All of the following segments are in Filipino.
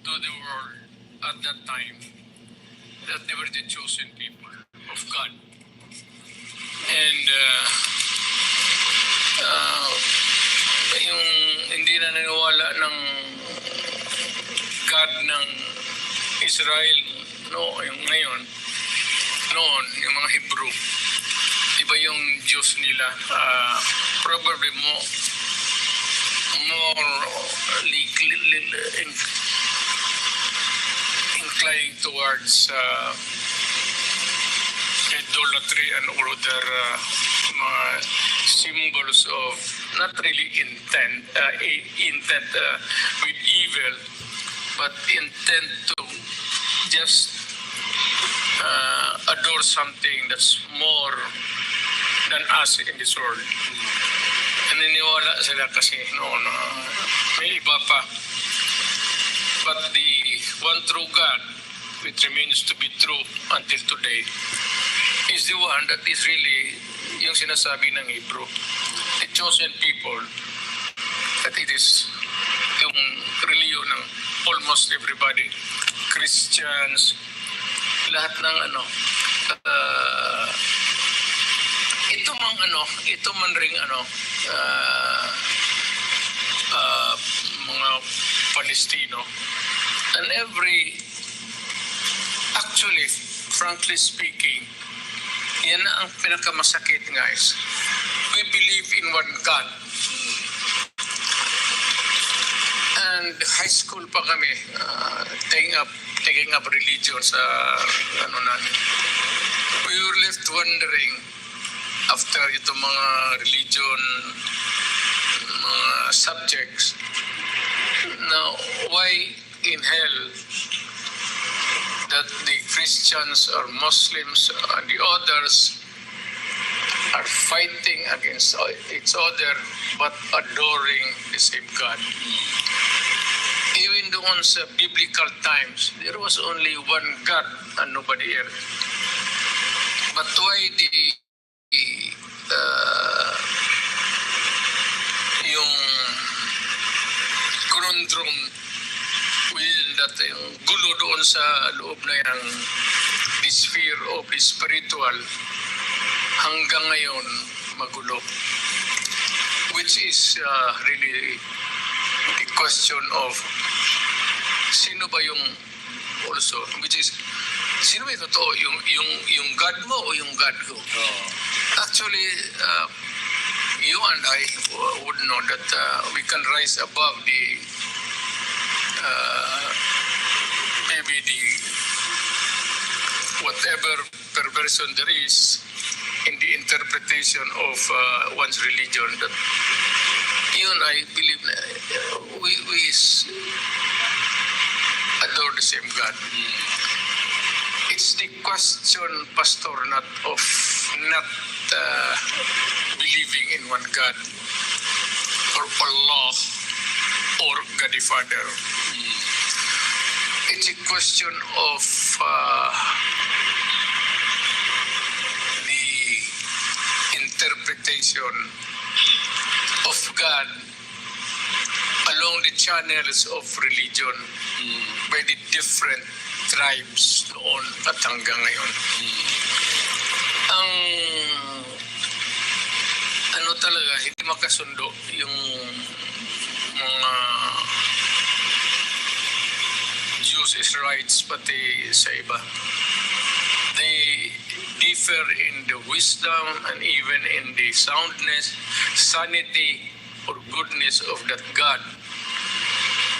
to the world at that time that they were the chosen people of God. And yung hindi na naniwala ng God ng Israel, no, yung ngayon, noon, yung mga Hebrew, iba yung Diyos nila. Probably more inclined towards idolatry and other mga symbols of not really intent with evil, but intent to just adore something that's more than us in this world. Naniniwala sila kasi noon may iba pa. But the one true God, which remains to be true until today, is the one that is really yung sinasabi ng Hebrew, the chosen people, that it is yung reliyon ng almost everybody, Christians, lahat ng ito man ring mga Palestino, and actually, frankly speaking, yan ang pinakamasakit, guys. We believe in one God. And high school pa kami, taking up religion sa namin. We were left wondering after itong mga religion subjects, now why in hell that the Christians or Muslims and the others are fighting against each other but adoring the same God. Even though sa biblical times, there was only one God and nobody else. But why yung conundrum will that yung gulo doon sa loob na yung the sphere of the spiritual hanggang ngayon magulo, which is really the question of sino ba yung also, which is sino ba yung totoo, yung God mo o yung God ko? Actually, you and I would know that we can rise above the maybe the whatever perversion there is in the interpretation of one's religion. That you and I believe we adore the same God. It's the question, Pastor, not believing in one God or Allah or God the Father. It's a question of the interpretation of God along the channels of religion by the different tribes noon at hanggang ngayon. Ang talaga, hindi makasundo yung mga Jews, Israelites, pati sa iba. They differ in the wisdom and even in the soundness, sanity, or goodness of that God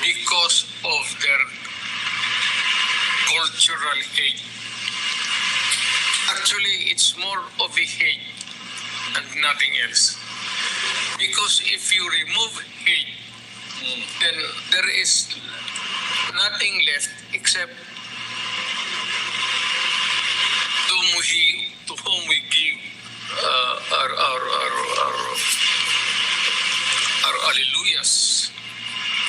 because of their cultural hate. Actually, it's more of a hate and nothing else. Because if you remove hate, then there is nothing left except to whom we give our hallelujahs.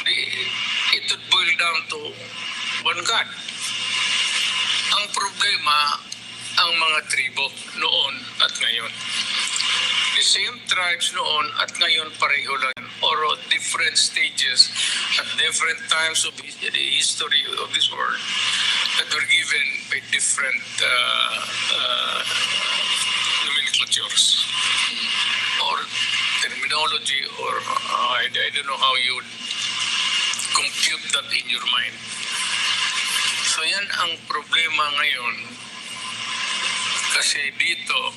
It would boil down to one God. Ang problema, ang mga tribo noon at ngayon. The same tribes noon at ngayon pareho lang, or different stages at different times of the history of this world that were given by different nomenclatures or terminology, or I don't know how you would compute that in your mind. So yan ang problema ngayon, kasi dito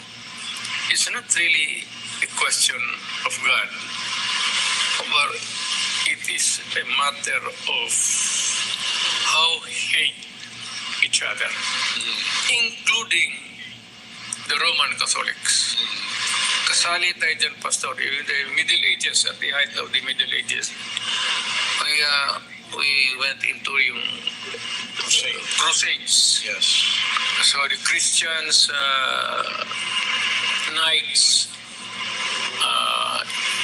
it's not really a question of God, but it is a matter of how we hate each other, including the Roman Catholics. Kasali tayo dyan, Pastor, in the Middle Ages, at the height of the Middle Ages, we went into yung crusades. Yes. So the Christians, knights,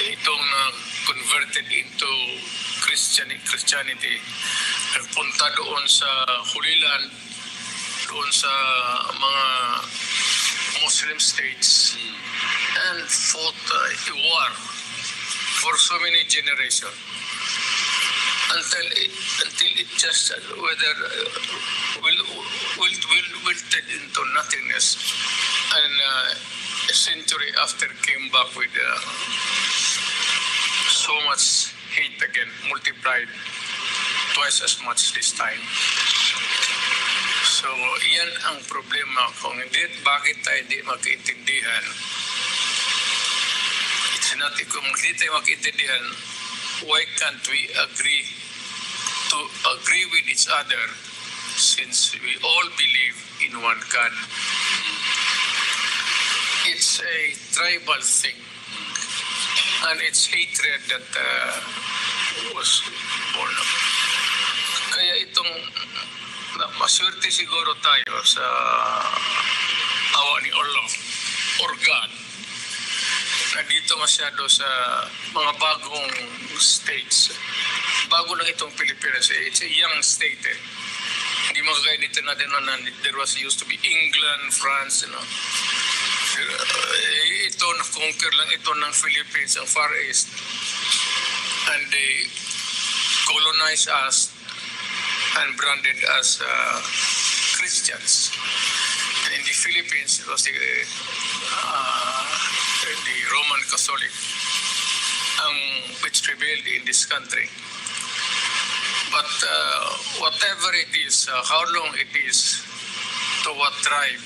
itong converted into Christianity, nagpunta doon sa Holy Land, doon sa mga Muslim states, and fought a war for so many generations until it just wilted into nothingness, and a century after came back with so much hate again, multiplied twice as much this time. So yan ang problema. Kung bakit tayo hindi magkaintindihan, kung hindi tayo magkaintindihan, why can't we agree with each other, since we all believe in one God? It's a tribal thing, and it's hatred that was born of. Kaya itong maswerte siguro tayo sa awa ni Allah or God, na dito masyado sa mga bagong states. Bago lang itong Pilipinas. It's a young state. Hindi magkagaya nito natin na there was used to be England, France, you know. Ito, na-conquer lang ito ng Philippines, ang Far East. And they colonized us and branded as Christians. And in the Philippines, it was the Roman Catholic which prevailed in this country. But whatever it is, how long it is, to what tribe,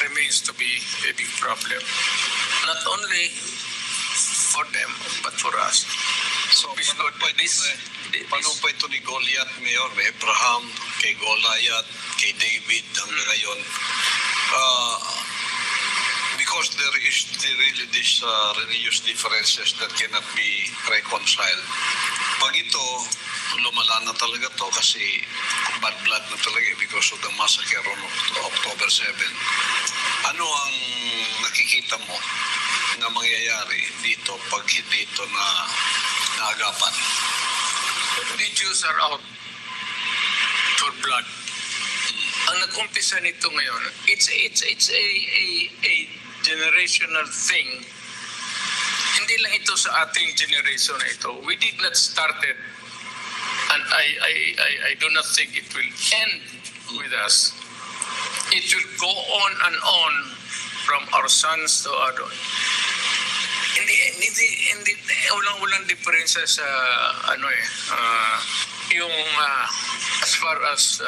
remains to be a big problem. Not only for them, but for us. So, paano pa ito ni Goliath, Mayor? Abraham, kay Goliath, kay David, hanggang ngayon. Because there is really these religious differences that cannot be reconciled. Pag ito, lumala na talaga to kasi bad blood na talaga because of the massacre on October 7. Ano ang nakikita mo na mangyayari dito pag hindi ito na naagapan? The Jews are out for blood. Ang nag-umpisa nito ngayon, it's a generational thing. Hindi lang ito sa ating generation na ito. We did not start it, and I do not think it will end with us. It will go on and on from our sons to our daughters. Hindi walang diferensya sa yung as far as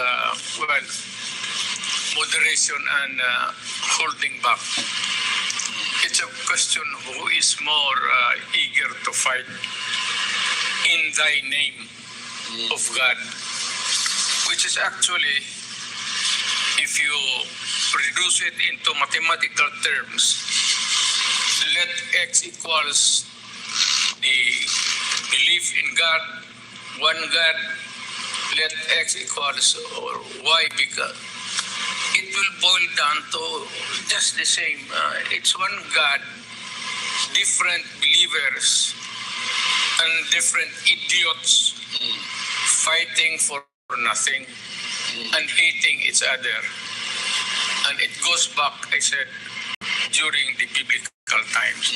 moderation and holding back. It's a question who is more eager to fight in thy name of God, which is actually, if you reduce it into mathematical terms, let X equals the belief in God, one God, let X equals or Y, because it will boil down to just the same. It's one God, different believers, and different idiots fighting for nothing and hating each other. And it goes back, I said, during the biblical times.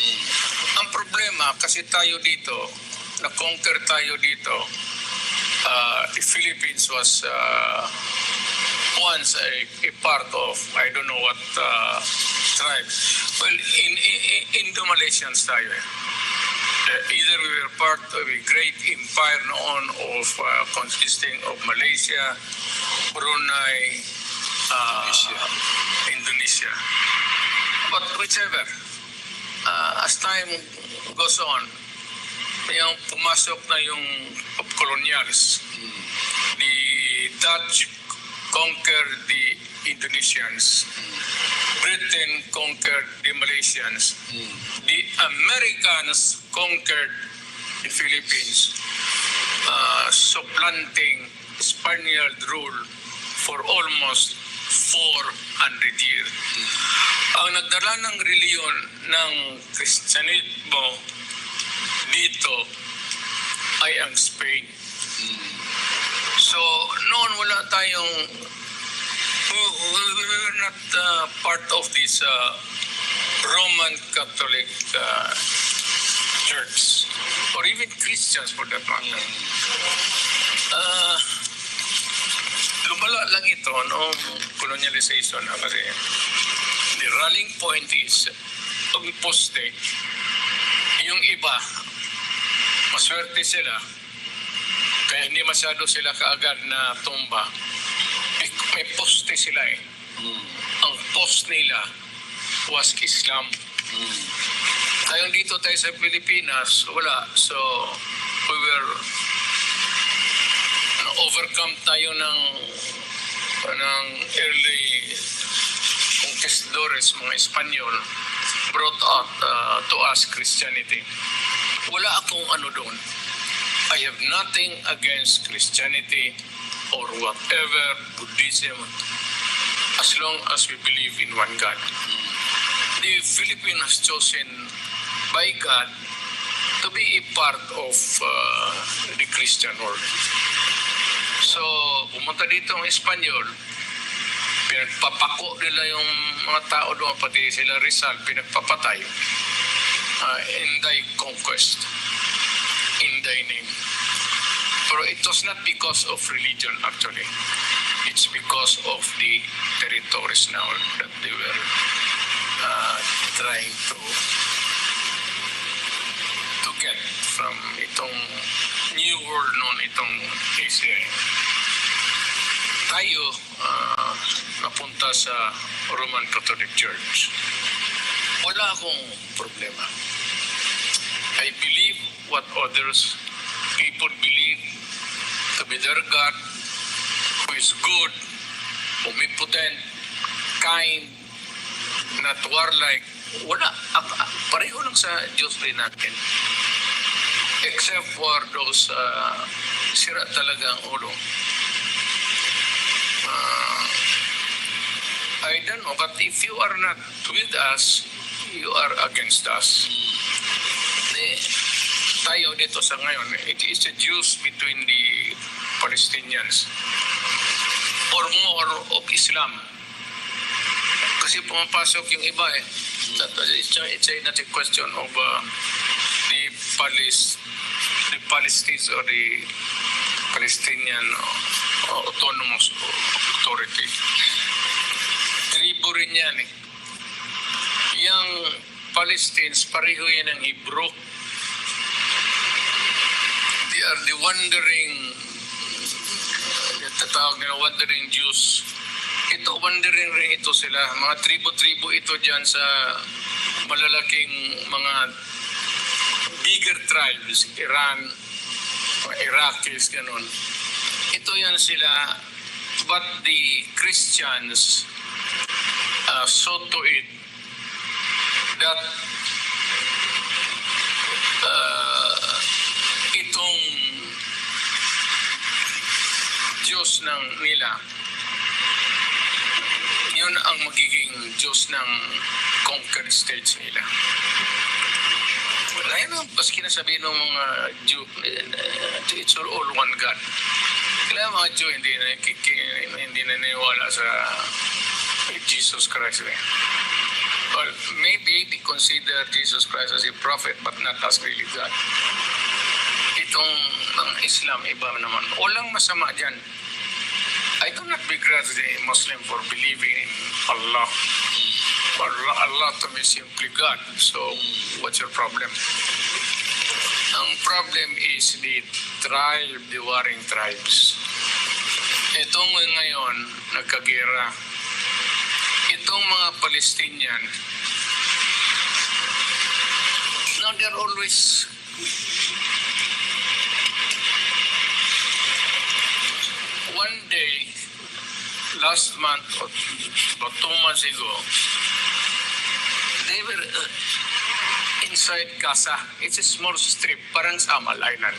Ang problema, kasi tayo dito, na-conquer tayo dito, the Philippines was once a part of, I don't know what tribe. Well, in Indo-Malaysians tayo eh. Either we were part of a great empire noon of consisting of Malaysia, Brunei, Indonesia. But whichever, as time goes on, yung pumasok na yung colonials. The Dutch conquered the Indonesians. Britain conquered the Malaysians. The Americans conquered the Philippines, supplanting Spaniard rule for almost 400 years. Ang nagdala ng reliyon ng Kristyanismo dito ay ang Spain. So, noon wala tayong, we were not part of this Roman Catholic Church, or even Christians for that matter. Lumala lang ito noong colonialization. Kasi the rallying point is, pag poste, yung iba, maswerte sila, kaya hindi masyado sila kaagad na tumba. May poste sila eh. Ang post nila was Islam. Tayong dito tayo sa Pilipinas, wala. So, we were overcome tayo ng early conquistadores, mga Espanyol, brought out to us Christianity. Wala akong ano doon. I have nothing against Christianity or whatever, Buddhism, as long as we believe in one God. The Philippines has chosen by God to be a part of the Christian world. So, pumunta dito ang Espanyol, pinagpapako nila yung mga tao doon, pati sila Rizal, pinagpapatay in thy conquest, in thy name. Pero it was not because of religion actually. It's because of the territories now that they were trying to get from itong new world noon, itong Asia. Tayo napunta sa Roman Catholic Church. Wala akong problema. I believe what others people believe to be their God, who is good, omnipotent, kind, not warlike. Wala. Pareho lang sa Diyos rin natin. Except for those sira talaga ang ulo. I don't know, but if you are not with us, you are against us. Tayo dito sa ngayon, it is a truce between the Palestinians or more of Islam. Kasi pumapasok yung iba eh. It's not a question of the Palestinians or the Palestinian Autonomous Authority. Tribo rin yan eh. Yung Palestinians, pareho yan ang Hebrew. They are the wandering, tatawag nila wandering Jews. Ito, wandering rin ito sila. Mga tribo-tribo ito dyan sa malalaking mga bigger tribes, Iran, Iraqis, ganun. Ito yan sila, but the Christians saw to it that itong Diyos ng nila, yun ang magiging Diyos ng conquered states nila. Wala yan ang baski na sabihin ng mga Jew, it's all one God. Kaya mga Jew hindi naniniwala sa Jesus Christ. Well, maybe they consider Jesus Christ as a prophet but not as really God. Itong ang Islam, iba naman. Walang masama dyan. I do not begrudge the Muslim for believing in Allah. Allah to me is simply God. So, what's your problem? Ang problem is the tribe, the warring tribes. Itong ngayon, nagkagera. Itong mga Palestinian, now they're always one day, last month or about 2 months ago, they were inside Gaza. It's a small strip, parang Samal Island.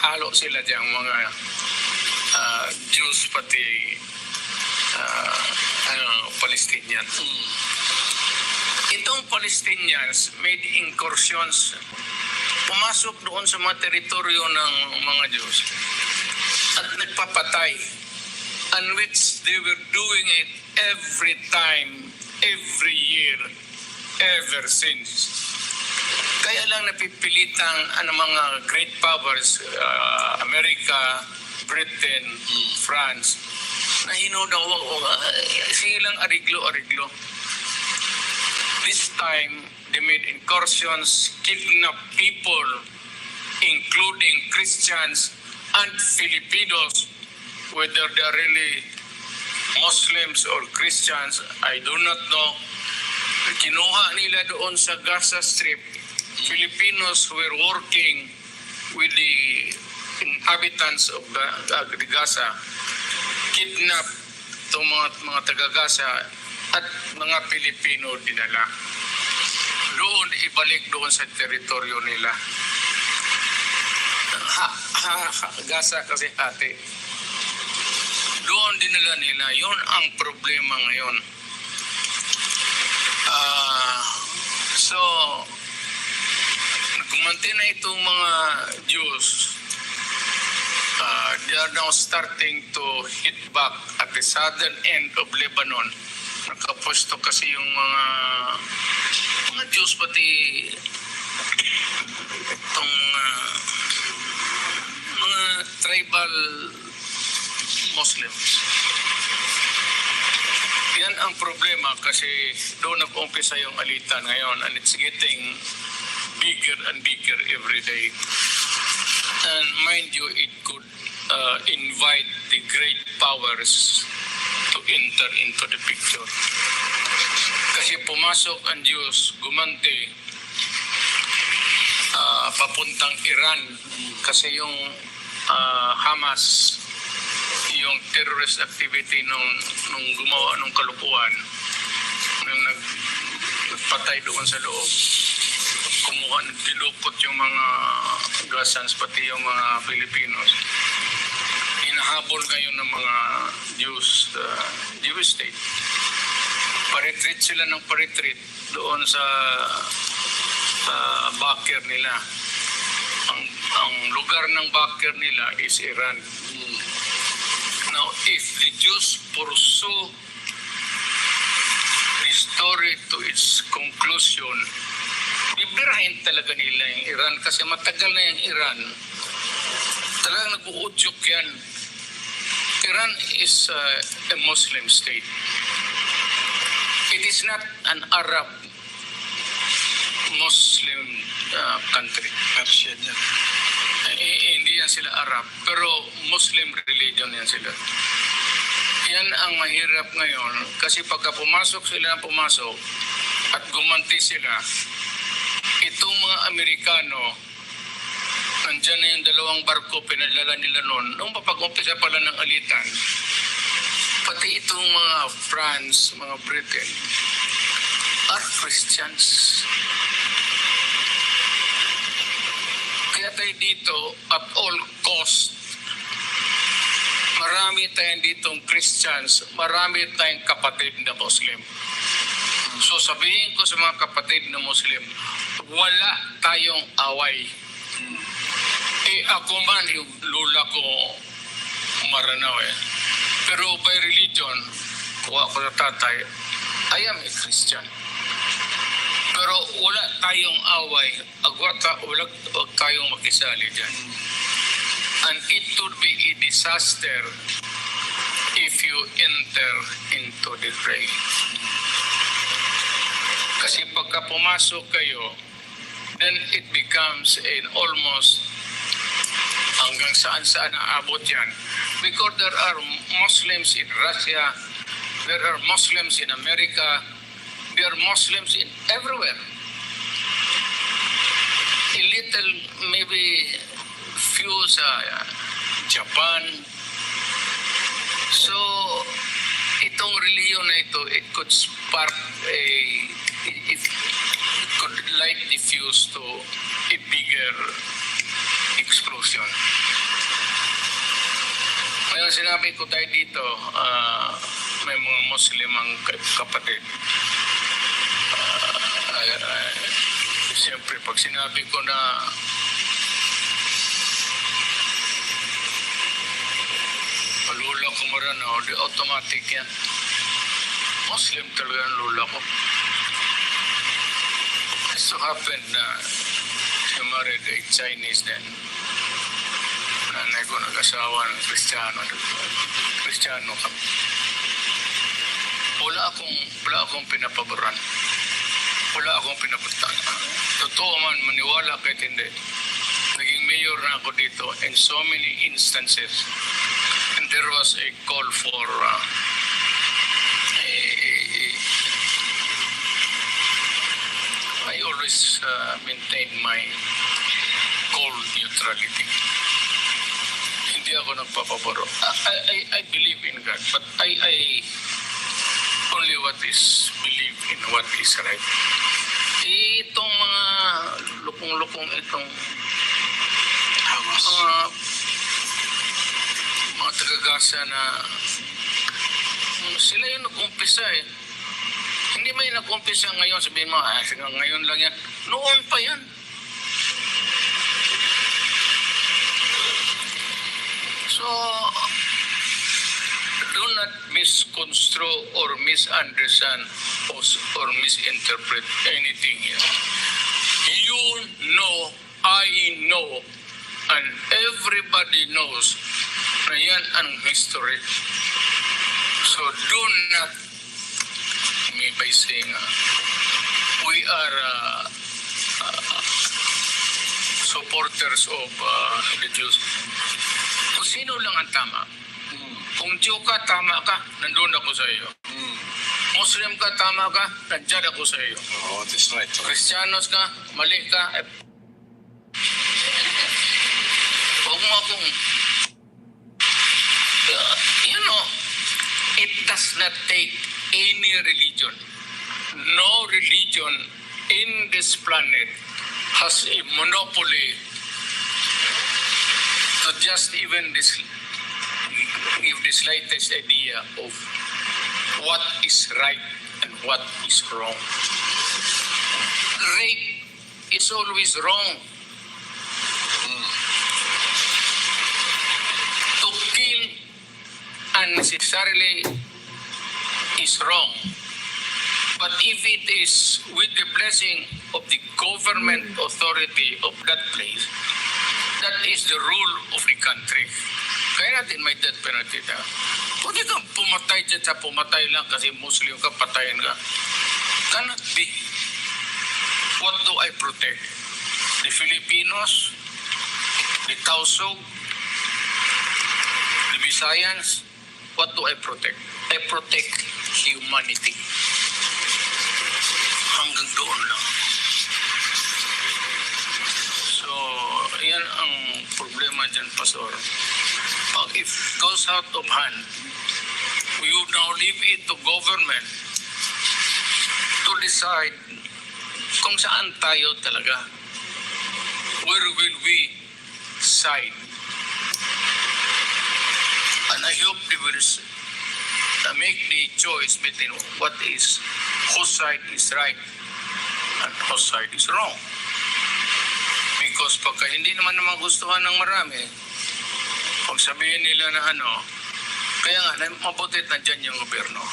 Halo sila diyang mga Jews pati Palestinian. Itong Palestinians made incursions, pumasok doon sa mga teritoryo ng mga Jews at nagpapatay, and which they were doing it every time, every year, ever since. Kaya lang napipilitang mga great powers, America, Britain, France, na hinudaw, silang ariglo-ariglo. This time, they made incursions, kidnapped people, including Christians and Filipinos, whether they are really Muslims or Christians, I do not know. Kinuha nila doon sa Gaza Strip, Filipinos who were working with the inhabitants of the Gaza, kidnap itong mga taga-Gaza at mga Pilipino dinala. Doon, ibalik doon sa teritoryo nila. Gaza kasi ate. Doon dinala nila. Yun ang problema ngayon. So, gumanti na itong mga Jews. They are now starting to hit back at the southern end of Lebanon. Nakapuesto kasi yung mga Jews pati itong mga tribal Muslims. Yan ang problema kasi doon nag-umpisa yung alitan ngayon, and it's getting bigger and bigger every day. And mind you, it could invite the great powers to enter into the picture. Kasi pumasok ang Diyos, gumanti, papuntang Iran. Kasi yung Hamas, yung terrorist activity nung gumawa nung kalukuhan, nung nagpatay doon sa loob, kumuha, dilupot yung mga Gazans, pati yung mga Filipinos. Hinahabol ngayon ng mga Jews, Jewish state. Paretreat sila ng paretreat doon sa backer nila. Ang lugar ng backer nila is Iran. Now, if the Jews pursue the story to its conclusion, bibirahin talaga nila yung Iran kasi matagal na yung Iran. Talagang nag-uudyok yan. Iran is a Muslim state. It is not an Arab Muslim country. Persian yan. Hindi yan sila Arab, pero Muslim religion yan sila. Yan ang mahirap ngayon kasi pagka pumasok at gumanti sila, itong mga Amerikano, nandyan na yung dalawang barko, pinadala nila noon. Nung papag-umpisa pala ng alitan, pati itong mga France, mga Britain, are Christians. Kaya tayo dito, at all cost, marami tayong ditong Christians, marami tayong kapatid na Muslim. So sabihin ko sa mga kapatid na Muslim, wala tayong away. Ako man, yung lula ko Maranao Pero by religion, kuha ko sa tatay, I am a Christian. Pero wala tayong away, wag tayong makisali dyan. And it would be a disaster if you enter into the fray. Kasi pagka pumasok kayo, then it becomes an almost hanggang saan-saan naabot yan. Because there are Muslims in Russia, there are Muslims in America, there are Muslims in everywhere. A little, maybe few sa Japan. So, itong religion na ito, it could spark it could light the fuse to a bigger explosion. Ngayon sinabi ko tayo dito, may mga Muslim ang kapatid. Siyempre, pag sinabi ko na lula ko marano, di automatic yan. Muslim talaga ang lula ko. It so happened na she married a Chinese then. Nanay ko nag-asawa ng Kristiyano kami. Wala akong pinapaboran. Wala akong pinapuntan. Totoo man, maniwala kahit hindi. Naging mayor na ako dito in so many instances. And there was a call for I always maintain my cold neutrality. Hindi ako nagpapaboro. I believe in God, but I only what is believe in what is right. Itong mga lukong-lukong itong Hamas. Mga taga-Gaza na sila yung nag-umpisa eh. Hindi may nag-umpisa ngayon, sabihin mo, ngayon lang yan. Noon pa yan. So, do not misconstrue or misunderstand or misinterpret anything here. You know, I know, and everybody knows na yan ang history. So do not, me by saying, we are supporters of the Jews. Kung sino lang ang tama. Kung Jew ka, tama ka, nandun ako sa iyo. Muslim ka, tama ka, nandyan ako sa iyo. Oh, that's right. Kristiyanos ka, mali ka, huwag mo akong, you know, it does not take any religion. No religion in this planet has a monopoly to just even give the slightest idea of what is right and what is wrong. Rape is always wrong. To kill unnecessarily is wrong. But if it is with the blessing of the government authority of that place, that is the rule of the country. Kaya natin may death penalty na. Pwede kang pumatay dyan sa pumatay lang kasi Muslim ka, patayin ka. Cannot be. What do I protect? The Filipinos? The Tausug? The Visayans? What do I protect? I protect humanity. Hanggang doon lang. So, yan ang problema dyan, Pastor. Pag if goes out of hand, we would now leave it to government to decide kung saan tayo talaga. Where will we side? And I hope they will make the choice between what is, whose side is right and whose side is wrong. Because pagka hindi naman magustuhan ng marami, pag sabihin nila na kaya nga, mabutit na dyan yung gobyerno.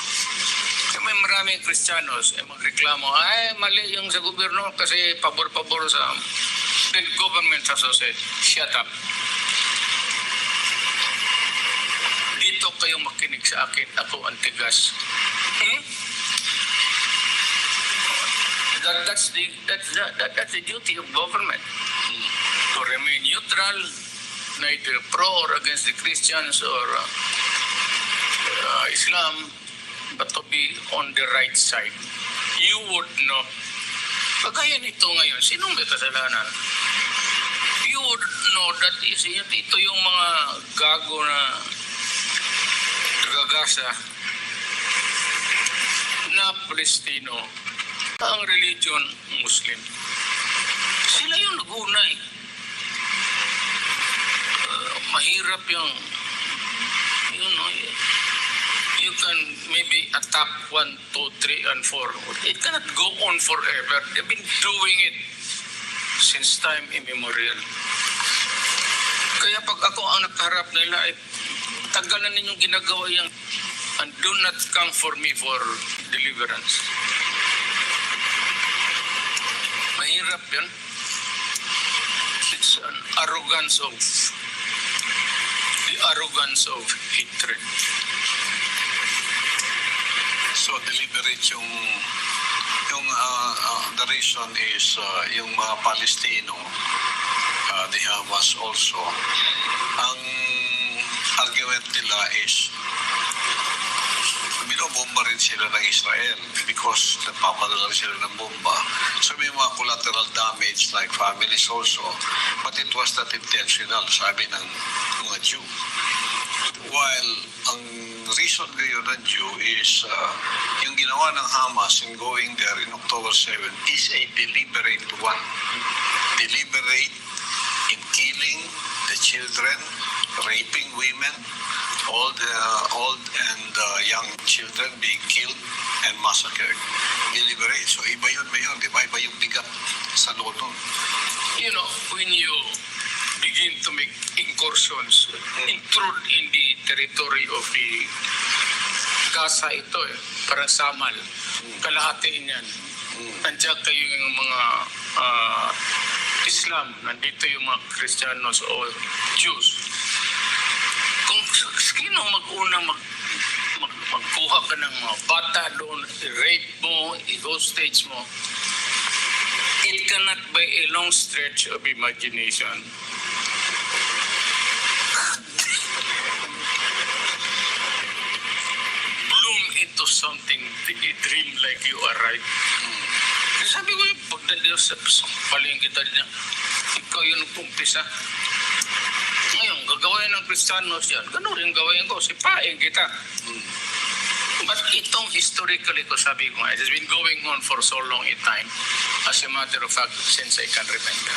maraming Kristiyanos magreklamo, ay mali yung sa gobyerno kasi pabor-pabor sa government sa society. Shut up. Dito kayo makinig sa akin, ako ang tigas. That's the duty of government. To remain neutral, neither pro or against the Christians or Islam, but to be on the right side. You would know. Kagaya nito ngayon, sinong may kasalanan? You would know that ito yung mga gago na gagasa na Palestino, ang religion Muslim. Sila yung nagunay. Mahirap yung you can maybe attack 1, 2, 3, and 4. It cannot go on forever. They've been doing it since time immemorial. Kaya pag ako ang nakaharap nila, tagal na ninyong ginagawa yan, and do not come for me for deliverance. Mahirap yan. It's an arrogance of hatred. So deliberate yung the reason is yung mga Palestino, the Hamas also, ang argument nila is binobomba rin sila ng Israel because nagpapadala rin sila ng bomba. So may mga collateral damage like families also, but it was not intentional, sabi ng mga Jew. While ang reason ngayon ng Jew is yung ginawa ng Hamas in going there in October 7 is a deliberate one. Deliberate in killing the children, raping women, all the old and young children being killed and massacred. Deliberate. So iba yun, di ba? Iba yung bigat sa loob nun. You know, when you begin to make incursions, intrude in the territory of the Gaza ito parang samal, kalahatiin yan. Nandiyan kayo yung mga Islam, nandito yung mga Kristiyanos o Jews. Kung sino mag-una magkuha ka ng mga bata doon, i-rape mo, i-hostage mo, it cannot by a long stretch of imagination bloom into something that you dream like you are right. Sabi ko yung pagdaliw sa paling kita niya, ikaw yung nagpumpisa. Ngayon, gagawin ng Kristiyanos yan, gano'n rin gawin ko, sipain kita. But itong historically ko sabi ko, it has been going on for so long a time, as a matter of fact, since I can remember.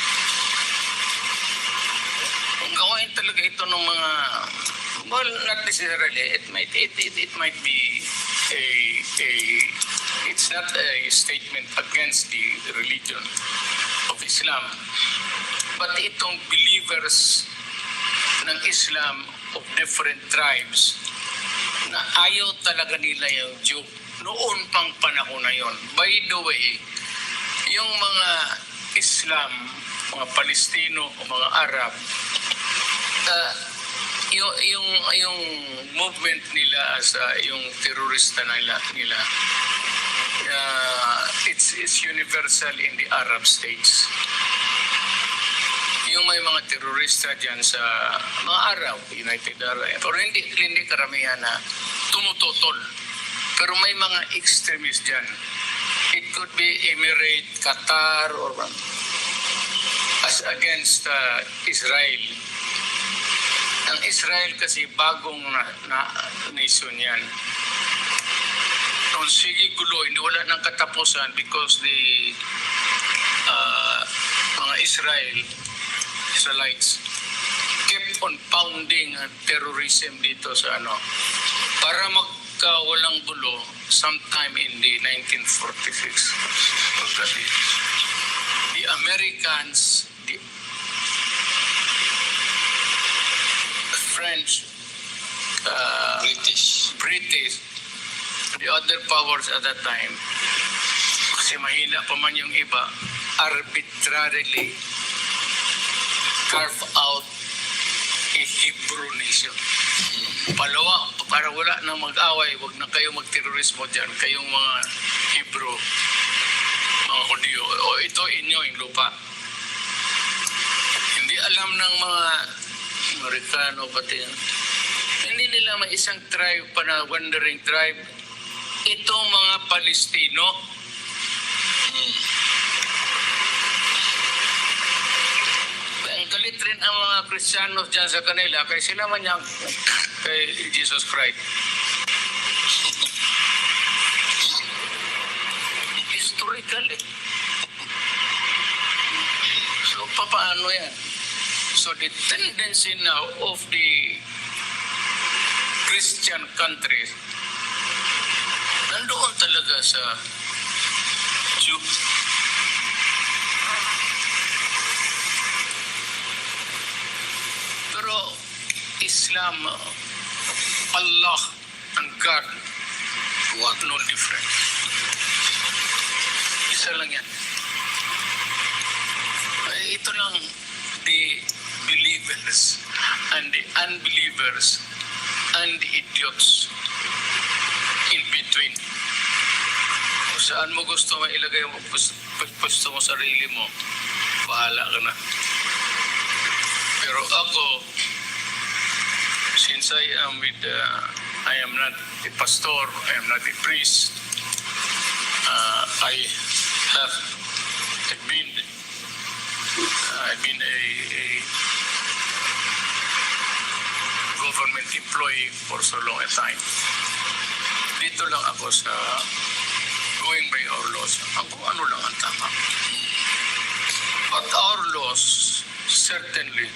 Kung gawain talaga ito ng mga, well, not necessarily, it might be it's not a statement against the religion of Islam, but itong believers ng Islam of different tribes na ayaw talaga nila yung Jew noon pang panahon na yon. By the way, yung mga Islam, mga Palestino o mga Arab, yung movement nila sa yung terorista nila it's universal in the Arab states. Yung may mga terorista dyan sa mga Arab, United Arab, pero hindi karamihan na tumututol. Pero may mga extremists dyan. It could be Emirate, Qatar, or as against Israel. Ang Israel kasi bagong na nation yan. Kung sige gulo, hindi wala ng katapusan because the mga Israelites kept on pounding terrorism dito sa para magkawalang gulo sometime in the 1946. The Americans, the French, British, the other powers at that time, kasi mahina pa man yung iba, arbitrarily carve out a Hebrew nation. Palawa, para wala nang mag-away, wag na kayo mag-terorismo dyan, kayong mga Hebrew, mga Hudyo, o ito inyo yung lupa. Hindi alam ng mga Amerikano pati yan. Hindi nila may isang tribe pa na wandering tribe. Itong mga Palestino, ang galit rin ang mga Kristiyanos dyan sa kanila kaya sila man yung kay Jesus Christ. Historical eh. So, paano yan? So, the tendency now of the Christian countries, nandoon talaga sa Jew. Pero Islam, Allah and God, want no different. Isa lang yan. Ito lang the believers and the unbelievers and the idiots in between. Kung saan mo gusto mailagay mo, gusto mo sarili mo, bahala ka na. Pero ako, since I am not a pastor, I am not a priest, I've been a government employee for so long a time. Dito lang ako sa going by our laws. Ako ano lang ang tama. But our laws certainly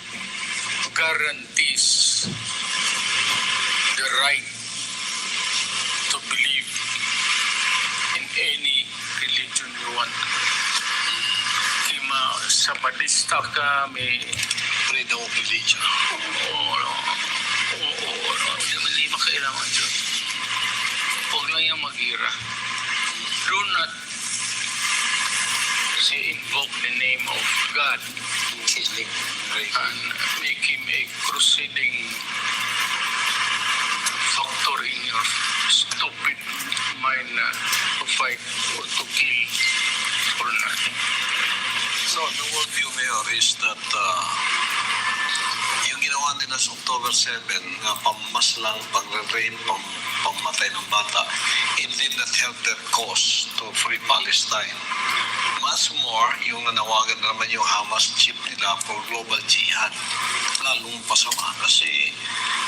guarantees the right to believe in any religion you want. Kima Sabadista ka, may Freedom of religion. Hindi makailangan dyan. Huwag lang yung mag-ira. Do not say invoke the name of God and make him a crusading factor in your stupid mind to fight or to kill or nothing. So, the worldview, Mayor, is that yung ginawa nila sa October 7 na pammaslang, pagre-rape, pammatay ng bata, it did not help their cause to free Palestine. Mas more, yung nanawagan naman yung Hamas chief nila for global jihad. Lalong pasama kasi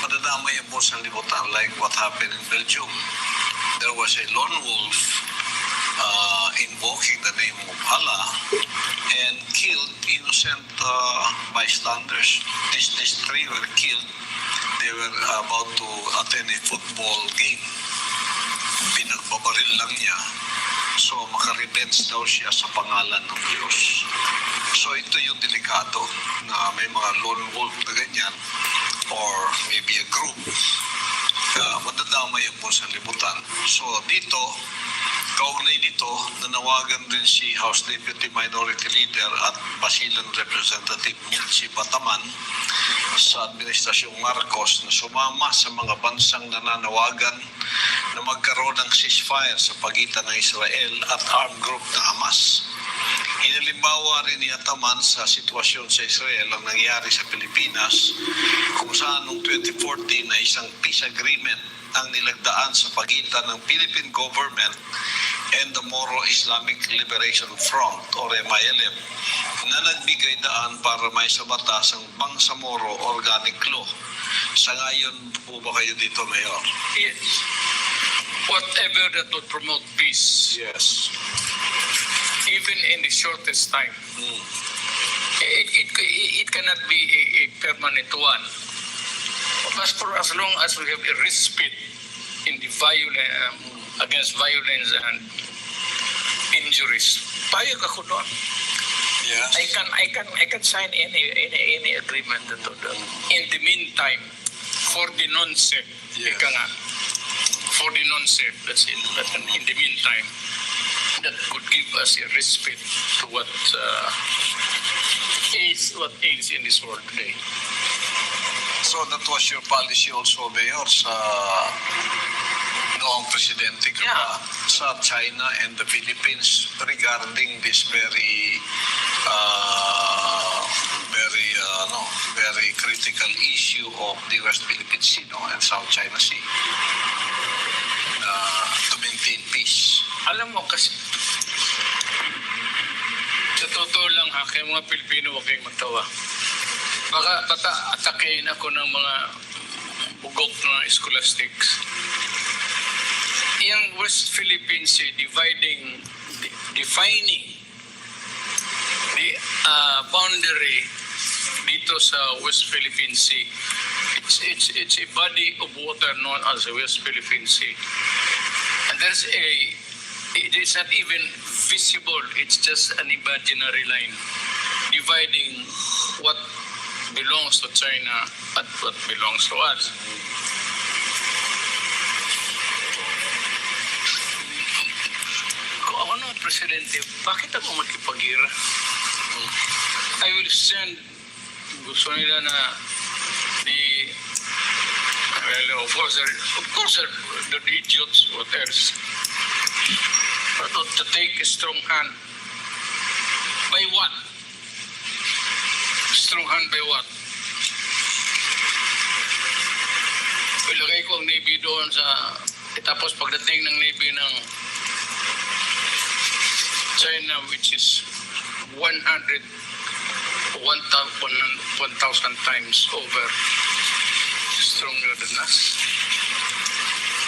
madadamay ang buong libutan like what happened in Belgium. There was a lone wolf invoking the name of Allah and killed innocent bystanders. These three were killed. They were about to attend a football game. Pinagbabaril lang niya. So, makarevenge daw siya sa pangalan ng Diyos. So, ito yung delikado na may mga lone wolf na ganyan or maybe a group. Madadamay po sa libutan. So, dito, kaugnay nito, nanawagan din si House Deputy Minority Leader at Basilan Representative Milchi Bataman sa Administrasyong Marcos na sumama sa mga bansang nananawagan na magkaroon ng ceasefire sa pagitan ng Israel at armed group na Hamas. Inalimbawa rin ni Ataman sa sitwasyon sa Israel ang nangyari sa Pilipinas kung saan noong 2014 na isang peace agreement ang nilagdaan sa pagitan ng Philippine government and the Moro Islamic Liberation Front or MILF na nagbigay daan para may sa batas ang Bangsamoro Organic Law. Sa ngayon po ba kayo dito, Mayor? Yes. Whatever that would promote peace, Yes. even in the shortest time, it cannot be a permanent one. But for as long as we have a respite in the against violence and injuries, payag ako doon. Yes. I can sign any agreement to do. In the meantime, for the non-sec, Yes. ika nga, for for the non-safe, that's it. But in the meantime, that could give us a respite to what is in this world today. So that was your policy also, Mayor, sa noong presidente ka pa, sa China and the Philippines regarding this very very critical issue of the West Philippine Sea, no, and South China Sea, to maintain peace. Alam mo kasi, sa totoo lang ha, kaya mga Pilipino huwag kayong magtawa. Baka atakein ako ng mga bugok na scholastics. Yung West Philippine Sea defining the boundary dito sa West Philippine Sea. It's a body of water known as the West Philippine Sea. And it is not even visible. It's just an imaginary line dividing what belongs to China at what belongs to us. Kung ako na presidente, bakit ako magkipagira? I will send, gusto nila na of course, the idiots, what else? But to take a strong hand. By what? Strong hand by what? Ilagay ko ang Navy doon sa... Tapos pagdating ng Navy ng China, which is 1,000 times over stronger than us.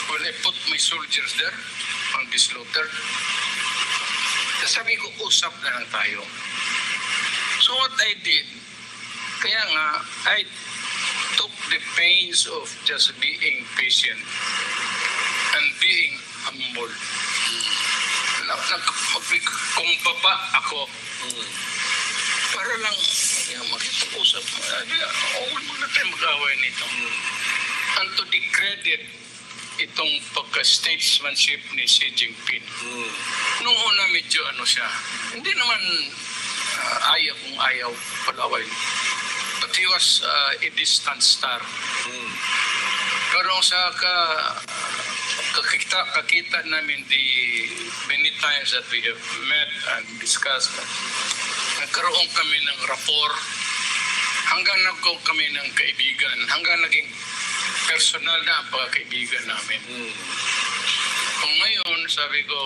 When I put my soldiers there on this slaughter, sabi ko, usap na lang tayo. So what I did, kaya nga, I took the pains of just being patient and being humble. Kumbaba ako. Para lang, makipag-usap. Huwag mo na tayo mag-away nito. And to the credit, itong pagka-statesmanship ni Xi Jinping. Nung una medyo siya, hindi naman ayaw palaway. But he was a distant star. Pero sa kakita namin the many times that we have met and discussed, nagkaroon kami ng rapport, hanggang nagkaroon kami ng kaibigan, hanggang naging personal na ang pagkaibigan namin. Kung ngayon, sabi ko,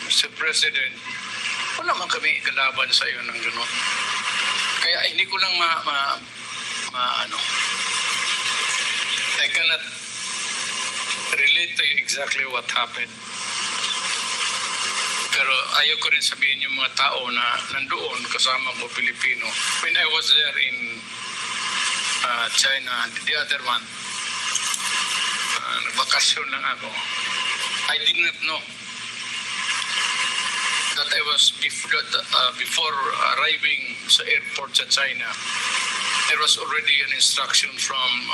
Mr. President, wala man kami kalaban sa iyo ng gano'n. Kaya hindi ko lang I cannot relate to you exactly what happened. Pero ayaw ko rin sabihin yung mga tao na nandoon kasama ko Pilipino. When I was there in China, the other one, nagbakasyon lang ako. I did not know that I was before arriving sa airport sa China. There was already an instruction from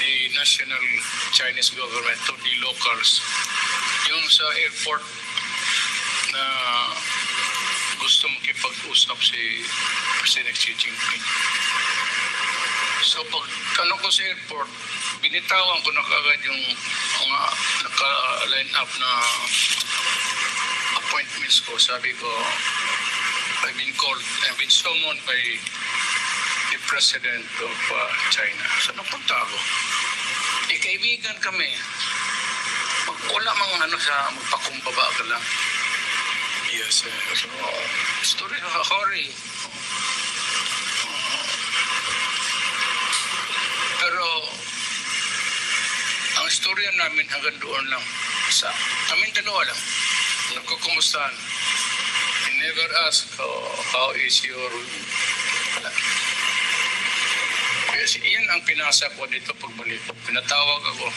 the national Chinese government to the locals. Yung sa airport na gusto makipag-usap si President Xi Jinping. So pag ko sa airport, binitawan ko na kagad yung mga naka-line up na appointments ko. Sabi ko, I've been summoned by the President of China. So napunta ako. Kaibigan kami. Wala mang sa magpakumbaba ka lang. Yes, sir. So, story of a hurry. Pero, ang storya namin hanggang doon lang. Kaming dalawa lang. Nagkukumustahan. He never asked how is your... Kasi iyan ang pinasa ko dito pagbalik. Pinatawag ako.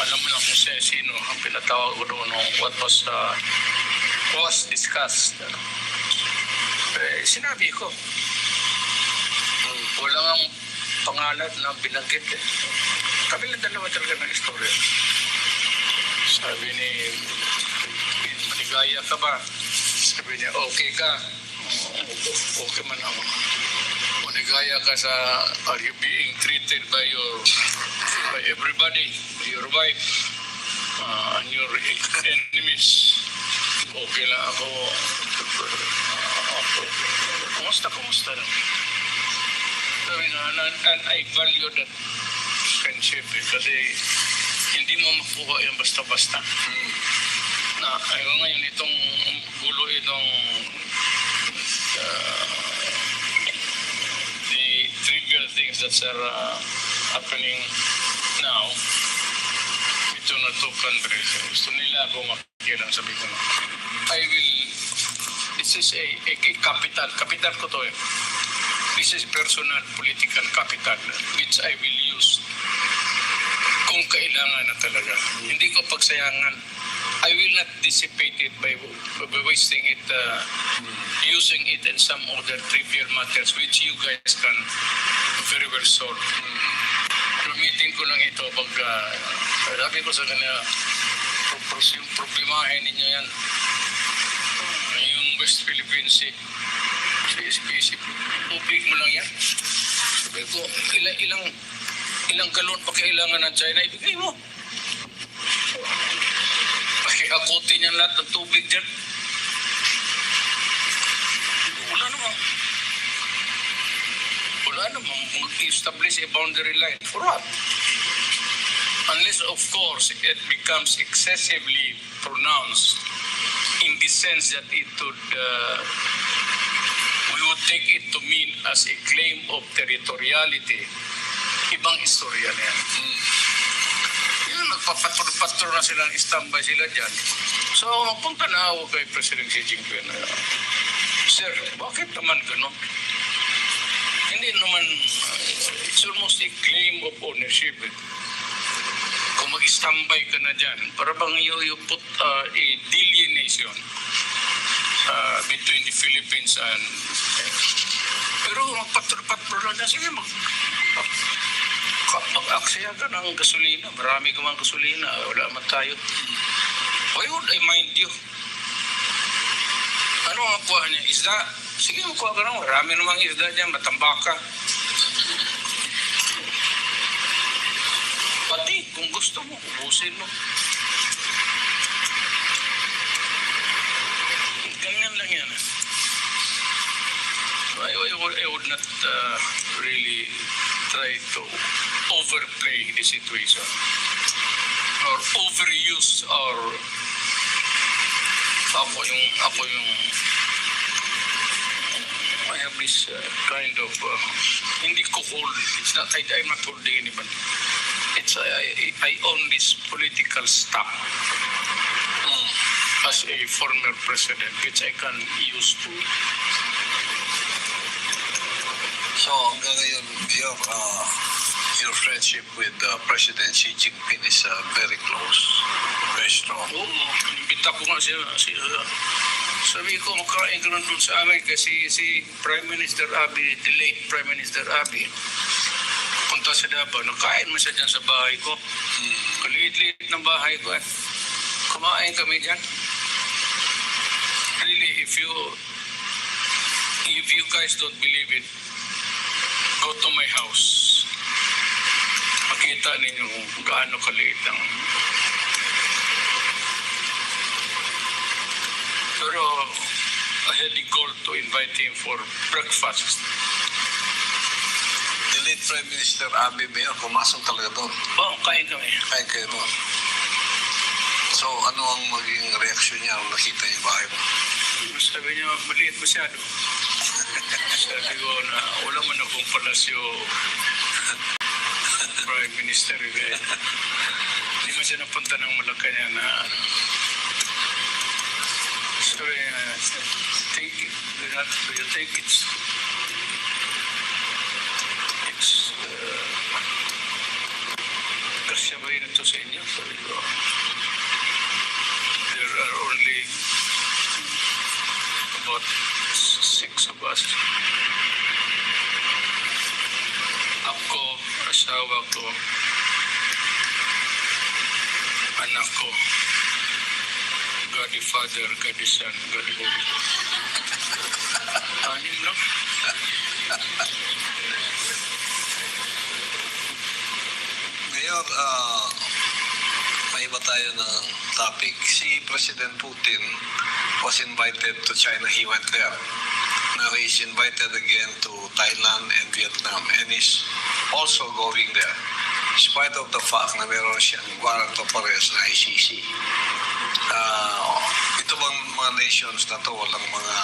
Alam mo lang kung sino ang pinatawag ko doon what was discussed. Sinabi ko, wala nga pangalan na binanggit. kabilang dalawa talaga ng istorya. Sabi ni, maligaya ka ba? Sabi niya, okay ka? Okay man ako. Maligaya ka sa, are you being treated by everybody, your wife, and your enemies? Okay lang ako. Kumusta lang? Sabi na, and I value that friendship kasi hindi mo makuha yung basta-basta. Na ayun ngayon itong gulo itong the trivial things that are happening now between our two countries. Gusto nila ako makikilang, sabi ko na. This is a capital ko to eh. This is personal political capital which I will use kung kailangan na talaga. Hindi ko pagsayangan. I will not dissipate it by wasting it, using it in some other trivial matters which you guys can very well solve. Gamitin ko lang ito pag sabi ko sa kanila, yung problemahin ninyo yan. Yung West Philippine Sea, SPC, public mo lang yan. Sabi ko, ilang galon pa kailangan ng China, ibigay mo. Pakiakutin yan lahat ng tubig dyan. Wala namang mag-establish a boundary line. For what? Unless, of course, it becomes excessively pronounced in the sense that it would, we would take it to mean as a claim of territoriality. Ibang istorya na yan. Yung nagpapatro na sila, standby sila dyan. So, magpunta na ako kay President Xi Jinping. Sir, bakit naman gano'n? Hindi naman, it's almost a claim of ownership. Kung mag-standby ka na dyan, para bang you put a delineation between the Philippines and... Pero magpatro lang dyan, sige mag-aksaya ka ng gasolina. Marami ka mga gasolina. Wala man tayo. Why would I mind you? Ano ang kuha niya? Isda? Sige, makuha ka lang. Marami namang isda dyan. Matambaka. Pati, kung gusto mo, ubusin mo. Ganyan lang yan. I would not really try to overplay the situation or overuse or ako yung I have this kind of hindi ko hold. It's not I'm not holding anybody. It's I own this political stock as a former president which I can use to. So hanggang ngayon, your friendship with President Xi Jinping is very close, very strong. Oo, inimbita ko nga siya. Sabi ko, makain ka doon sa amin kasi si Prime Minister Abiy, the late Prime Minister Abiy, punta sa Davao, nakain mo siya dyan sa bahay ko. Kaliit-liit ng bahay ko eh. Kumain kami dyan. Really, if you guys don't believe it, go to my house. Makita ninyo kung gaano kaliit lang. Pero I had the goal to invite him for breakfast. The late Prime Minister Abiy Mayor, pumasok talaga doon. Oo, kain kami. Kain kayo doon. So ano ang maging reaksyon niya kung nakita yung bahay mo? Sabi niya, maliit masyado. Sabi ko na wala man akong palasyo Prime Minister. Hindi man siya napunta ng Malacanang na so do you think it's kasya ba yun ito sa inyo? Sabi ko, there are only about 6 of us. Ako, asawa ko, anak ko. God the Father, God the Son, God the Holy Ghost. Anim lang. Mayor, may iba tayo ng topic. Si President Putin was invited to China. He went there. Now he's invited again to Thailand and Vietnam, and he's also going there. In spite of the fact na meron siyang warrant of arrest na ICC. Ito bang mga nations na to walang mga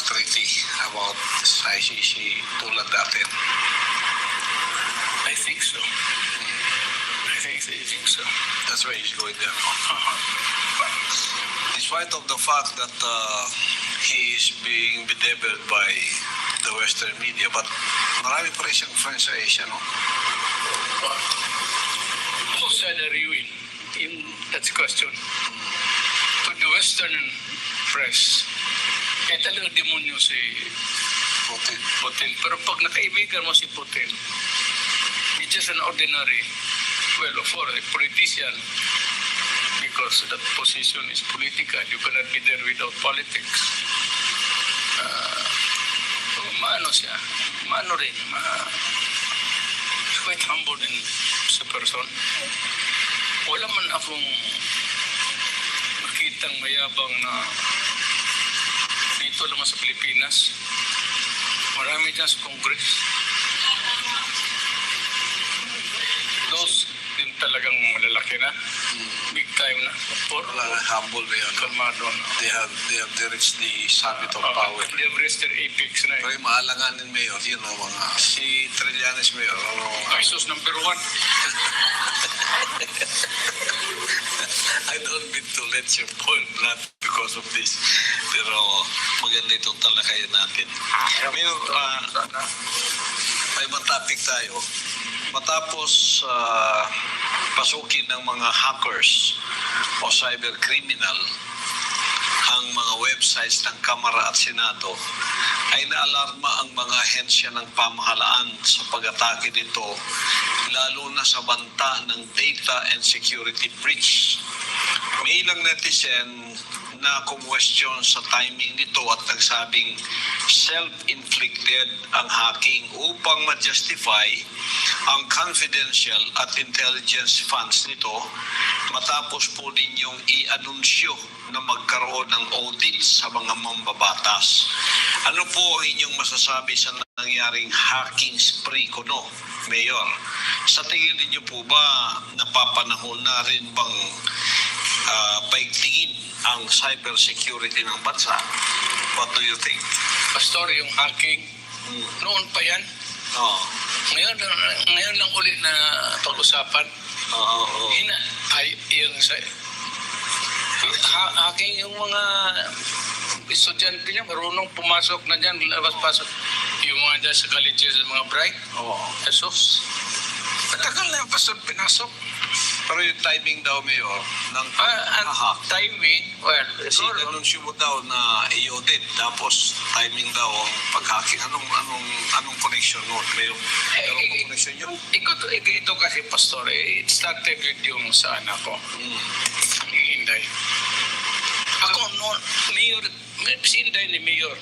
treaty about this ICC tulad natin? I think so. I think so. That's why he's going there. In spite of the fact that he is being bedeviled by the Western media, but marami pa rin siyang friends sa Asia, no? Whose side are you in? That's the question. To the Western press, kaya talagang demonyo si Putin. Pero pag nakaibigan mo si Putin, he's just an ordinary, well, for a politician, because that position is political. You cannot be there without politics. Maano siya? Maano rin? Quite humble din sa person. Wala man akong makitang mayabang na dito naman sa Pilipinas. Marami dyan sa Congress. Those din talagang malalaki na. Big time na. Humble ba yun? Kalmado na. They have reached the summit of power. They have reached their apex na. Pero yung maalanganin, Mayor, yun o mga si Trillanes, Mayor. ISO's number 1. I don't mean to let your point blood because of this. Pero maganda itong talakayan natin. Mayor, may ibang topic tayo. Matapos pasukin ng mga hackers o cyber criminal ang mga websites ng Kamara at Senado, ay naalarma ang mga ahensya ng pamahalaan sa pag-atake nito, lalo na sa banta ng data and security breach. May ilang netizen na kumwestiyon sa timing nito at nagsabing self-inflicted ang hacking upang ma-justify ang confidential at intelligence funds nito matapos po ninyong i-anunsyo na magkaroon ng audit sa mga mambabatas. Ano po ang inyong masasabi sa nangyaring hacking spree ko, no, Mayor? Sa tingin niyo po ba napapanahon na rin bang paigtingin ang cyber security ng bansa? What do you think? Pastor, yung hacking, noon pa yan. Oh. Ngayon lang ulit na pag-usapan. Yung hacking, yung mga estudyante niya, marunong pumasok na dyan, labas-pasok. Yung mga dyan sa colleges, mga bright. Jesus. Matagal na yung pastor pinasok. Pero yung timing daw, Mayor, ng timing, well, anunsyo mo daw na i-audit, tapos timing daw ang pag-hacking. Anong connection mo? Mayor, anong connection yun? Ito kasi, Pastor, it started with yung sa anak ko. Yung Inday. Ako noon, Mayor, si Inday ni Mayor,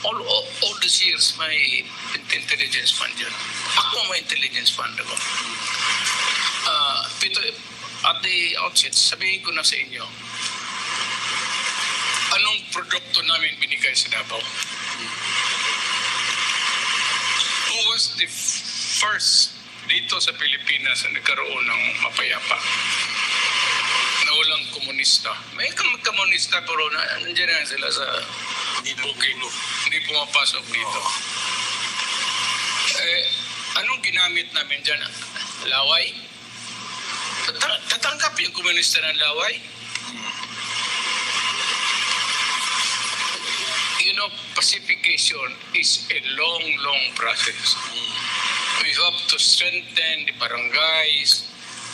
all these years may intelligence fund yun. Ako may intelligence fund ako. At the outset, sabihin ko na sa inyo, anong produkto namin binigay sa Davao? Who was the first dito sa Pilipinas na nagkaroon ng mapayapa? Na walang komunista. May komunista pero nandiyan na sila sa bukid. Hindi pumapasok dito. Anong ginamit namin dyan? Laway? Tatanggap yung komunista ng laway? You know, pacification is a long process. We have to strengthen the barangays.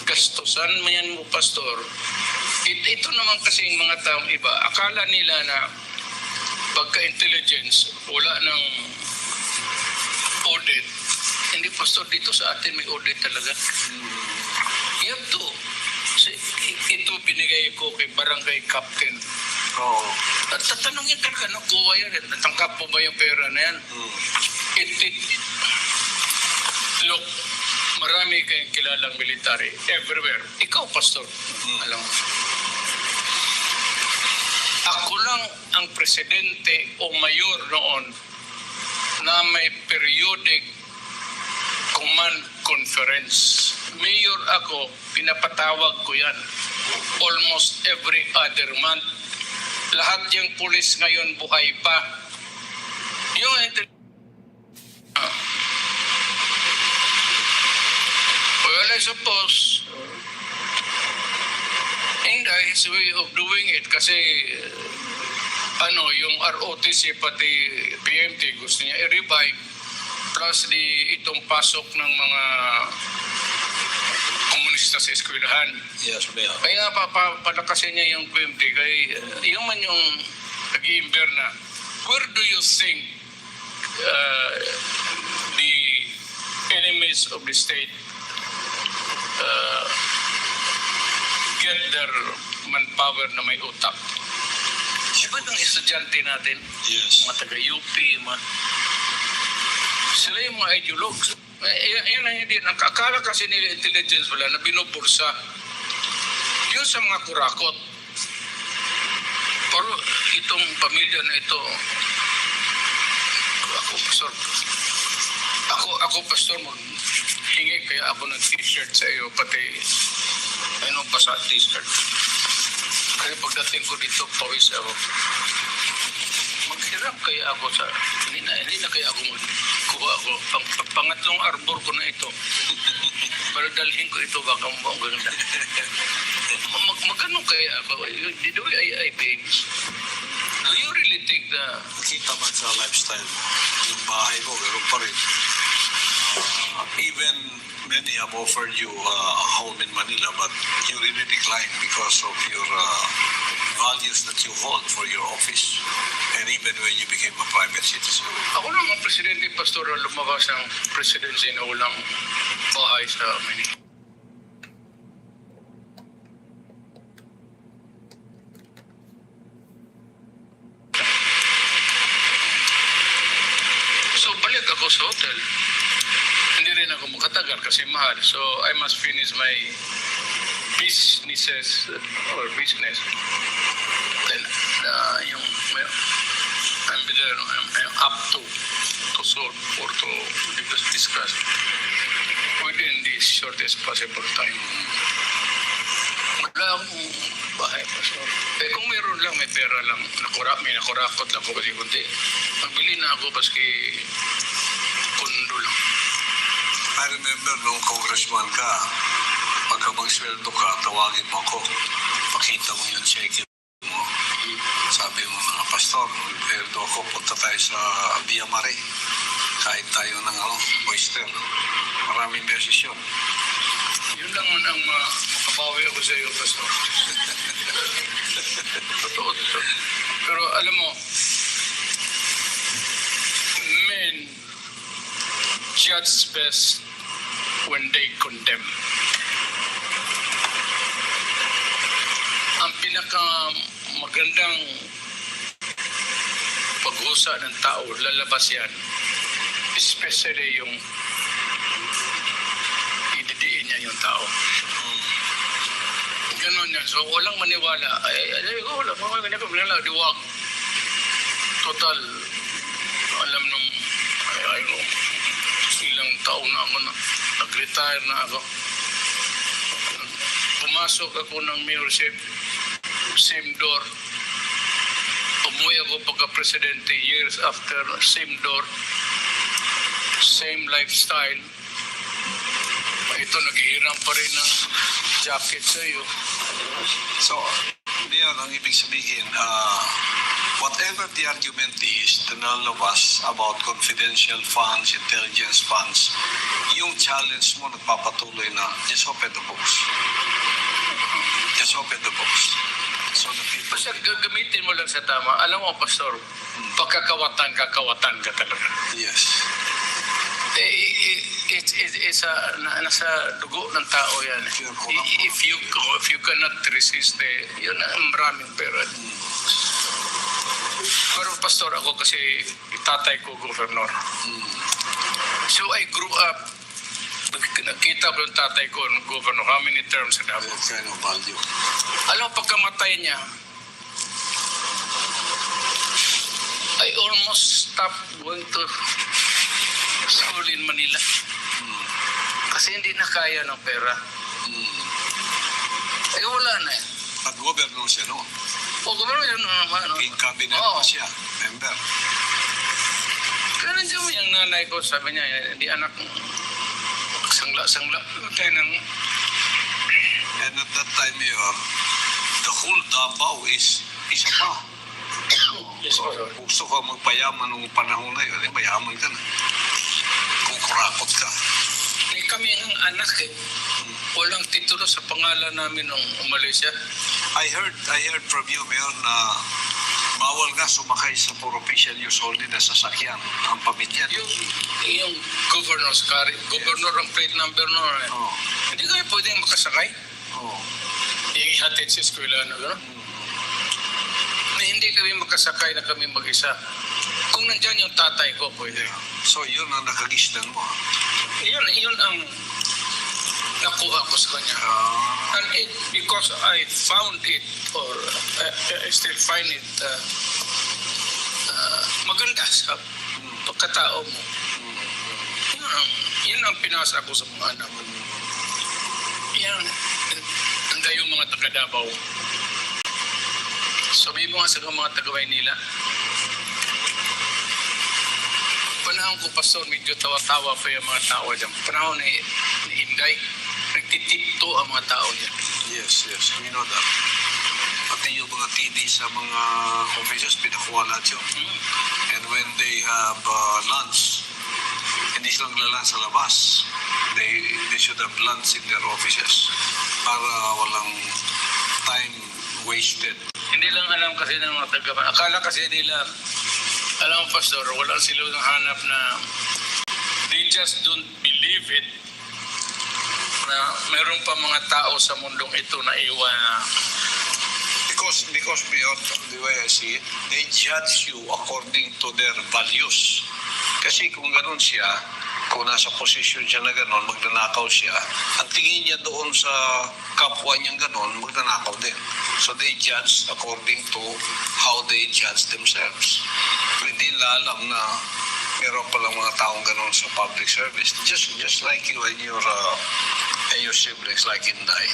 Gastusan mo yan mo, Pastor. Ito naman kasing mga taong iba, akala nila na pagka-intelligence, wala ng audit. Hindi, Pastor, dito sa atin may audit talaga. You have to Kasi ito binigay ko kay barangay captain. Oo. At tatanungin ka, nakuha yan. Natangkap mo ba yung pera na yan? Look, marami kayong kilalang military everywhere. Ikaw, pastor, alam mo. Ako lang ang presidente o mayor noon na may periodic command conference. Mayor ako, pinapatawag ko yan almost every other month. Lahat yung pulis ngayon buhay pa. Yung well, I suppose India is way of doing it kasi yung ROTC pati PMT gusto niya i-revive plus itong pasok ng mga komunista sa eskwelahan. Yes, Mayor. Kaya palakasin niya yung PMT kay yung man yung nag-iimber na where do you think the enemies of the state get their manpower na may utak? Diba ng estudyante natin? Yes. Mga taga-UP, sila yung mga ideologues. Yan ang hindi. Nakakala kasi nila intelligence wala na binubulsa. Yun sa mga kurakot. Pero itong pamilya na ito, ako pastor, maghingi kaya ako ng t-shirt sa iyo, pati pa sa t-shirt. Kaya pagdating ko dito, pawis ako. Maghiram kaya ako sa... Hindi na kaya ako magkuha ako. Pangatlong arbor ko na ito. Pero dalhin ko ito, baka mo ang ganda. Magkano kaya ako? The way I behave. Do you really think na... Kita man sa lifestyle. Yung bahay mo, meron pa rin. Even many have offered you a home in Manila, but you really declined because of your values that you hold for your office, and even when you became a private citizen. Ako naman, Presidente Pastoral, lumabas ng presidency na walang bahay sa Manila. So, balik ako sa hotel. Hindi rin ako makatagal kasi mahal. So, I must finish my businesses or business. Then, I'm up to solve or to discuss within the shortest possible time. Wala akong bahay, Pastor. Kung meron lang, may pera lang, may nakurakot lang ko kasi kunti. Magbili na ako paski kondo lang. I remember nung congressman ka, pagka magsweldo ka, tawagin mo ako. Pakita mo yung check mo. Sabi mo mga pastor, sweldo ako, punta tayo sa Via Mare. Kahit tayo ng oyster. Maraming beses yun. Yun lang man ang makabawi ako sa iyo, Pastor. Totoo. Pero alam mo, men judge best when they condemn. Ang pinakamagandang pag-usa ng tao, lalabas yan. Especially yung ididiin niya yung tao. Ganon yan. So, walang maniwala. Wala. Diwag. Total. Alam nung, ilang taon na ako na. Nag-retire na ako. Pumasok ako ng mayorship. Same door. Umuwi ako pagka-presidente years after. Same door. Same lifestyle. Ito, naghihiram pa rin ng jacket sa iyo. So, diyan ang ibig sabihin, whatever the argument is to nalabas about confidential funds, intelligence funds, yung challenge mo nagpapatuloy na just open the books. Just open the books. So the people... Basta gagamitin mo lang sa tama. Alam mo, Pastor, pagkakawatan ka talaga. Yes. it's nasa dugo ng tao yan. If you cannot resist, yun ang maraming pera. Pero pastor, ako kasi tatay ko governor. So I grew up, nakita ko yung tatay ko ng governor, how many terms na ako. That kind of value. Alam mo, pagkamatay niya, I almost stopped going to school in Manila. Kasi hindi na kaya ng pera. Eh wala na eh. At governor siya, no? O gano'n yun naman. King cabinet pa siya, member. Kaya nandiyan mo yung nanay ko, sabi niya, hindi anak, sangla. Tayo ng... And at that time, Mayor, the whole Davao is isa pa. Yes, sir. Gusto ka magpayaman nung panahon na yun, mayaman ka na. Kung kurakot ka. Eh, kami ang anak eh. Walang titulo sa pangalan namin nung umalis siya. I heard from you, Mayor, na bawal nga sumakay sa for official use only na sasakyan ang pamilya. Yung governor's car, governor ang plate number noon. Oh. Hindi kami pwedeng makasakay. Oh. Ihatid sa eskwela na gano'n. Na hindi kami makasakay na kami mag-isa. Kung nandyan yung tatay ko, pwede. So yun ang nakagisnan mo. Yun ang nakuha ko sa kanya. And because I found it, or I still find it, maganda sa pagkatao mo. Yun ang pinasa ko sa mga anak. Yan, handa yung mga taga-Davao. Sabi mo nga sa mga taga-Maynila, panahon ko, pastor, medyo tawa-tawa pa yung mga tao dyan. Panahon ni Inday, nagtitipto ang mga tao dyan. Yes, we know that. Pati yung mga TV sa mga offices, pinakuha lahat yun. And when they have lunch, hindi silang lalan sa labas. They should have lunch in their offices para walang time wasted. Hindi lang alam kasi ng mga taga. Akala kasi nila, alam mo, pastor, wala sila ng hanap na they just don't believe it na meron pa mga tao sa mundong ito na iwan na Because beyond the way I see it, they judge you according to their values. Kasi kung ganun siya, kung nasa posisyon siya na ganun, magnanakaw siya, ang tingin niya doon sa kapwa niyang ganun, magnanakaw din. So they judge according to how they judge themselves. Hindi nila alam na meron palang mga taong ganun sa public service. Just like you and your siblings, like Inday.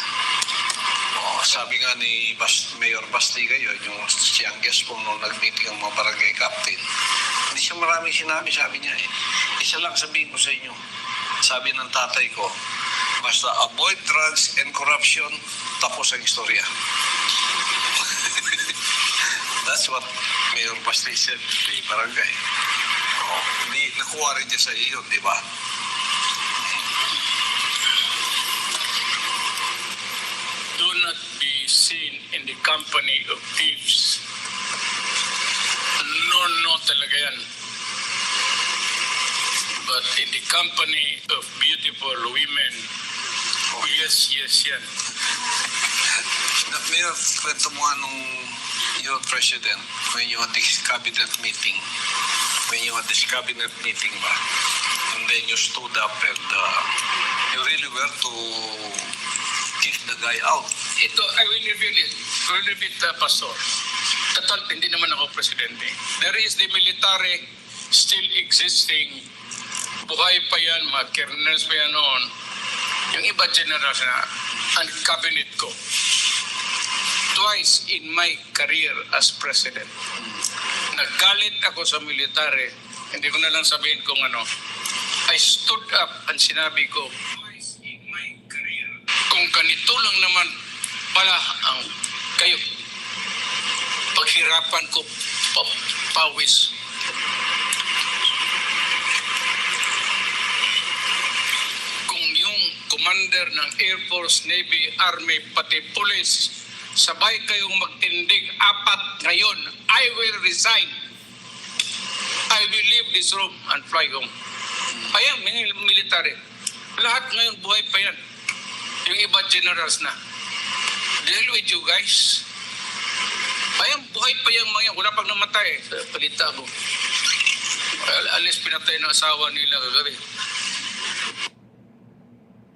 Sabi nga ni Mayor Bastiga yun, yung youngest po nung nag-meeting ang mga barangay captain, hindi siya maraming sinabi, sabi niya isa lang sabihin ko sa inyo, sabi ng tatay ko, basta avoid drugs and corruption, tapos ang istorya. That's what Mayor Bastiga said to the barangay. Hindi, nakuha rin niya sa iyo, di ba? do not be seen in the company of thieves. No talaga yan. But in the company of beautiful women, yes yan. Mayor, kwento mo nung your president, when you had this cabinet meeting, ba? And then you stood up and you really were to kick the guy out. Ito, I will repeat, Pastor. Total, hindi naman ako presidente. There is the military still existing. Buhay pa yan, mga colonels pa yan noon. Yung iba general na, ang cabinet ko. Twice in my career as president, naggalit ako sa military. Hindi ko na lang sabihin kung ano. I stood up and sinabi ko, twice in my career, kung ganito lang naman pala ang kayo, paghirapan ko pawis. Kung yung commander ng Air Force, Navy, Army, pati police, sabay kayong magtindig apat ngayon, I will resign. I will leave this room and fly home. Ayan, military. Lahat ngayon buhay pa yan. Yung iba generals na. Deal with you guys. Ayun, buhay pa yung mga yan. Wala pang namatay. Palita mo. Alis pinatay ng asawa nila kagabi.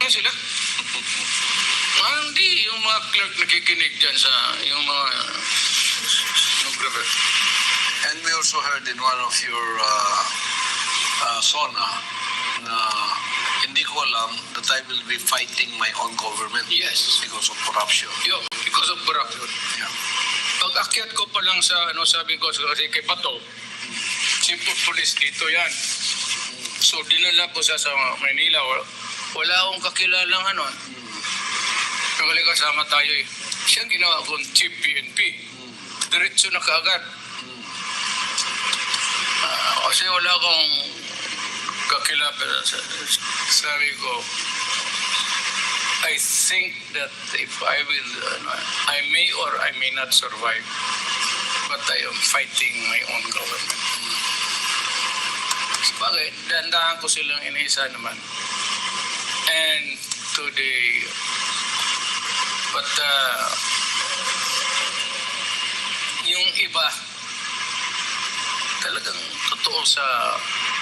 Ayun sila. Hindi yung mga clerk nakikinig dyan sa yung mga stenographer. And we also heard in one of your SONA na hindi ko alam that I will be fighting my own government. Yes. Because of corruption. Yo, because of corruption. Yeah. Pag akyat ko pa lang sa sabi ko kasi kay Pato, simple police dito yan. So dinala ko sa Manila. Wala akong kakilalang Kaya kasama tayo eh. Siya ginawa kong chief PNP. Diretso na kaagad. Kasi wala akong kakilala. Sabi ko, I think that if I will, I may or I may not survive, but I am fighting my own government. Sabagay, dandahan ko silang inisa naman. And today, but yung iba, talagang totoo sa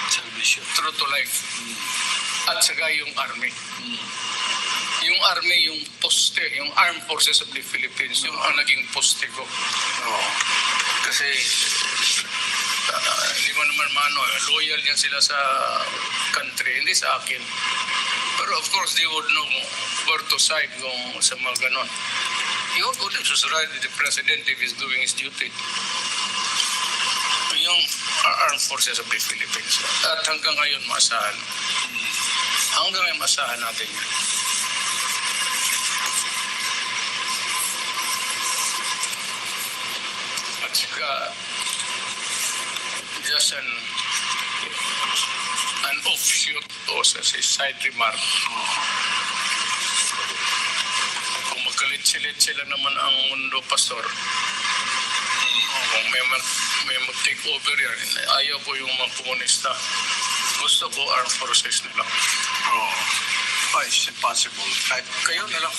servisyo, true to life. At saka yung army. Yung army, yung poste, yung Armed Forces of the Philippines, yung ang naging poste ko. Kasi, hindi mo naman loyal yan sila sa country, hindi sa akin. Pero of course, they would know where to side kung sa mga ganon. You would have to side with the President if he's doing his duty. Yung Armed Forces of the Philippines. At hanggang ngayon, maasahan. Hanggang ngayon, maasahan natin yan. At saka, just an offshoot o sa side remark. Kung magkalit-silit sila naman ang mundo, Pastor, kung may mag-take over yan, ayaw ko yung mga komunista. Gusto ko armed forces nila. It's impossible. Kayo na lang.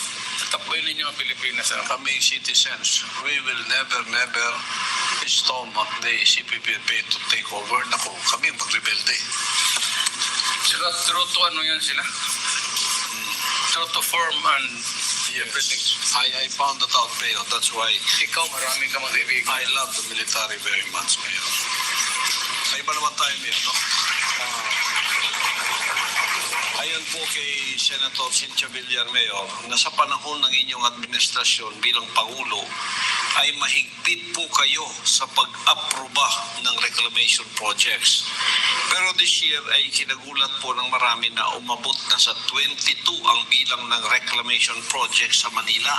Tapuin ninyo ang Pilipinas. Kami citizens, we will never stomach the CPP to take over. Naku, kami magrebelde. Sila true to yan sila. True to form and everything. I found that out, Mayor. That's why Ikaw, marami ka mag-ibig. I love the military very much, Mayor. May iba naman tayo, Mayor, no? Ayon po kay Senator Cynthia Villar, Mayor, na sa panahon ng inyong administrasyon bilang Pangulo, ay mahigpit po kayo sa pag-aproba ng reclamation projects. Pero this year ay kinagulat po ng marami na umabot na sa 22 ang bilang ng reclamation projects sa Manila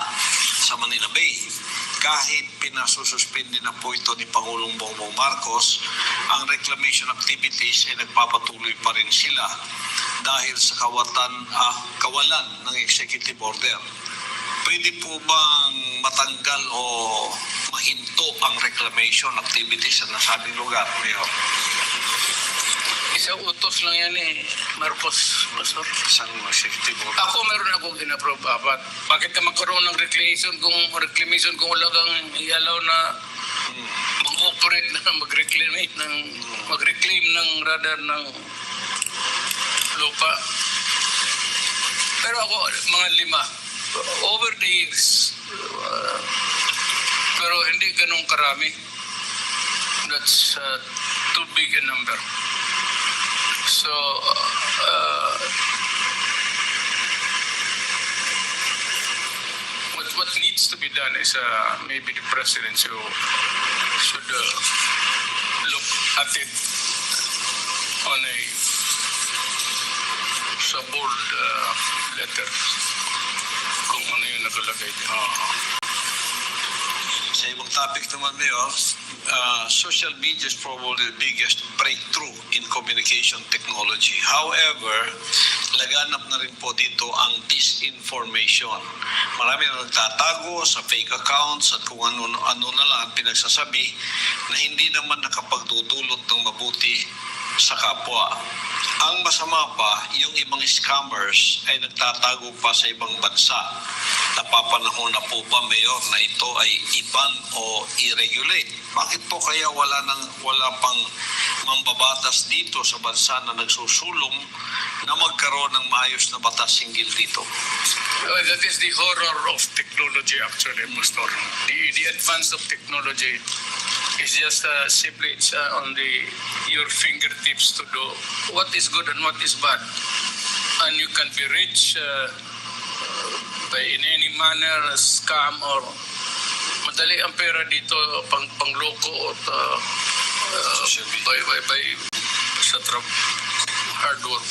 Bay. Kahit pinasususpindi na po ito ni Pangulong Bongbong Marcos, ang reclamation activities ay nagpapatuloy pa rin sila dahil sa kawalan ng executive order. Pwede po bang matanggal o mahinto ang reclamation activities sa nasabing lugar, Mayor? Isang utos lang yan Marcos, Pastor. Isang executive order. Ako meron akong in-approve. Bakit ka magkaroon ng reclamation kung wala kang i-allow na mag-operate na mag-reclaim ng radar ng lupa. Pero ako, mga 5. Over the years. Pero hindi ganun karami. That's too big a number. So, what needs to be done is maybe the President should look at it on sa bold letter kung ano yung nakalagay din. Sa ibang topic naman, Mayor, social media is probably the biggest breakthrough in communication technology. However, laganap na rin po dito ang disinformation. Marami na nagtatago sa fake accounts at kung ano na lang ang pinagsasabi na hindi naman nakapagdudulot ng mabuti sa kapwa. Ang masama pa, yung ibang scammers ay nagtatago pa sa ibang bansa. Napapanahon na po ba, Mayor, na ito ay i-ban o i-regulate? Bakit po kaya wala pang mambabatas dito sa bansa na nagsusulong na magkaroon ng maayos na batas hinggil dito? That is the horror of technology actually, Pastor. The advance of technology is just simply it's on your fingertips to do what is good and what is bad. And you can be rich by in any manner, scam or madali ang pera dito pangloko at by sa hard work.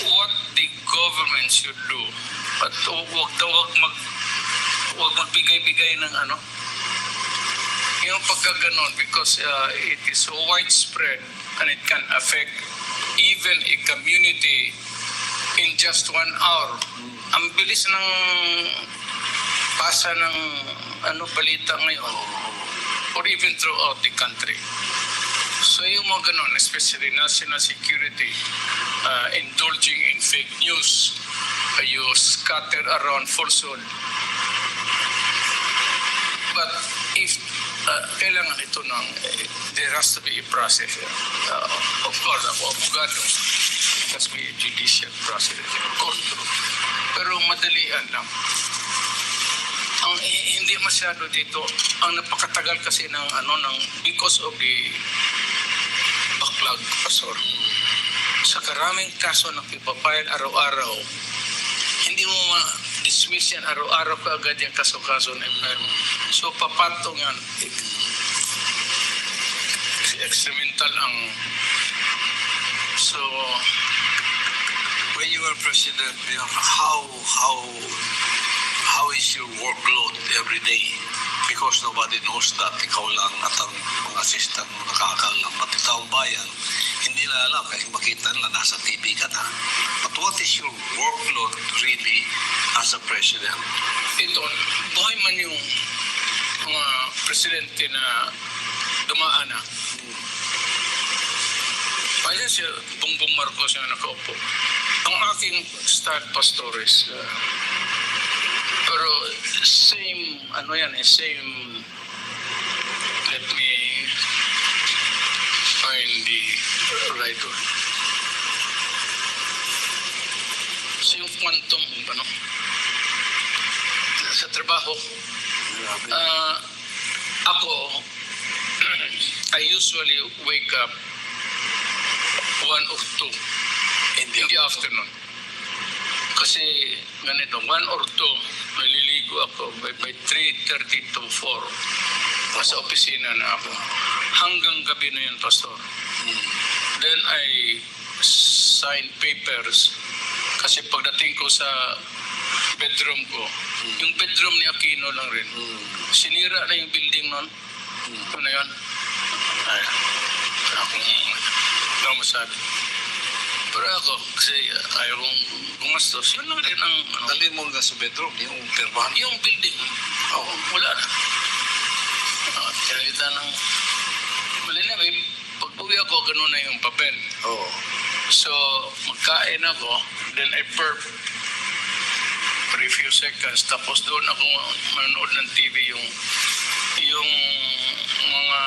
What the government should do, at wag magbigay-bigay ng yung pagkaganon, because it is so widespread and it can affect even a community in just 1 hour. Ang bilis ng pasa ng balita ngayon, or even throughout the country. So yung mga ganon, especially national security, indulging in fake news, you scatter around falsehood. But if kailangan ito there has to be a process. Of course, ako abogado, it has to be a judicial process. Control. Pero madalian lang. Hindi masyado dito, ang napakatagal kasi ng because of the backlog, Pastor. Sa karaming kaso na ipapile araw-araw, hindi mo ma-dismiss yan araw-araw ka agad yung kaso-kaso na environment. So papatong yan. Experimental ang... So, When you were president, Mayor, how is your workload every day? Because nobody knows that. Ikaw lang at ang mga assistant mo nakakalam. At ikaw bayan, hindi na alam kasi makita nila nasa TV ka na. But what is your workload really as a president? ito, buhay man yung mga presidente na dumaan na. Ayan si Bongbong Marcos yung nakaupo. Ang aking style, Pastor, is pero same, same, let me find the right word. Same quantum, sa trabaho. Ako, I usually wake up 1 or 2 in the afternoon. Kasi ganito, 1 or 2, maliligo ako by 3:30 to 4. Sa opisina na ako. Hanggang gabi na yun, Pastor. Then I sign papers. Kasi pagdating ko sa bedroom ko, yung bedroom ni Aquino lang rin. Sinira na yung building nun. Ano na yun? Ay, ako masabi. Pero ako, kasi ayaw kong gumastos. Yun lang rin ang... Dali mo nga sa bedroom, yung perbahan. Yung building. Wala na. Kaya kita ng... Wala na, pag-uwi ako, ganun na yung papel. So, magkain ako, then I burp for a few seconds. Tapos doon ako manonood ng TV yung mga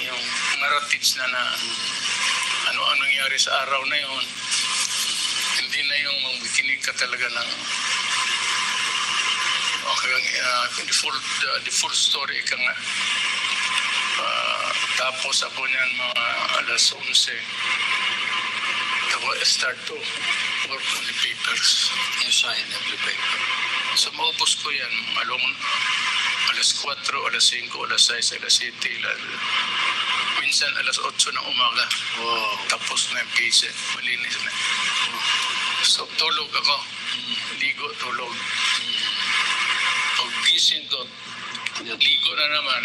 yung narratives na ano ang nangyari sa araw na yon. Hindi na yung makikinig ka talaga ng the full story ka nga. Tapos ako niyan mga alas 11. I start to work on the papers. You sign every paper. So maubos ko yan. Alas 4, alas 5, alas 6, alas 7. Minsan alas 8 ng umaga. Wow. Tapos na yung case. Malinis na. So tulog ako. Ligo, tulog. Pag gising ko, ligo na naman.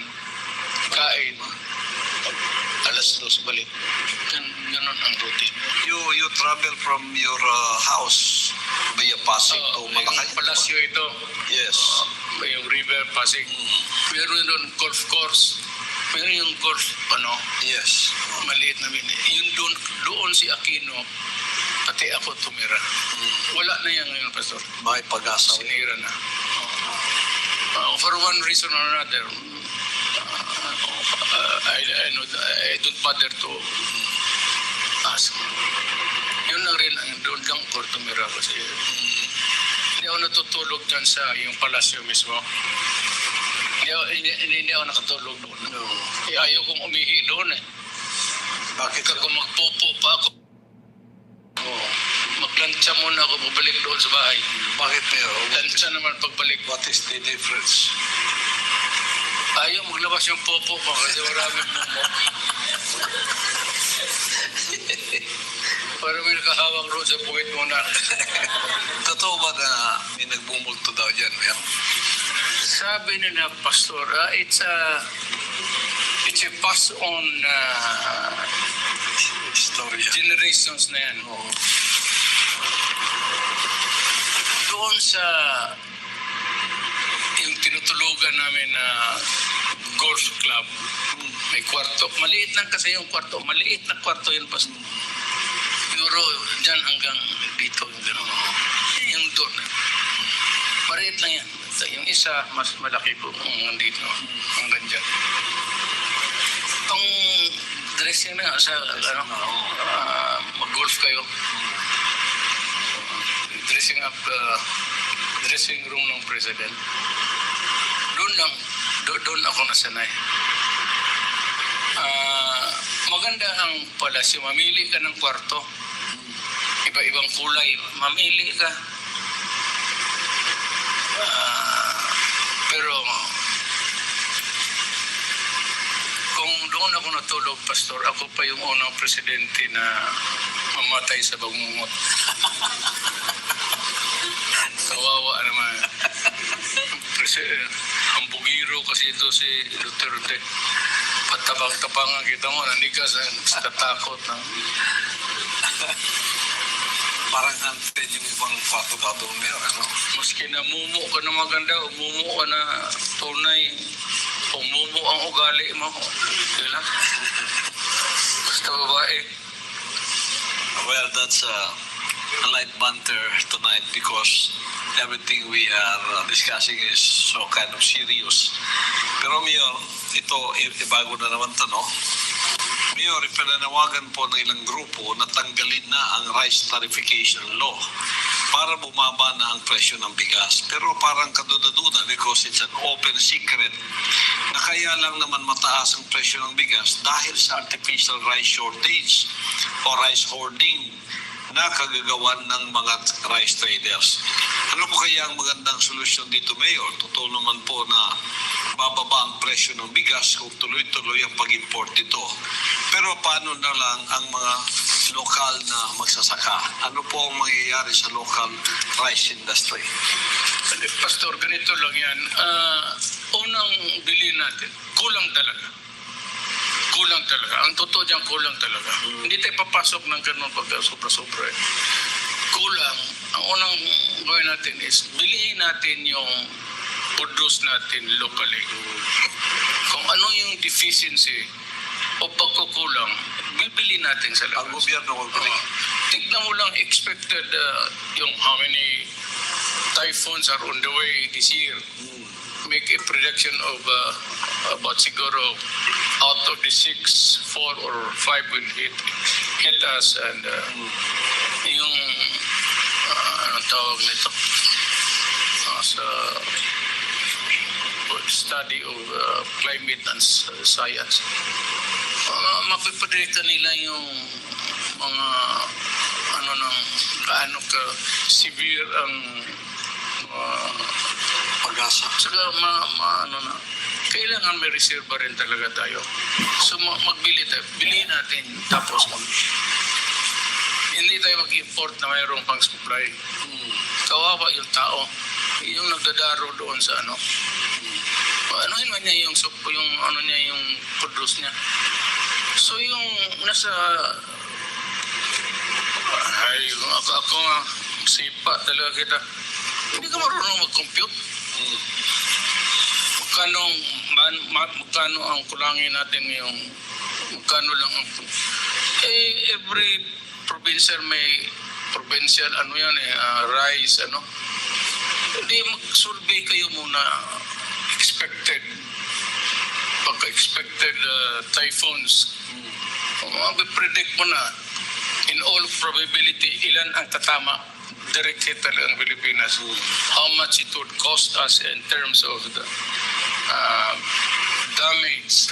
Kain. Alas 2 balik. Ganun ang routine. You travel from your house via Pasig to Malacay? Yung palasyo ito. Yes. Yung river Pasig. Meron doon golf course. Pero yung golf, Yes. maliit na mini. Yung doon si Aquino, pati ako tumira. Wala na yan ngayon, Pastor. May pag-asa. Sinira na. For one reason or another, I don't bother to ask. Yun lang rin, doon lang ako tumira kasi hindi ako natutulog dyan sa yung palasyo mismo. Hindi ako nakatulog doon. No. Ayaw kong umihi doon eh. Bakit? Kung magpopo pa ako, maglansya muna ako, pabalik doon sa bahay. Bakit Mayor? Lansya naman pagbalik. What is the difference? Ayaw maglabas yung popo ko kasi maraming mumo. Para may nakahawak roon sa puwit muna. Totoo ba na may nagbumulto daw dyan, Mayor? Sabi nila, Pastor, it's a pass on Istorya. generations na yan. Doon sa yung tinutulugan namin na golf club, may kwarto. Maliit lang kasi yung kwarto. Maliit na kwarto yun, Pastor. Siguro dyan hanggang dito. Yung doon. Maliit lang yan. Yung isa, mas malaki po dito. Hanggang dyan. Ang dressing na sa mag-golf kayo. Dressing room ng president. Doon ako nasanay. Maganda ang palasyo. Mamili ka ng kwarto. Iba-ibang kulay. Mamili ka. Pero kung doon ako natulog, Pastor, ako pa yung unang presidente na mamatay sa bagungot. Kawawa naman. Ang bugiro kasi ito si Duterte. Patabang-tabangan kita mo, nanigas ang tatakot. Parang hunted yung ibang kwarto daw doon, Mayor, ano? Maski na mumu ka na maganda, umumu ka na tunay, umumu ang ugali mo. Yun lang. Basta babae. Well, that's a light banter tonight because everything we are discussing is so kind of serious. Pero Mayor, ito, bago na naman to, no? Mayor, ipinanawagan po ng ilang grupo na tanggalin na ang rice tarification law para bumaba na ang presyo ng bigas. Pero parang kaduda-duda because it's an open secret na kaya lang naman mataas ang presyo ng bigas dahil sa artificial rice shortage o rice hoarding na kagagawan ng mga rice traders. Ano po kaya ang magandang solusyon dito, Mayor? Totoo naman po na bababa ang presyo ng bigas kung tuloy-tuloy ang pag-import ito. Pero paano na lang ang mga lokal na magsasaka? Ano po ang mangyayari sa local rice industry? Pastor, ganito lang yan. Unang bilhin natin, kulang talaga. Kulang talaga. Ang totoo dyan, kulang talaga. Hindi tayo papasok ng ganun pag sobra-sobra. Kulang. Ang unang gawin natin is bilihin natin yung produce natin locally. Kung ano yung deficiency o pagkukulang, bibili natin sa labas. Ang gobyerno magbili. Tignan mo lang expected yung how many typhoons are on the way this year. Make a prediction of about siguro out of the 6, 4 or 5 will hit us and yung anong tawag nito sa study of climate and science. Mapipredict nila yung mga gaano ka severe ang Pag-asa. saka kailangan may reserve rin talaga tayo. So magbili tayo, bilhin natin tapos hindi tayo mag-import na mayroong pang supply. Kawawa yung tao, yung nagdadaro doon sa anuhin man niya yung yung produce niya. So yung nasa ako nga sipa talaga kita. Hindi ka marunong mag-compute. Magkanong magkano ang kulangin natin ngayong, magkano lang ang, every provincial may provincial, rice, Hindi, mag-survey kayo muna, expected, pagka-expected typhoons. Predict mo na, in all probability, ilan ang tatama, direct hit talaga ang Pilipinas. How much it would cost us in terms of the damage.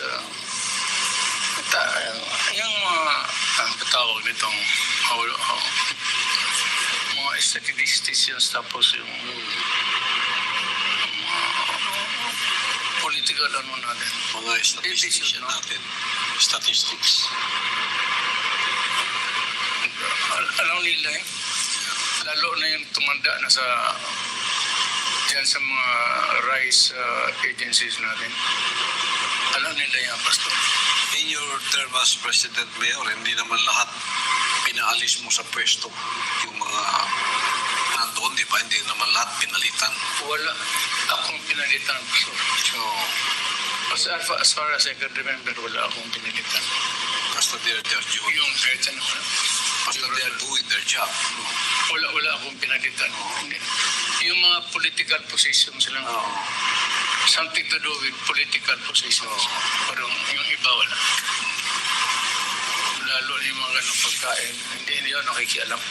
Yung ang tawag nitong mga statisticians, tapos yung political natin. Mga statistician natin. Statistics. Alam nila lalo na yung tumanda na dyan sa mga rice agencies natin. Alam nila yan, Pastor. In your term as President Mayor, hindi naman lahat pinaalis mo sa pwesto. Yung mga nandoon, di ba? Hindi naman lahat pinalitan. Wala akong pinalitan, Pastor. So, as far as I can remember, wala akong pinalitan. Basta they're doing, Yung kahit ano, basta they're doing their job. wala akong pinalitan. Yung mga political positions lang. Something to do with political positions. Pero yung iba wala. Lalo yung mga ganong pagkain. Hindi yun nakikialam.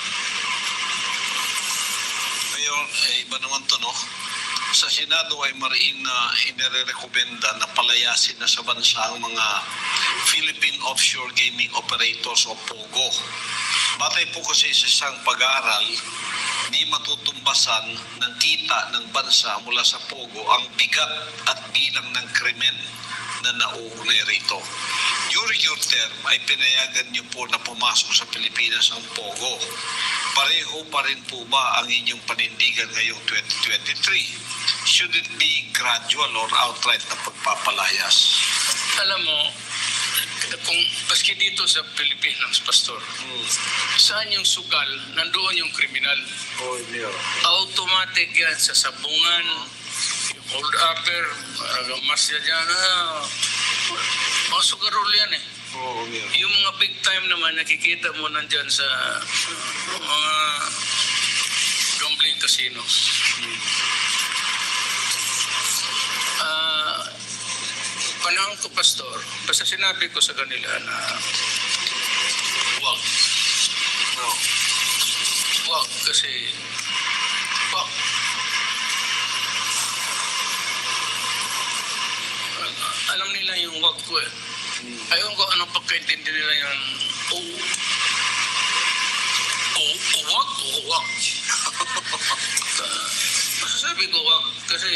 Ngayon, iba naman to, no? Sa Senado ay mariin na inirekomenda na palayasin na sa bansa ang mga Philippine Offshore Gaming Operators o POGO. Batay po kasi sa isang pag-aaral, di matutumbasan ng kita ng bansa mula sa POGO ang bigat at bilang ng krimen na nauugnay rito. During your term ay pinayagan niyo po na pumasok sa Pilipinas ang POGO. Pareho pa rin po ba ang inyong panindigan ngayong 2023? Should it be gradual or outright na pagpapalayas? Alam mo, kung paski dito sa Pilipinas, Pastor, saan yung sugal, nandoon yung kriminal. Automatic yan sa sabungan, yung hold upper, mas yan dyan, mga sugarol yan eh. Yung mga big time naman, nakikita mo nandyan sa mga gambling casinos. Panahon ko, Pastor, basta sinabi ko sa kanila na wag. Wag kasi wag. Alam nila yung wag ko eh. Ayaw ko anong pagkaintindi nila yung wag. Masasabi ko wag kasi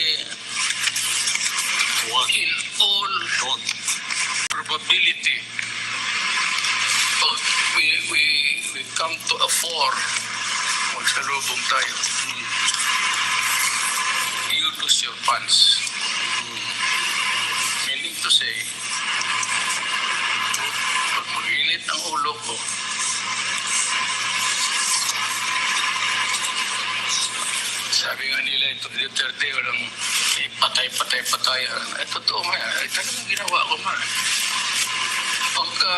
in all probability, we come to a four, magsalubong tayo. You lose your pants. Meaning to say, pag mag-init ang ulo ko, sabi nga nila ito, Duterte, walang patay. Totoo nga, talagang ginawa ko man. Pagka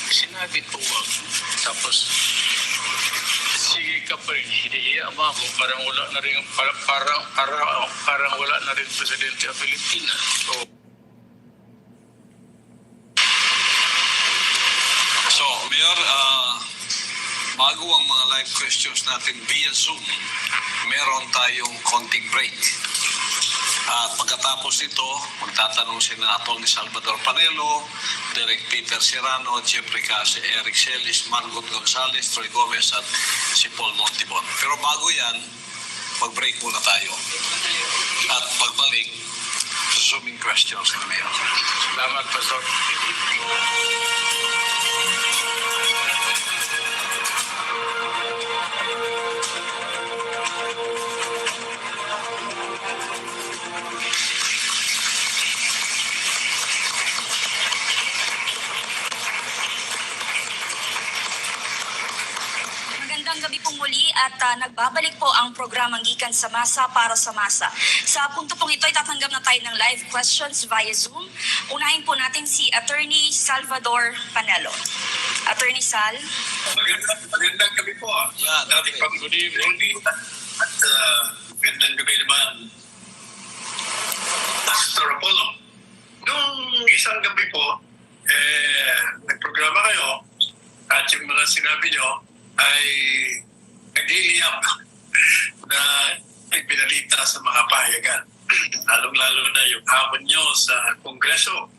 sinabi ko wag, tapos sige ka pa rin, hinihiya mo ako, parang wala na rin, parang wala na rin presidente ng Pilipinas. So, Mayor, bago ang mga live questions natin via Zoom, meron tayong konting break. At pagkatapos nito, magtatanong si na Atty. Salvador Panelo, Derek Peter Serrano, Jeffrey Case, Eric Celis, Margot Gonzalez, Troy Gomez at si Paul Montibon. Pero bago yan, mag-break muna tayo. At pagbalik, zooming questions na Mayor. Salamat, Pastor. Magandang gabi po muli at nagbabalik po ang programang Gikan sa Masa para sa Masa. Sa punto pong ito ay tatanggap na tayo ng live questions via Zoom. Unahin po natin si Attorney Salvador Panelo. Attorney Sal. Magandang gabi po. Dating Pangulo Rudy at magandang gabi naman Pastor Apollo. Noong isang gabi po, nagprograma kayo at yung mga sinabi nyo ay nag-iiyak na ipinalita sa mga pahayagan. Lalong-lalo na yung hamon nyo sa Kongreso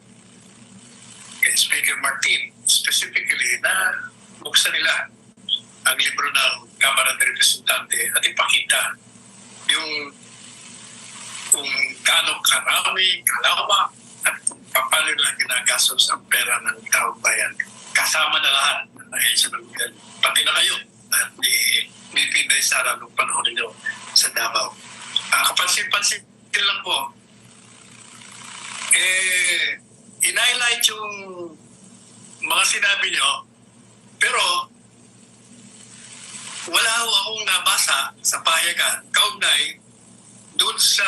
kay Speaker Martin, specifically na buksan nila ang libro ng Kamara ng Representante at ipakita yung kung gaano karami, kalawak, at kung paano nila ginagastos ang pera ng taong bayan. Kasama na lahat ng ahensya ng gobyerno. Pati na kayo at ni Pinday Sara nung panahon ninyo sa Davao. Kapansin-pansin lang po, in-highlight yung mga sinabi nyo, pero wala ho akong nabasa sa pahayagan kaugnay doon sa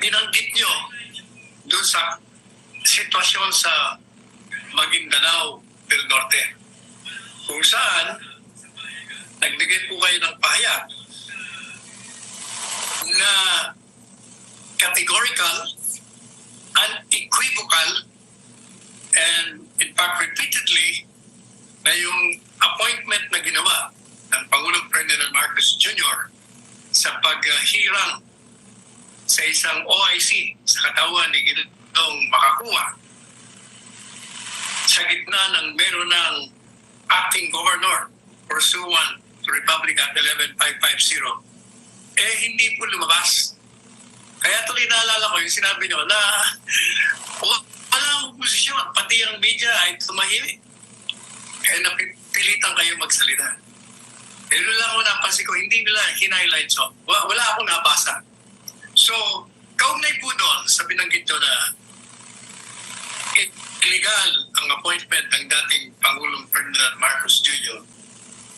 binanggit nyo doon sa sitwasyon sa Maguindanao del Norte, kung saan nagbigay po kayo ng pahayag na categorical, unequivocal, and in fact repeatedly na yung appointment na ginawa ng Pangulong Ferdinand Marcos Jr. sa paghirang sa isang OIC sa katawan ni Ginoong Makakuha sa gitna ng meron ng acting governor pursuant to Republic Act 11550, hindi po lumabas. Kaya tuloy naalala ko yung sinabi nyo na walang oposisyon, pati ang media ay tumahimik. Kaya napipilitan kayo magsalita. Pero lang ako napansin ko, hindi nila hinighlight. So, wala akong nabasa. So, kaugnay po doon sa binanggit nyo na illegal ang appointment ng dating Pangulong Ferdinand Marcos Jr.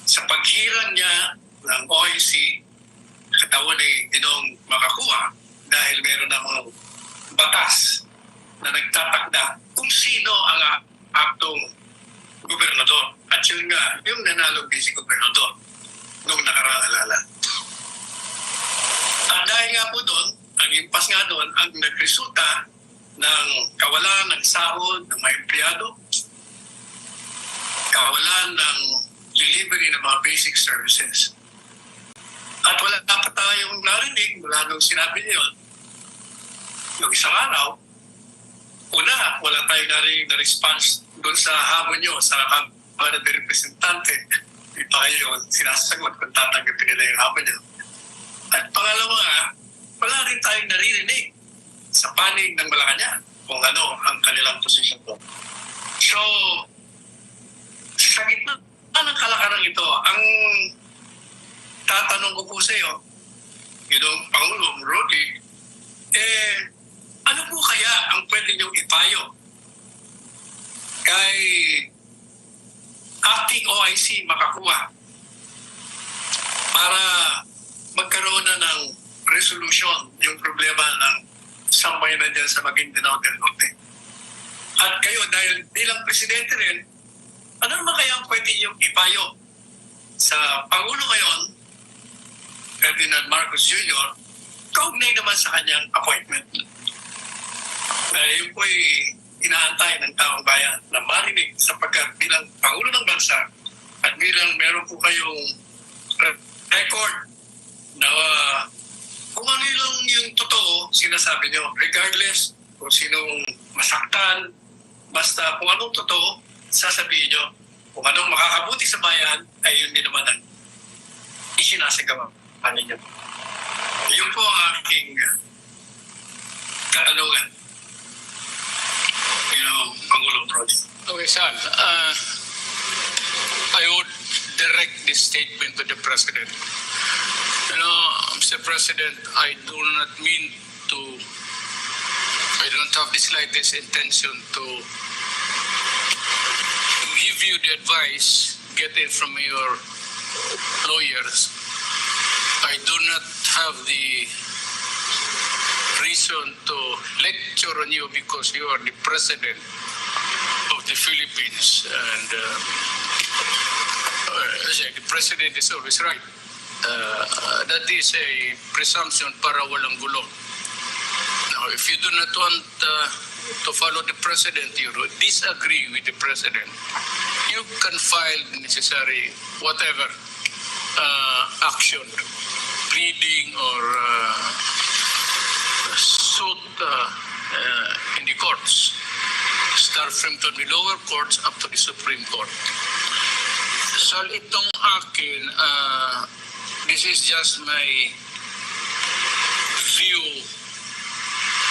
sa paghirang niya ng OIC katawan ni Ginoong Makakuha dahil meron ng mga batas na nagtatakda kung sino ang aktong gobernador. At yun nga, yung nanalong vice-gobernador noong nakaraang halalan. At dahil nga po doon, ang impas nga doon, ang nagresulta ng kawalan ng sahod ng mga empleyado, kawalan ng delivery ng mga basic services. At wala pa tayong narinig mula nung sinabi niyo yung isang araw, wala tayong narinig na response doon sa hamon niyo sa Kamara ng Representante. Di pa kayo sinasagot kung tatanggapin nila yung hamon niyo. At pangalawa, wala rin tayong naririnig sa panig ng Malacanang kung ano ang kanilang posisyon doon. So, sa gitna ng kalakaran ito, ang tatanong ko po sa iyo, Ginoong Pangulong Rudy, ano po kaya ang pwede niyong ipayo kay acting OIC Makakuha para magkaroon na ng resolution yung problema ng sambayanan dyan sa Maguindanao del Norte. At kayo, dahil bilang presidente rin, ano naman kaya ang pwede niyong ipayo sa Pangulo ngayon, Ferdinand Marcos Jr., kaugnay naman sa kanyang appointment? Yun po'y inaantay ng taong bayan na marinig sapagkat bilang Pangulo ng Bansa at bilang meron po kayong record na kung ano lang yung totoo, sinasabi nyo, regardless kung sinong masaktan, basta kung anong totoo, sasabihin nyo. Kung anong makakabuti sa bayan, ay yun din naman ang isinasagawa ninyo. Yun po ang aking katanungan. Pangulong Rudy. Okay, Sal. I would direct this statement to the President. Mr. President, I do not mean to, I don't have the slightest intention to give you the advice, get it from your lawyers, I do not have the reason to lecture on you because you are the president of the Philippines, and the president is always right. That is a presumption para walang gulo. Now, if you do not want to follow the president, you disagree with the president, you can file the necessary whatever action, pleading or suit in the courts, start from the lower courts up to the Supreme Court. So itong akin, this is just my view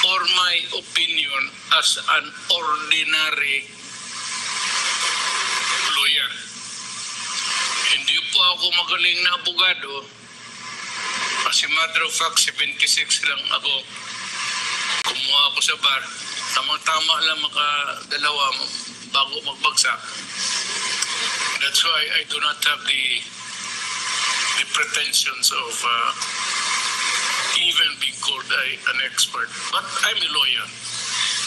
or my opinion as an ordinary lawyer. Hindi po ako magaling na abogado. As a matter of fact, 76 lang ako. Kumuha ako sa bar. Tamang-tama lang makadalawa bago magbagsak. That's why I do not have the pretensions of even being called an expert. But I'm a lawyer.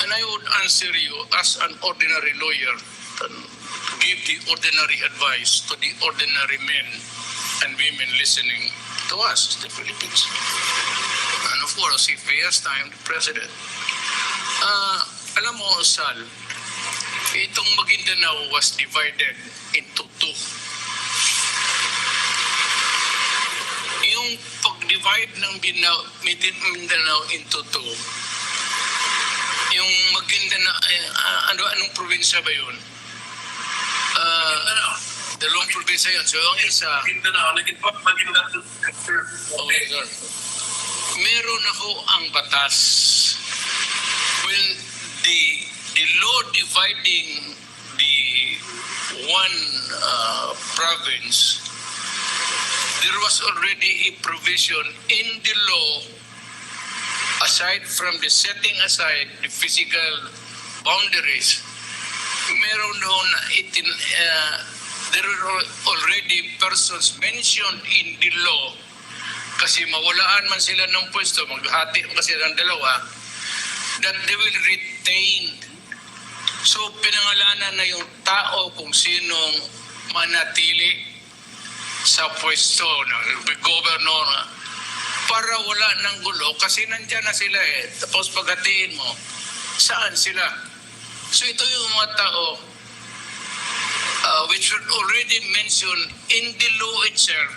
And I would answer you as an ordinary lawyer, give the ordinary advice to the ordinary men and women listening to us, the Philippines. And of course, if he has time, the President. Alam mo, Sal, itong Maguindanao was divided into two. Yung pag-divide ng Mindanao into two, yung Maguindanao, anong probinsya ba yun? Dalawang probinsya yun. So, ang isa... Mindanao, naging Maguindanao. Okay, sir. Meron ako ang batas. When the law dividing the one province, there was already a provision in the law, aside from the setting aside the physical boundaries, meron doon there were already persons mentioned in the law, kasi mawalaan man sila ng pwesto, maghati kasi ng dalawa, that they will retain. So pinangalanan na yung tao kung sinong manatili sa pwesto ng governor para wala ng gulo kasi nandyan na sila eh. Tapos paghatiin mo, saan sila? So ito yung mga tao which were already mentioned in the law itself,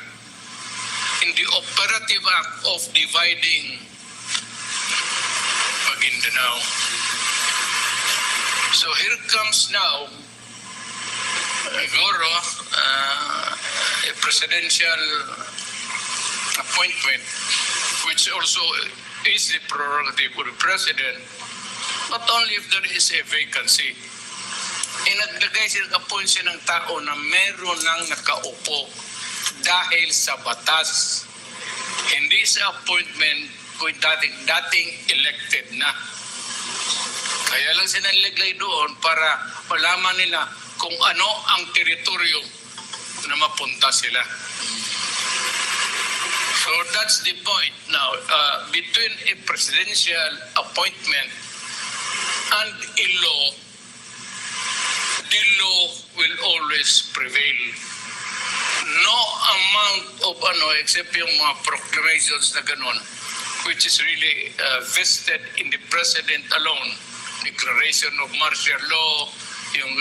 in the operative act of dividing Maguindanao. So here comes now Goro, a presidential appointment, which also is the prerogative of the president, not only if there is a vacancy. Naglagay sila, appoint siya ng tao na meron nang nakaupo dahil sa batas. Hindi sa appointment kung dating elected na. Kaya lang sila nilagay doon para malaman nila kung ano ang teritoryo na mapunta sila. So that's the point now. Between a presidential appointment and a law, the law will always prevail. No amount of except yung mga proclamations na ganun, which is really vested in the president alone. Declaration of martial law, yung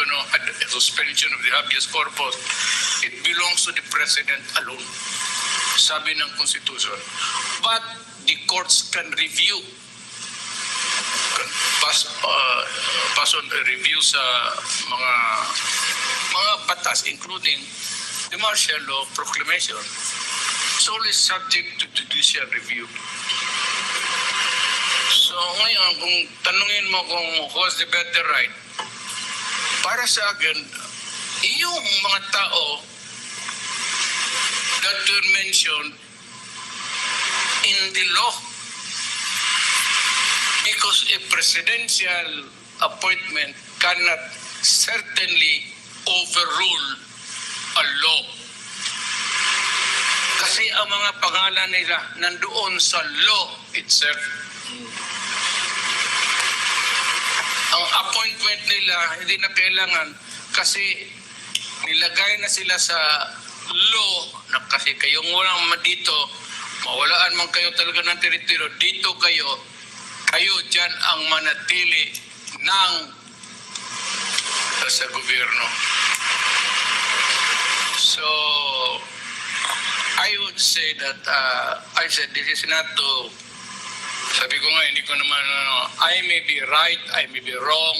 suspension of the habeas corpus, it belongs to the president alone. Sabi ng Constitution. But the courts can review, pass on a review sa mga batas, including the martial law proclamation. It's always subject to judicial review. So ngayon, kung tanungin mo kung who has the better right, para sa akin, yung mga tao that were mentioned in the law, because a presidential appointment cannot certainly overrule a law. Kasi ang mga pangalan nila nandoon sa law itself. Ang appointment nila hindi na kailangan kasi nilagay na sila sa law na kasi kayong walang dito, mawalaan man kayo talaga ng teritoryo, dito kayo dyan ang manatili ng sa gobyerno. So, I would say that, I said this is not to, sabi ko nga, hindi ko naman, I may be right, I may be wrong,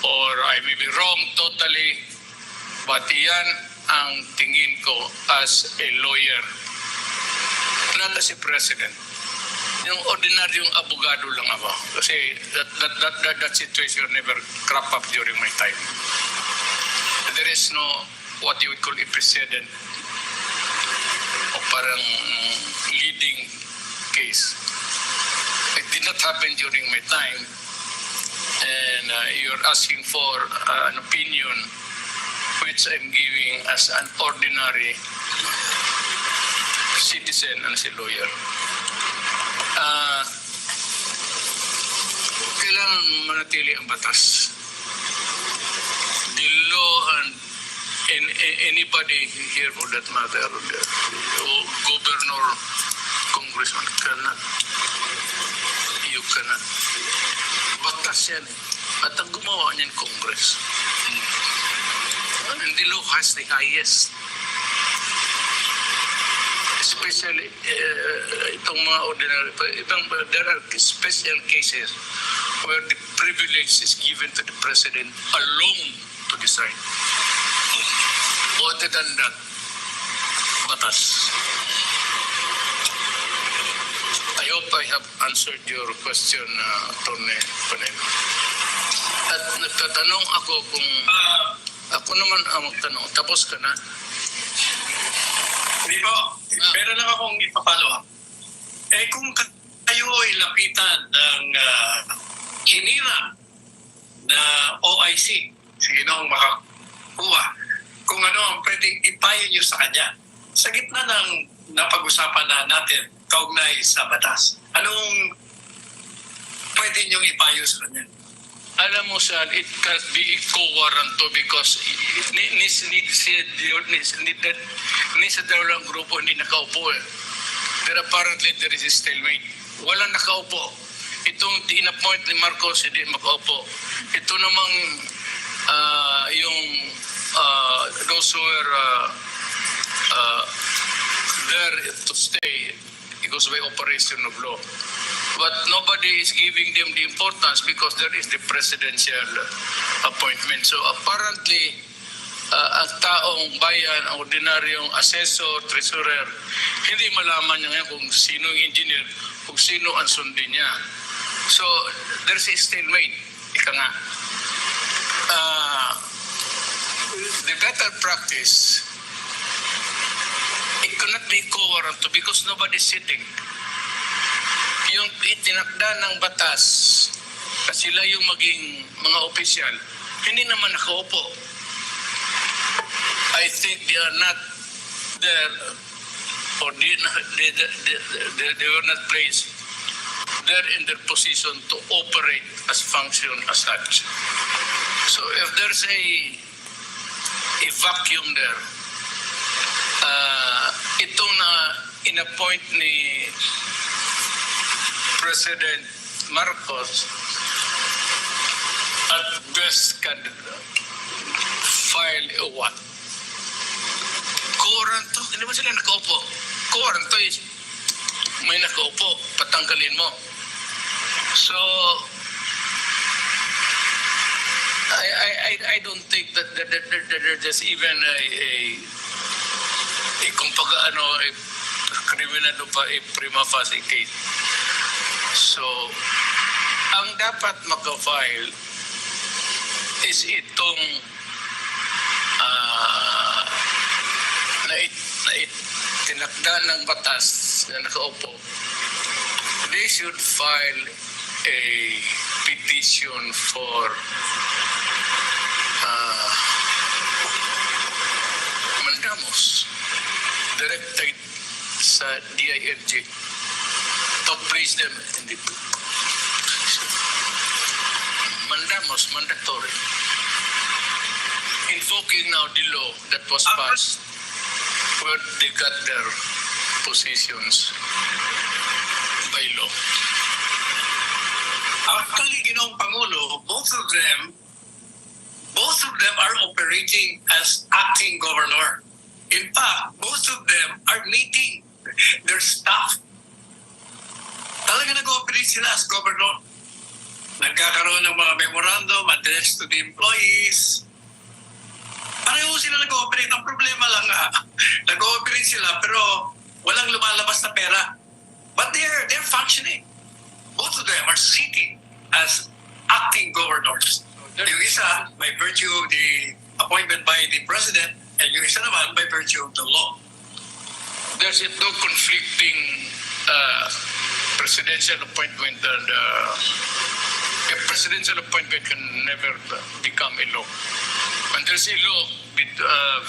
or I may be wrong totally, but yan ang tingin ko as a lawyer, not as a president. Yung ordinaryong abogado lang ako. Kasi that situation never crop up during my time. There is no what you would call a precedent o parang leading case. It did not happen during my time. And you're asking for an opinion which I'm giving as an ordinary citizen and as a lawyer. Kailangan manatili ang batas. The law and anybody here for that matter, governor, congressman, you cannot. Batas yan eh. At ang gumawa niyan Congress. And the law has the highest. Especially itong mga ordinary, there are special cases where the privilege is given to the president alone to decide. Other than that, batas. I hope I have answered your question, Atty. Panel. At nagtatanong ako kung ako naman ang magtanong, tapos ka na? Hindi po. Meron lang akong ipapalo. Kung kayo ay lapitan ng hinirang na OIC, sinong makakuha, kung ano ang pwedeng ipayo nyo sa kanya, sa gitna ng napag-usapan na natin kaugnay sa batas, anong pwede nyo ipayo sa kanya? Alam mo, Sal, it can't be a co-warranto because ni sa dalawang grupo hindi nakaupo eh. Pero apparently there is a stalemate. Walang nakaupo. Itong in-appoint ni Marcos hindi makaupo. Ito namang yung those who were there to stay because by operation of law. But nobody is giving them the importance because there is the presidential appointment. So apparently, ang taong bayan, ang ordinaryong assessor, treasurer, hindi malaman niya kung sino yung engineer, kung sino ang sundin niya. So there's a stalemate. Ika nga. The better practice, it cannot be co-warranto because nobody's sitting. Yung itinakda ng batas na sila yung maging mga opisyal, hindi naman nakaupo. I think they are not there or they were not placed there in their position to operate as function as such. So if there's a vacuum there, itong na in-appoint ni President Marcos at best can file a what? Co-warranto. Hindi ba sila nakaupo? Co-warranto is may nakaupo, patanggalin mo. So I don't think that there's even a kumbaga a criminal o pa a prima facie case. So, ang dapat maka-file is itong tinakda ng batas na nakaupo. They should file a petition for mandamus, directed sa DILG to place them in the mandatory. Invoking now the law that was passed where they got their positions by law. Actually, Ginoong Pangulo, both of them are operating as acting governor. In fact, both of them are meeting their staff. Talaga nag-ooperate sila as governor. Nagkakaroon ng mga memorandum, address to the employees. Pareho sila nag-ooperate. Ang problema lang nag-ooperate sila pero walang lumalabas na pera. But they're functioning. Both of them are sitting as acting governors. Yung isa by virtue of the appointment by the president and yung isa naman by virtue of the law. There's no conflicting presidential appointment and a presidential appointment can never become a law. And there's a law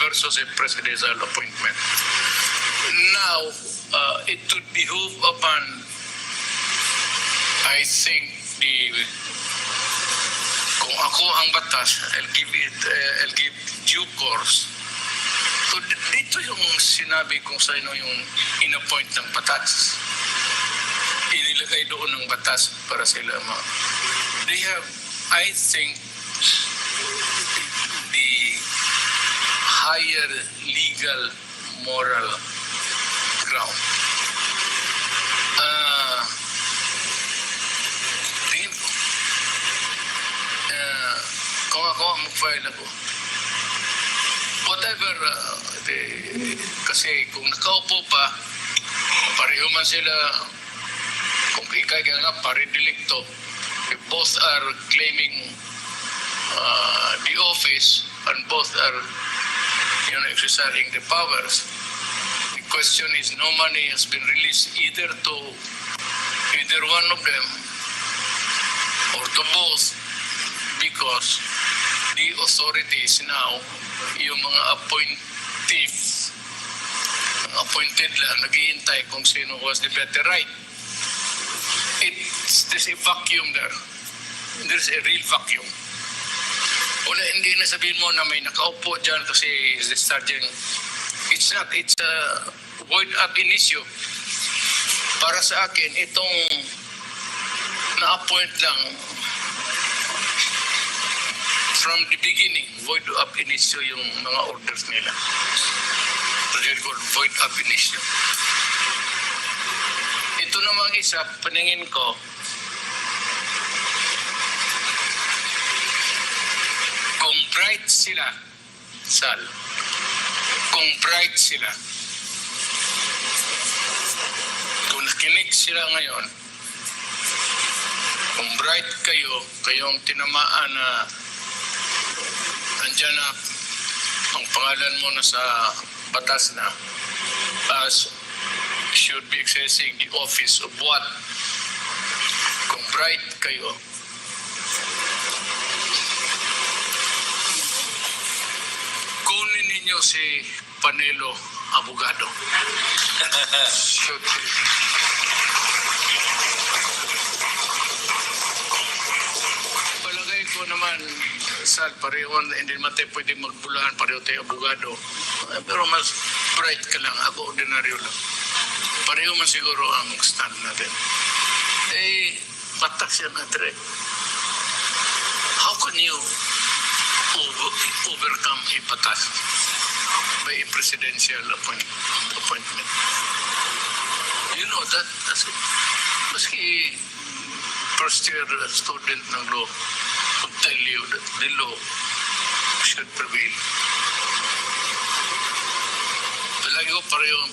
versus a presidential appointment. Now, it would behoove upon, I think, kung ako ang batas, I'll give due course. So dito yung sinabi kung sa inyo yung in-appoint ng batas. Inilagay doon ng batas para sila they have, I think, the higher legal moral ground. Tingin ko, kung ako ang mag-file ako, whatever, kasi kung nakaupo pa, pareho man sila, kung ikay ka nga, pare-delicto, both are claiming the office and both are exercising the powers. The question is no money has been released either to either one of them or to both because the authorities now, yung mga appointed lang, nag-iintay kung sino was the better right. There's a vacuum there. There's a real vacuum. Wala, hindi na sabihin mo na may nakaupo dyan kasi is starting. It's not. It's a void ab initio. Para sa akin, itong na-appoint lang from the beginning, void ab initio yung mga orders nila. Rodrigo, void ab initio. Ito namang isa, paningin ko, kung bright sila, Sal, kung bright sila, kung nakinig sila ngayon, kung bright kayo, kayong tinamaan na nandyan na ang pangalan mo na sa batas na as should be accessing the office of what? Kung bright kayo, kunin ninyo si Panelo Abogado. Palagay ko naman, Sal, pareho, hindi naman tayo pwede magbulahan, pareho tayo abogado. Pero mas bright ka lang, ako ordinaryo lang. Pareho man siguro ang stand natin. Patak siya na direct. How can you overcome a patas by a presidential appointment? You know that, maski first year student ng law would tell you that the law should prevail. Palagi ko pareho ang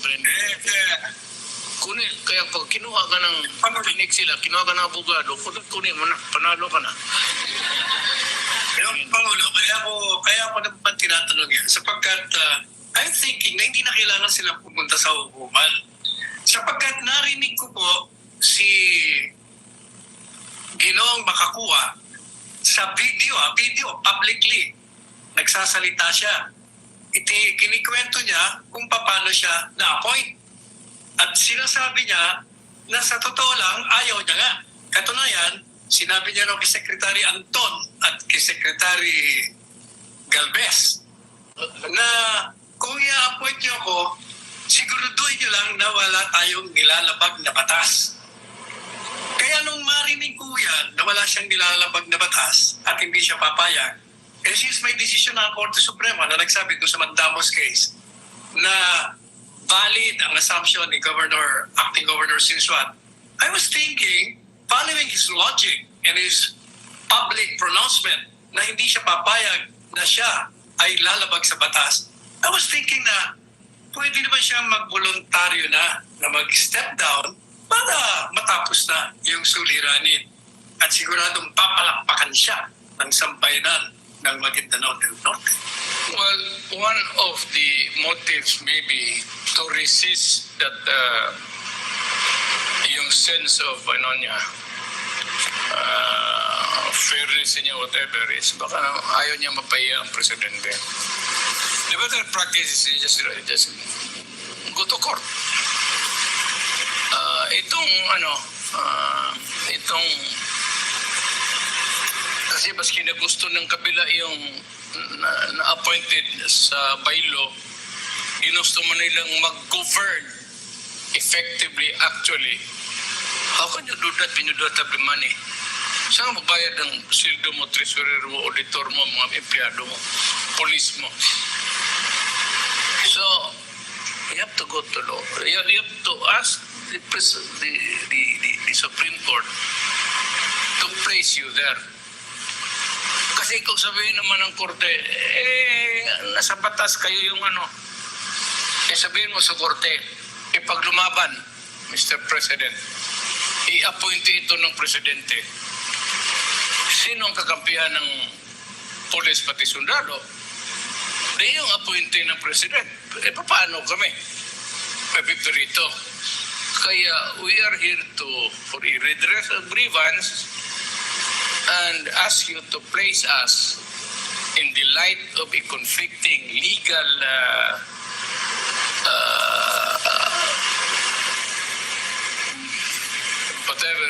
kunin, kaya pag kinuha ka ng pinig sila, kinuha ka ng abogado, kunin mo na, panalo ka na. Pero Pangulo, kaya ako naman tinatanong yan sapagkat I'm thinking na hindi na kailangan silang pumunta sa hukuman. Sapagkat narinig ko po si Ginoong Makakuha sa video publicly, nagsasalita siya. Kinikwento niya kung paano siya na-appoint. At sinasabi niya na sa totoo lang, ayaw niya nga. Katunayan, sinabi niya raw kay Secretary Anton at kay Secretary Galvez na kung i-appoint niyo ako, siguraduhin niyo lang na wala tayong nilalabag na batas. Kaya nung marinig ko yan na wala siyang nilalabag na batas at hindi siya papayag, eh since may desisyon ng Korte Suprema na nagsabi doon sa Mandamos case na valid ang assumption ni Acting Governor Singswan, I was thinking, following his logic and his public pronouncement na hindi siya papayag na siya ay lalabag sa batas, I was thinking na pwede naman siyang magboluntaryo na mag-step down para matapos na yung suliranin at siguradong papalakpakan siya ng sambayanan ng Maguindanao del Norte. Well, one of the motives maybe to resist that yung sense of fairness niya, whatever, is baka ayaw niya mapahiya ang presidente. The better practice is just go to court. Itong kasi maski na gusto ng kabila yung na-appointed sa bylaw, ginusto mo nilang mag-govern effectively, actually. How can you do that when you don't have the money? Saan ka magbayad ng sildo mo, treasurer mo, auditor mo, mga empleyado mo, police mo? So, you have to go to law. You have to ask the Supreme Court to place you there. Kasi kung sabihin naman ng korte, nasa batas kayo yung sabihin mo sa korte, pag lumaban, Mr. President, i-appoint ito ng presidente. Sino ang kakampihan ng police pati sundalo? Di yung appointee ng president. Paano kami? Victory ito. Kaya we are here for a redress of grievance and ask you to place us in the light of a conflicting legal whatever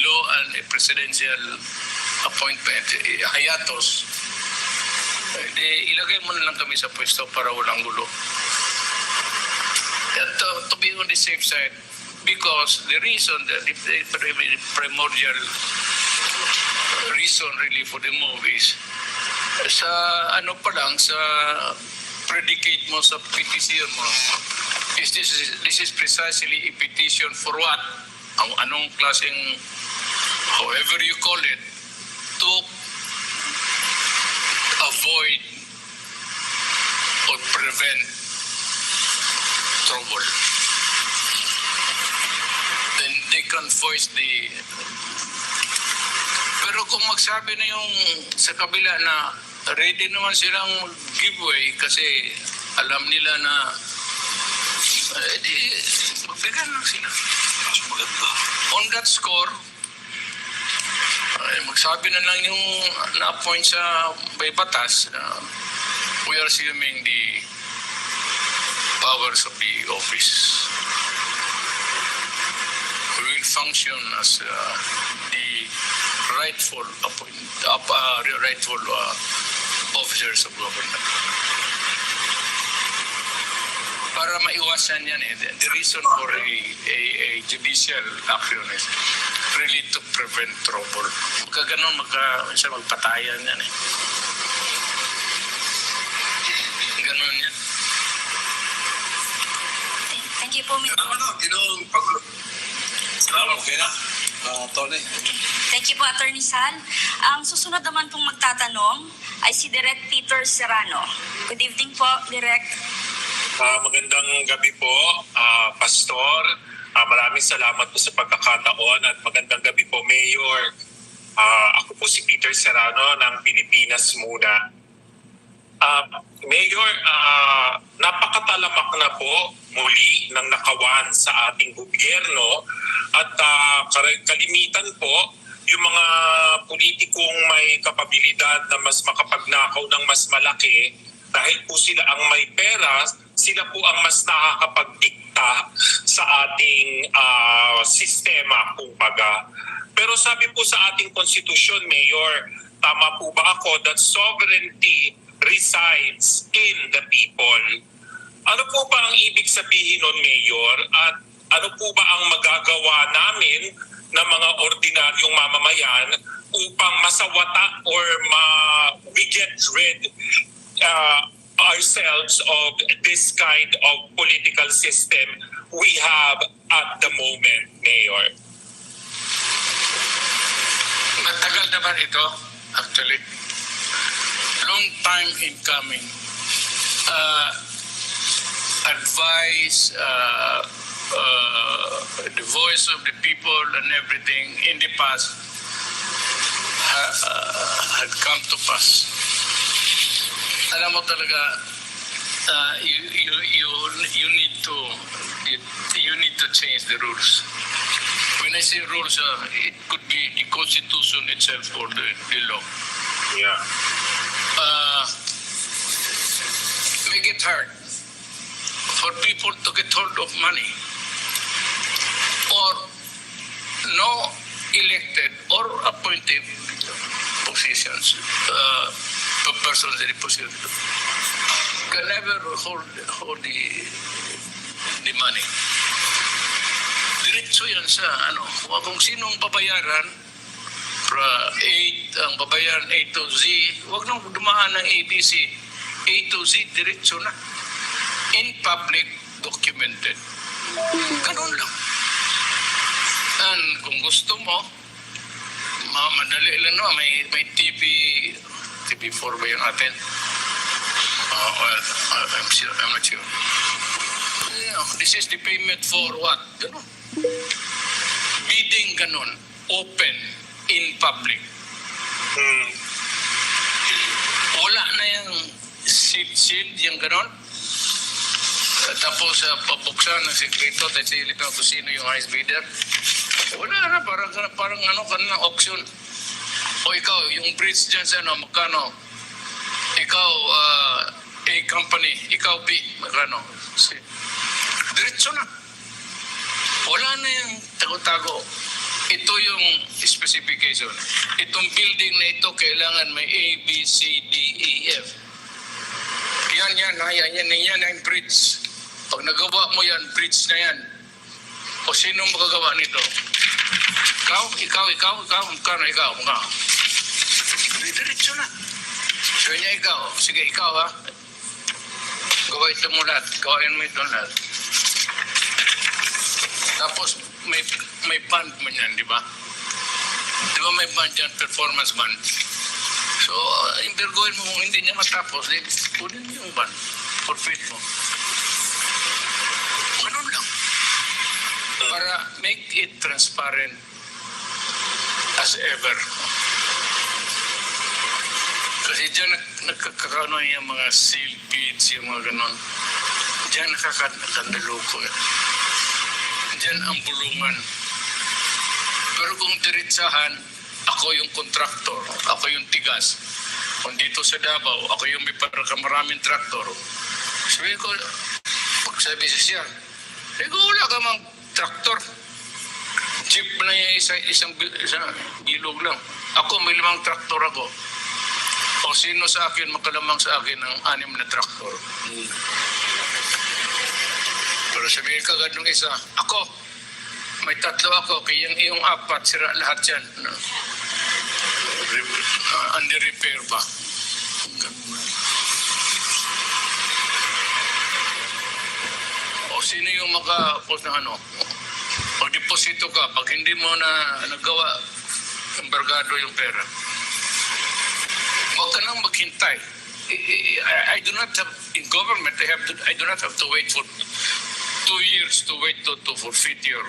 law and a presidential appointment, hayatos, ilagay mo na lang kami sa pwesto para walang gulo. And to be on the safe side, because the reason, the primordial reason really for the move is sa sa predicate mo sa petition mo, is this is precisely a petition for what? Anong klaseng, however you call it, to avoid or prevent trouble. Then they can voice the... Pero kung magsabi na yung sa kabila na ready naman silang giveaway kasi alam nila na magbigyan lang sila. On that score, magsabi na lang yung na-appoint sa may batas, we are assuming the powers of the office. We will function as the rightful officers of government. Para maiwasan yan the reason for a judicial action is really to prevent trouble. Magkaganon, magpatayan yan Ganon yan. Thank you po, Mr. Salamat kayo na. Tony. Thank you po, Attorney Sal. Ang susunod naman pong magtatanong ay si Direk Peter Serrano. Good evening po, Direk. Magandang gabi po, Pastor. Maraming salamat po sa pagkakataon at magandang gabi po, Mayor. Ako po si Peter Serrano ng Pilipinas Muna. Mayor, napakatalamak na po muli ng nakawan sa ating gobyerno at kalimitan po yung mga politikong may kapabilidad na mas makapagnakaw ng mas malaki dahil po sila ang may pera, sila po ang mas nakakapagdikta sistema, kumbaga. Pero sabi po sa ating konstitusyon, Mayor, tama po ba ako that sovereignty resides in the people? Ano po ba ang ibig sabihin nun, Mayor? At ano po ba ang magagawa namin ng mga ordinaryong mamamayan upang masawata or we get rid ourselves of this kind of political system we have at the moment, Mayor? Matagal naman ito, actually. Long time in coming. Advice, the voice of the people and everything in the past had come to pass. Alam mo talaga, you need to change the rules. When I say rules, it could be the constitution itself or the law. Yeah. Make it hard for people to get hold of money or no elected or appointed positions, persons in the position can never hold the money. Diretso yan sa kung sinong babayaran, ang babayaran A to Z, huwag nang dumaan ng ABC, A to Z, diretso na. In public, documented. Ganun lang. And kung gusto mo, madali lang no, may TV4 ba yung atin? Well, I'm not sure. This is the payment for what? Ganun. Bidding ganun. Open. In public. Wala na yung seed yung ganun. Tapos pabuksan ng sekreto at silip na kung sino yung highest bidder. Wala na, parang kanina auction. O ikaw, yung bridge dyan sa magkano? Ikaw, A company, ikaw B, magkano? Diretso na. Wala na yung tago-tago. Ito yung specification. Itong building na ito, kailangan may A, B, C, D, E, F. Yan ang bridge. Pag nagawa mo yan, bridge na yan. O sino magagawa nito? Ikaw, magkano ikaw? Diretso na. So niya ikaw. Sige, ikaw ha. Gawa ito mo lahat. Gawain mo ito lahat. Tapos, may band man yan, di ba? Di ba may band yan, performance band? So, impergoin mo kung hindi niya matapos, then kunin mo yung band, forfeit mo. Ganun lang. Para make it transparent as ever. Kasi dyan nagkakano yung mga seal beads, yung mga ganon. Dyan nakakandaloko yan. Diyan ang bulungan. Pero kung diretsahan, ako yung kontraktor, ako yung tigas. Kung dito sa Davao, ako yung may maraming traktor. Sabi ko, pagsabi siya, wala ka mang traktor. Jeep na yung isang bilog lang. Ako, may 5 traktor ako. O sino sa akin, makalamang sa akin ang 6 na traktor. Pero sabihin ka agad nung isa, ako, may 3 ako, kaya yung iyong 4, sira lahat yan. Under repair pa. O sino yung maka-post na o deposito ka, pag hindi mo na nagawa, embargado yung pera. Huwag ka nang maghintay. I do not have, in government, I do not have to wait for 2 years to wait to forfeit your.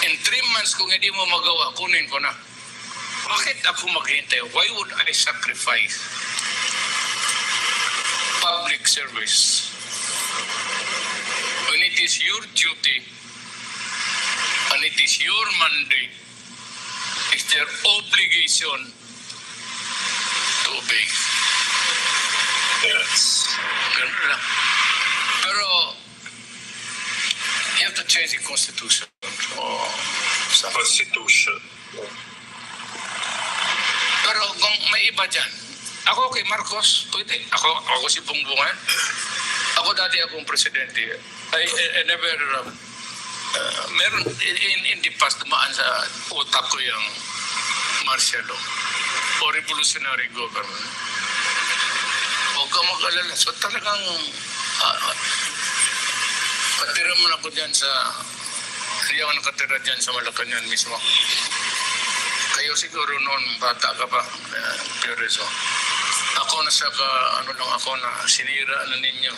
In 3 months, kung hindi mo magawa, kunin ko na. Bakit ako maghintay? Why would I sacrifice public service when it is your duty and it is your mandate, it's their obligation to obey. Yes. Ganun lang. Pero you have to change the constitution. o sa... Constitution. Pero kung may iba dyan, ako kay Marcos, pwede. Ako si Bongbongan. Ako dati akong presidente. I never, meron, in the past, dumaan sa utak ko yung martial law o revolutionary government. Huwag ka mag-alala. So talagang, katira mo na ako dyan sa, hindi ako nakatira dyan sa Malacanang mismo. Kayo siguro noon, bata ka pa, Pioreso. Ako na ano lang ako na sinira na ninyo.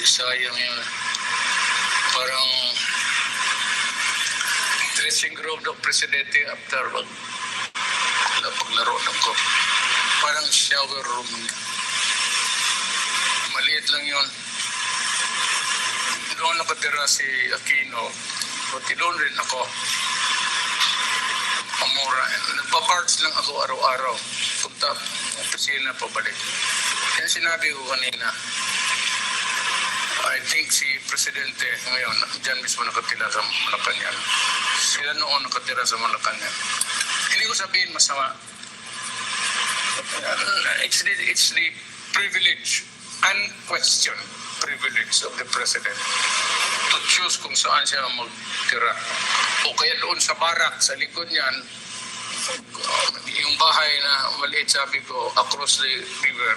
Sayang yun. Parang dressing room ng presidente after paglaro ng ko. Parang shower room. Maliit lang yun. Doon nakatira si Aquino. Pati doon rin ako. Pamura. Nagpa-parts lang ako araw-araw. Punta, opisina, pabalik. Yan sinabi ko kanina. I think si Presidente ngayon, dyan mismo nakatira sa Malacanang. Sila noon nakatira sa Malacanang. Hindi ko sabihin masama. It's the privilege, unquestioned privilege of the President to choose kung saan siya magtira. O kaya doon sa barak, sa likod niyan, yung bahay na maliit, sabi ko, across the river,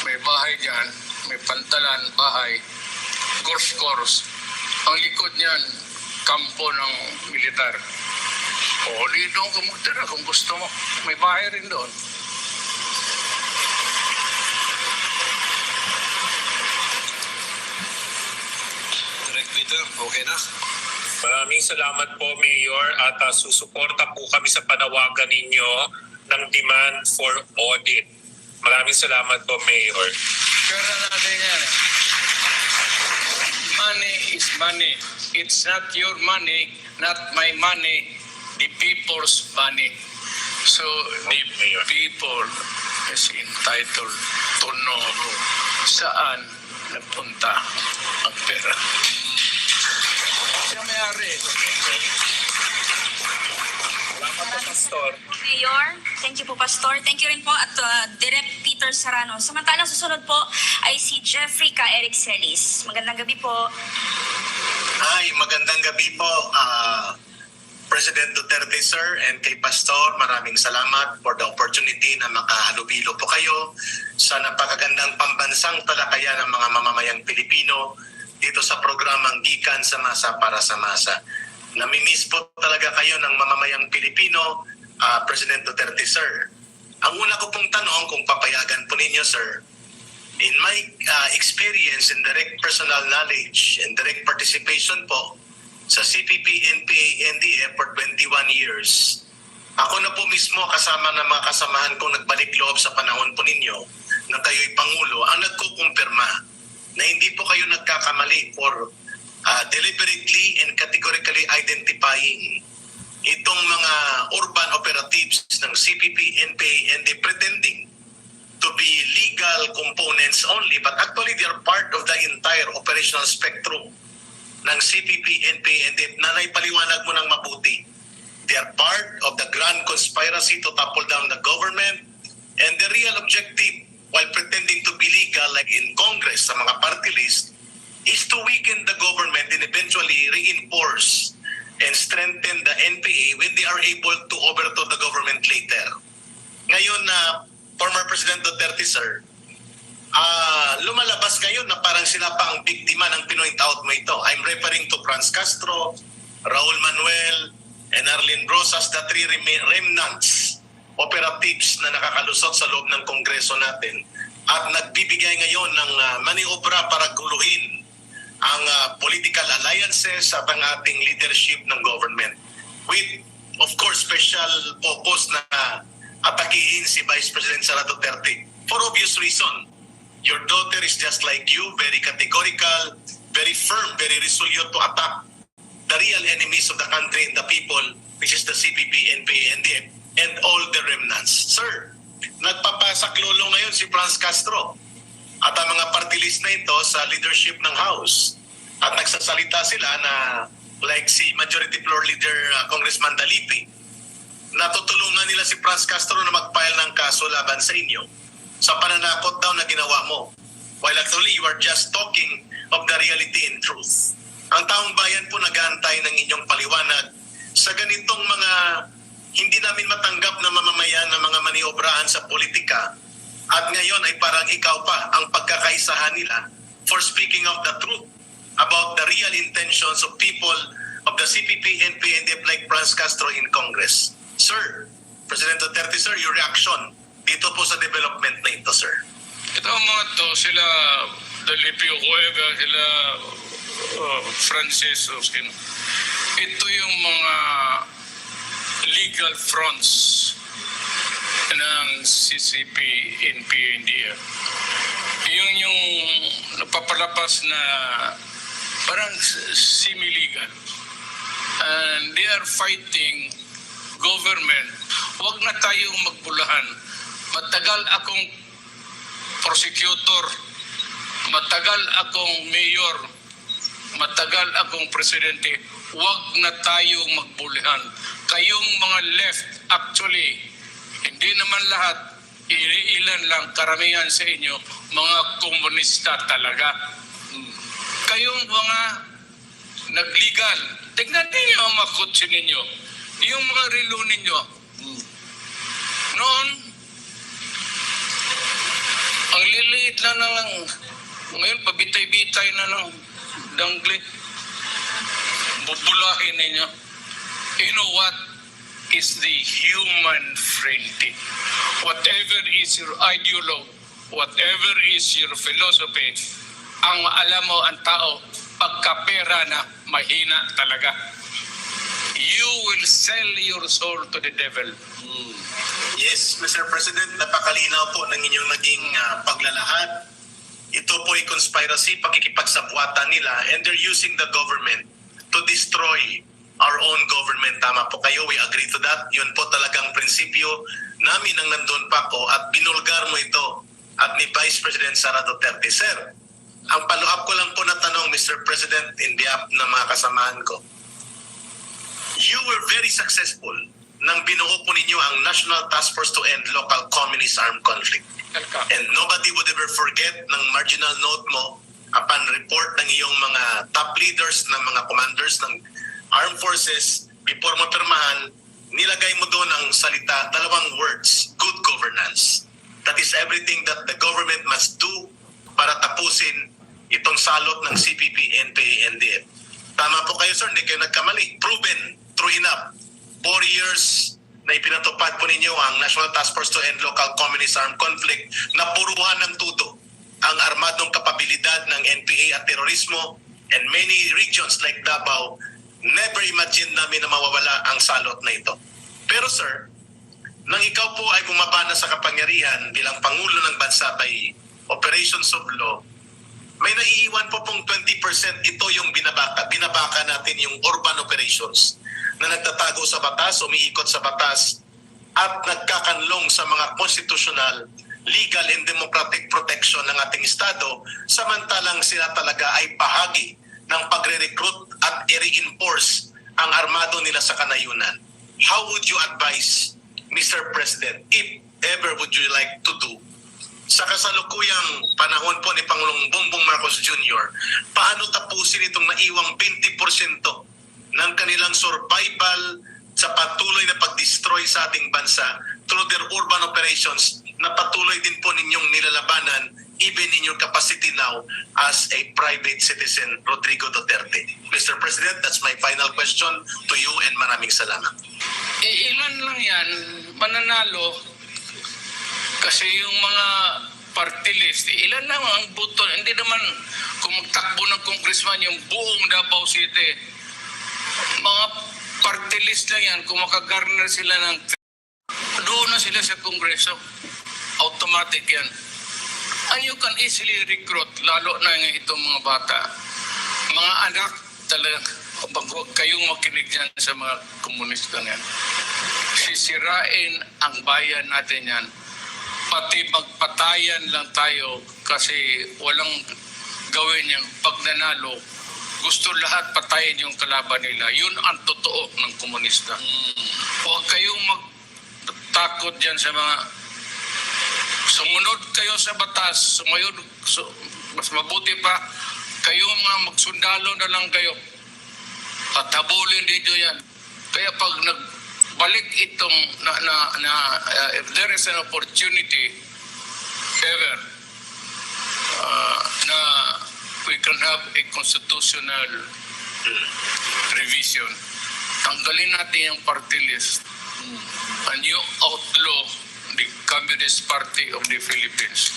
may bahay dyan, may pantalan, bahay, course. Ang likod niyan, kampo ng militar. O, di doon ka magtira kung gusto mo. May bahay rin doon. Direct Peter, okay na? Maraming salamat po, Mayor, at susuporta po kami sa panawagan ninyo ng demand for audit. Maraming salamat po, Mayor. Pera natin yan. Money is money. It's not your money, not my money, the people's money. So the people is entitled to know saan nagpunta ang pera. Siya may-ari. Salamat po, Pastor. Mayor, thank you po, Pastor. Thank you rin po at Direct Peter Serrano. Samantalang susunod po ay si Jeffrey K. Eric Celis. Magandang gabi po. Hi, magandang gabi po, President Duterte, sir, and kay Pastor. Maraming salamat for the opportunity na makahalubilo po kayo sa napakagandang pambansang talakayan ng mga mamamayang Pilipino dito sa programang Gikan sa Masa para sa Masa. Namimiss po talaga kayo ng mamamayang Pilipino, President Duterte, sir. Ang una ko pong tanong kung papayagan po ninyo, sir, in my experience and direct personal knowledge and direct participation po sa CPP, NPA, NDF for 21 years, ako na po mismo kasama ng mga kasamahan kong nagbalik loob sa panahon po ninyo na kayo'y Pangulo ang nagkukumpirma na hindi po kayo nagkakamali for deliberately and categorically identifying itong mga urban operatives ng CPP, NPA, and they pretending to be legal components only, but actually they are part of the entire operational spectrum ng CPP, NPA, and nanay paliwanag mo ng mabuti. They are part of the grand conspiracy to topple down the government, and the real objective, while pretending to be legal like in Congress sa mga party list, is to weaken the government and eventually reinforce and strengthen the NPA when they are able to overthrow the government later. Ngayon former President Duterte, sir, lumalabas ngayon na parang sila pa ang biktima ng pinoint out mo ito. I'm referring to Franz Castro, Raul Manuel, and Arlene Rosas, the three remnants operatives na nakakalusot sa loob ng Kongreso natin at nagbibigay ngayon ng maniobra para guluhin ang political alliances at ang ating leadership ng government. With, of course, special focus na atakihin si Vice President Sara Duterte. For obvious reason, your daughter is just like you, very categorical, very firm, very resolute to attack the real enemies of the country and the people, which is the CPP, NPA, NDF, and all the remnants. Sir, nagpapasaklolo ngayon si Franz Castro at ang mga party list na ito sa leadership ng House. At nagsasalita sila na like si Majority Floor Leader Congressman Dalipi, natutulungan nila si Franz Castro na mag-file ng kaso laban sa inyo sa pananakot daw na ginawa mo. While actually you are just talking of the reality and truth. Ang taong bayan po nag-aantay ng inyong paliwanag sa ganitong mga hindi namin matanggap na mamamayan na mga maniobrahan sa politika, at ngayon ay parang ikaw pa ang pagkakaisahan nila for speaking of the truth about the real intentions of people of the CPP, NP, like Franz Castro in Congress. Sir, President Duterte, sir, your reaction dito po sa development na ito, sir. Ito mga to, sila Dalipi o Cueva, sila Francis, o sino. Ito yung mga legal fronts ng CCP, NP, NDF. Yun yung napapalapas na parang semi-legal. And they are fighting government. Huwag na tayong magbulahan. Matagal akong prosecutor, matagal akong mayor, matagal akong presidente. Huwag na tayong magbulihan. Kayong mga left, actually, hindi naman lahat, ilan lang, karamihan sa inyo, mga komunista talaga. Kayong mga nag-legal, tignan ninyo ang mga kutsi ninyo, yung mga relo ninyo. Noon, ang liliit lang ng, ngayon pabitay-bitay na ng dangli. Bubulahin ninyo. You know what is the human frailty? Whatever is your ideologue, whatever is your philosophy, ang alam mo ang tao, pagkapera na mahina talaga. You will sell your soul to the devil. Yes, Mr. President, napakalinaw po ng inyong naging paglalahad. Ito po ay conspiracy, pakikipagsabwatan nila, and they're using the government to destroy our own government. Tama po kayo, we agree to that. Yun po talagang prinsipyo namin nang nandun pa ko at binulgar mo ito at ni Vice President Sara Duterte. Sir, ang follow-up ko lang po na tanong, Mr. President, in behalf ng mga kasamahan ko. You were very successful nang binuo po ninyo ang National Task Force to End Local Communist Armed Conflict. And nobody would ever forget ng marginal note mo upon report ng iyong mga top leaders, ng mga commanders ng armed forces, before mo pirmahan, nilagay mo doon ang salita, dalawang words, good governance. That is everything that the government must do para tapusin itong salot ng CPP, NPA, NDF. Tama po kayo, sir, hindi kayo nagkamali. Proven, true enough. 4 years na ipinatupad po ninyo ang National Task Force to End Local Communist Armed Conflict na puruhan ng tudo ang armadong kapabilidad ng NPA at terorismo, and many regions like Davao, never imagine namin na mawawala ang salot na ito. Pero sir, nang ikaw po ay bumaba na sa kapangyarihan bilang Pangulo ng Bansa by Operations of Law, may naiiwan po pong 20%, ito yung binabaka natin yung urban operations na nagtatago sa batas, umiikot sa batas, at nagkakanlong sa mga constitutional, legal and democratic protection ng ating Estado, samantalang sila talaga ay bahagi ng pagre-recruit at i-reinforce ang armado nila sa kanayunan. How would you advise, Mr. President, if ever would you like to do, sa kasalukuyang panahon po ni Pangulong Bongbong Marcos Jr., paano tapusin itong naiwang 20% ng kanilang survival sa patuloy na pag-destroy sa ating bansa through their urban operations na patuloy din po ninyong nilalabanan even in your capacity now as a private citizen, Rodrigo Duterte. Mr. President, that's my final question to you, and maraming salamat. Ilan lang yan, mananalo, kasi yung mga party list, ilan lang ang buto. Hindi naman kung magtakbo ng congressman yung buong Davao City. Mga party list lang yan, kung makagarner sila ng doon na sila sa kongreso. Automatic yan. And you can easily recruit, lalo na itong mga bata. Mga anak, talaga, huwag kayong makinig dyan sa mga komunista yan. Sisirain ang bayan natin yan. Pati magpatayan lang tayo kasi walang gawin yung pag nanalo, gusto lahat patayin yung kalaban nila. Yun ang totoo ng komunista. Huwag kayong magtakot dyan sa mga sumunod kayo sa batas, mas mabuti pa kayo mga magsundalo na lang kayo at habulin dito yan. Kaya pag nagbalik itong if there is an opportunity ever na we can have a constitutional revision, tanggalin natin yung party list and you outlaw the Communist Party of the Philippines.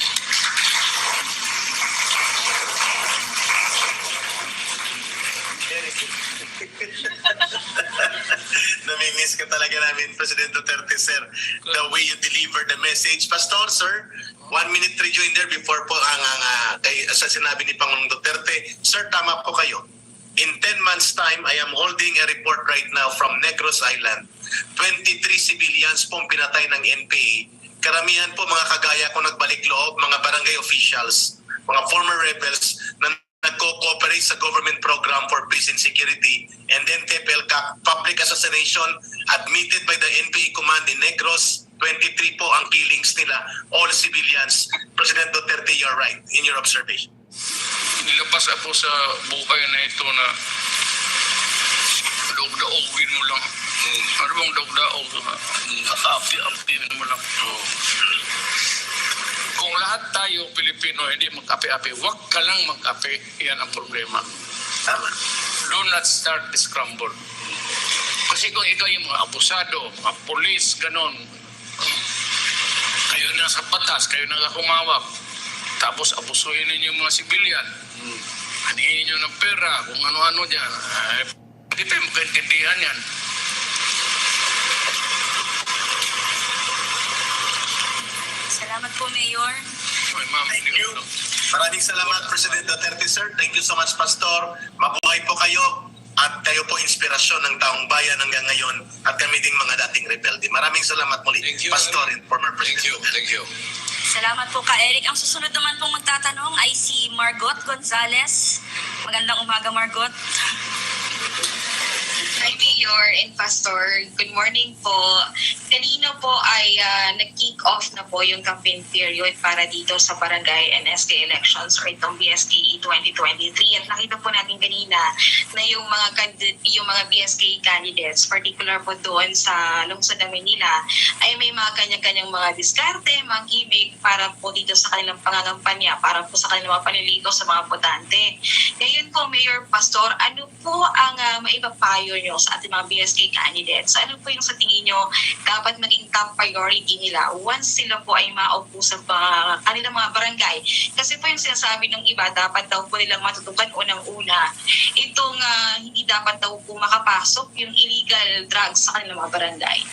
Namimiss ka talaga namin, President Duterte, sir. The way you deliver the message. Pastor, sir, 1 minute rejoinder before po sa sinabi ni Pangulong Duterte. Sir, tama po kayo. In 10 months' time, I am holding a report right now from Negros Island. 23 civilians pong pinatay ng NPA. Karamihan po mga kagaya ko nagbalik loob, mga barangay officials, mga former rebels na nagko-cooperate sa government program for peace and security, and then TPLCAC, public assassination admitted by the NPA command in Negros. 23 po ang killings nila, all civilians. President Duterte, you're right in your observation. Nilabas ako sa buhay na ito na daog-daogin mo lang. Ano bang daog-daog? Api-apiin mo lang. Kung lahat tayo Pilipino hindi mag-api-api, wag ka lang mag-api. Yan ang problema. Tama. Do not start the scramble. Kasi kung ikaw yung mga abusado, mga polis, ganon, kayo na sa batas, kayo na humawak, tapos abusuhin ninyo yung mga sibilyan, hanihin nyo ng pera, kung ano-ano dyan, hindi tayo magkaintindihan yan. Salamat po, Mayor. Ay, ma'am, Thank you. Maraming salamat, President Duterte, sir. Thank you so much, Pastor. Mabuhay po kayo at kayo po inspirasyon ng taong bayan hanggang ngayon at kami ding mga dating rebelde. Maraming salamat muli, Thank you, Pastor and former President. Thank you. Salamat po ka, Eric. Ang susunod naman pong magtatanong ay si Margot Gonzales. Magandang umaga, Margot. Hi, Mayor and Pastor. Good morning po. Kanina po ay nag-kick off na po yung campaign period para dito sa barangay and SK elections or itong BSKE 2023. At nakita po natin kanina na yung mga BSKE candidates, particular po doon sa lungsod ng Manila, ay may mga kanya-kanyang mga diskarte, mga gimmick para po dito sa kanilang pangangampanya, para po sa kanilang mga paniligaw sa mga botante. Ngayon po, Mayor, Pastor, ano po ang maipapayo nyo sa ating mga BSK candidates? Ano po yung sa tingin nyo dapat maging top priority nila once sila po ay maupo sa kanilang mga barangay? Kasi po yung sinasabi ng iba, dapat daw po nilang matutukan unang-una itong hindi dapat daw po makapasok yung illegal drugs sa kanilang mga barangay.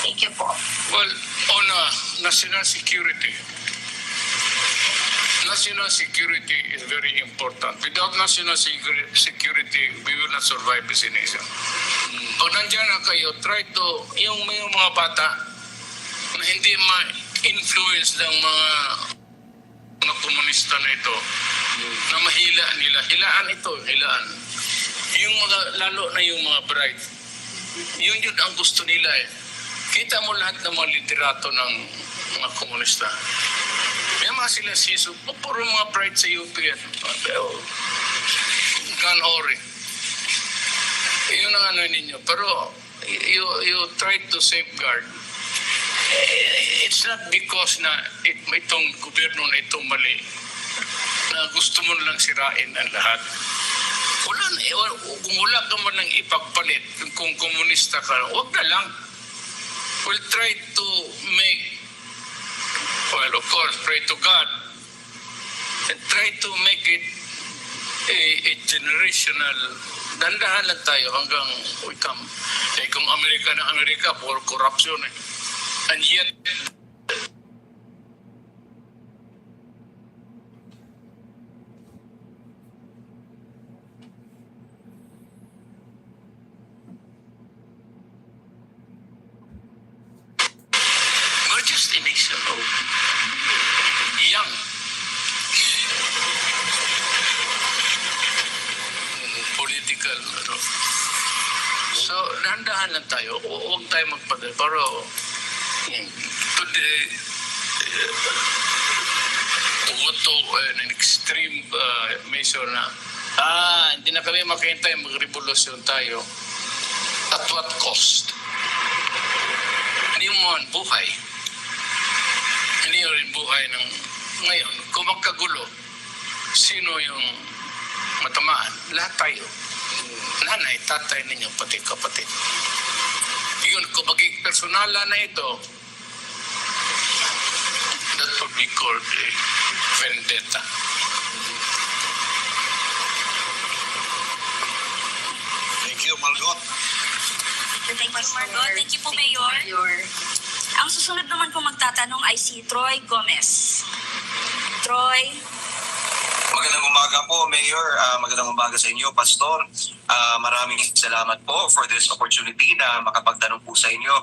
Thank you po. Well, on national security is very important. Without national security, we will not survive as a nation. Pag nandiyan na kayo, try to, yung mga bata na hindi ma-influence ng mga komunista na ito, na mahila nila. Hilaan. Yung lalo na yung mga bright. Yun ang gusto nila eh. Kita mo lahat ng mga literato ng mga komunista. May mga sila siso, puro mga bright sa UP yan. Ganhori. Yun ang ano ninyo. Pero you try to safeguard. It's not because na itong gobyerno na itong mali na gusto mo lang sirain ang lahat. Kung wala ka man lang ipagpalit, kung komunista ka, huwag na lang. We'll try to make, well, of course, pray to God and try to make it a generational. Dandahan lang tayo hanggang we come. Kung Amerika, puro corruption eh. And yet, we're just a nation of young. political. Ano. So, dahan-dahan lang tayo. Huwag tayo magpadala. Pero, today, to an extreme measure na, hindi na kami makahintay, magrevolusyon tayo. At what cost? Hindi mo ang buhay. Hindi mo rin buhay ng ngayon. Kung magkagulo, sino yung matamaan? Lahat tayo. Nanay, tatay ninyo, pati kapatid. Yun, kung maging personala na ito, that would be called a vendetta. Thank you, Margot. Thank you, Margot. Thank you po, Mayor. Ang susunod naman po magtatanong ay si Troy Gomez. Troy. Magandang umaga po, Mayor. Magandang umaga sa inyo, Pastor. Maraming salamat po for this opportunity na makapagtanong po sa inyo.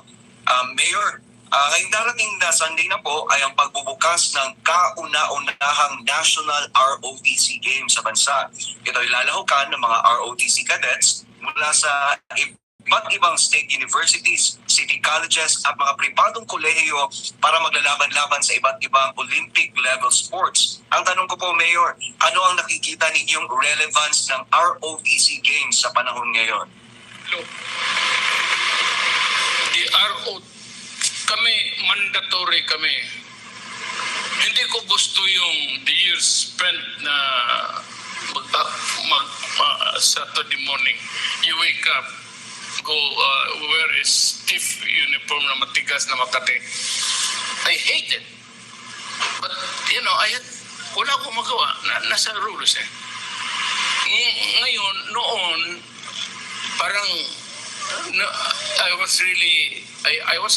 Mayor, ngayong darating na Sunday na po ay ang pagbubukas ng kauna-unahang National ROTC Games sa bansa. Ito ay lalahukan ng mga ROTC cadets mula sa iba't ibang state universities, city colleges at mga pribadong kolehiyo para maglalaban-laban sa iba't ibang Olympic level sports. Ang tanong ko po, Mayor, ano ang nakikita ninyong relevance ng ROTC Games sa panahon ngayon? Look, the kami, mandatory kami. Hindi ko gusto yung the years spent na Saturday morning, you wake up, go wear a stiff uniform na matigas na Makati. I hate it. But, wala akong magawa. Nasa rules eh. Ngayon, noon, parang, I was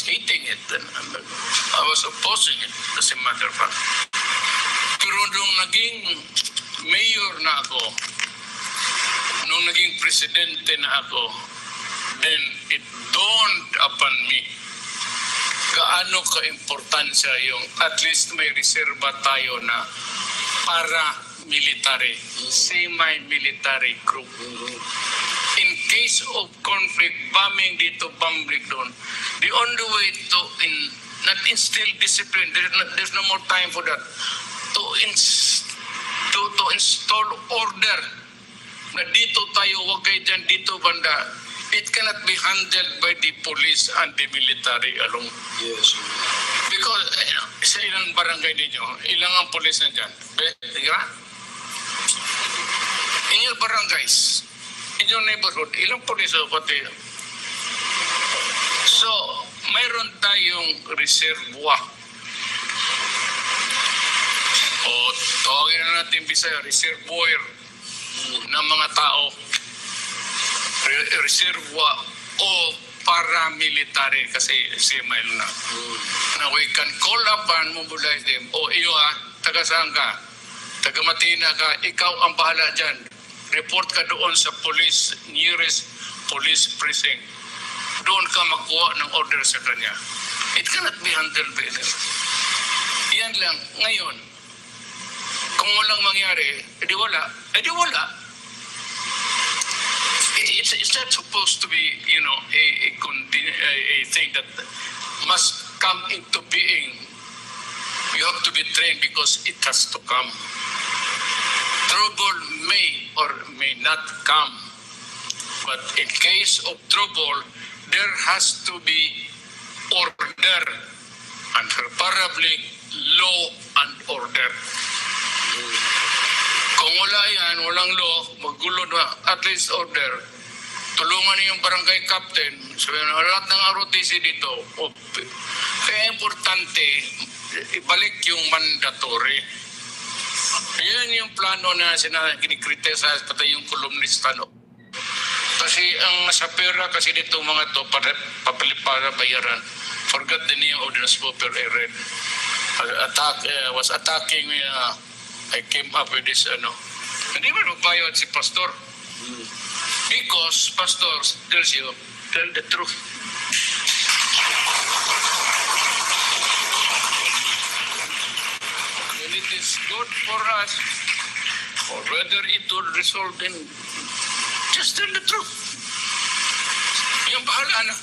hating it. I was opposing it, as a matter of fact. Pero nung naging mayor na ako, nung naging presidente na ako, then it dawned upon me gaano ka-importansya yung at least may reserva tayo na para-military, semi-military group. In case of conflict, bombing dito, bombing doon, the only way to not instill discipline, there's no more time for that, to install order na dito tayo, wag kayo dyan, dito banda. It cannot be handled by the police and the military alone. Yes. Because sa ilang barangay ninyo, ilang ang police na dyan? Diba? In your barangays, in your neighborhood, ilang police o pati? So, mayroon tayong reservoir. O tawagin na natin Bisaya, reservoir ng mga tao. Reservoir o paramilitary kasi semail na. Now we can call upon, mobilize them. O iyo taga saan ka? Taga Matina ka, ikaw ang bahala dyan. Report ka doon sa police, nearest police precinct. Doon ka magkuha ng order sa kanya. It cannot be handled by them. Yan lang. Ngayon, kung walang mangyari, edi wala. Edi wala. It's not supposed to be, a thing that must come into being. You have to be trained because it has to come. Trouble may or may not come. But in case of trouble, there has to be order and preferably law and order. Kung wala yan, walang law, magulo na, at least order. Tulungan niyo yung barangay captain, sabihin na lahat ng ROTC dito. Kaya importante, ibalik yung mandatory. Yan yung plano na kinikritisa pati yung kolumnista. No? Kasi ang nasa pera kasi dito mga to, para bayaran. Forgot the name of the newspaper I read. Was attacking me. I came up with this, Hindi man magbayad si Pastor. Because Pastor tells you, tell the truth. When it is good for us, or whether it will result in just tell the truth. Yung bahala na.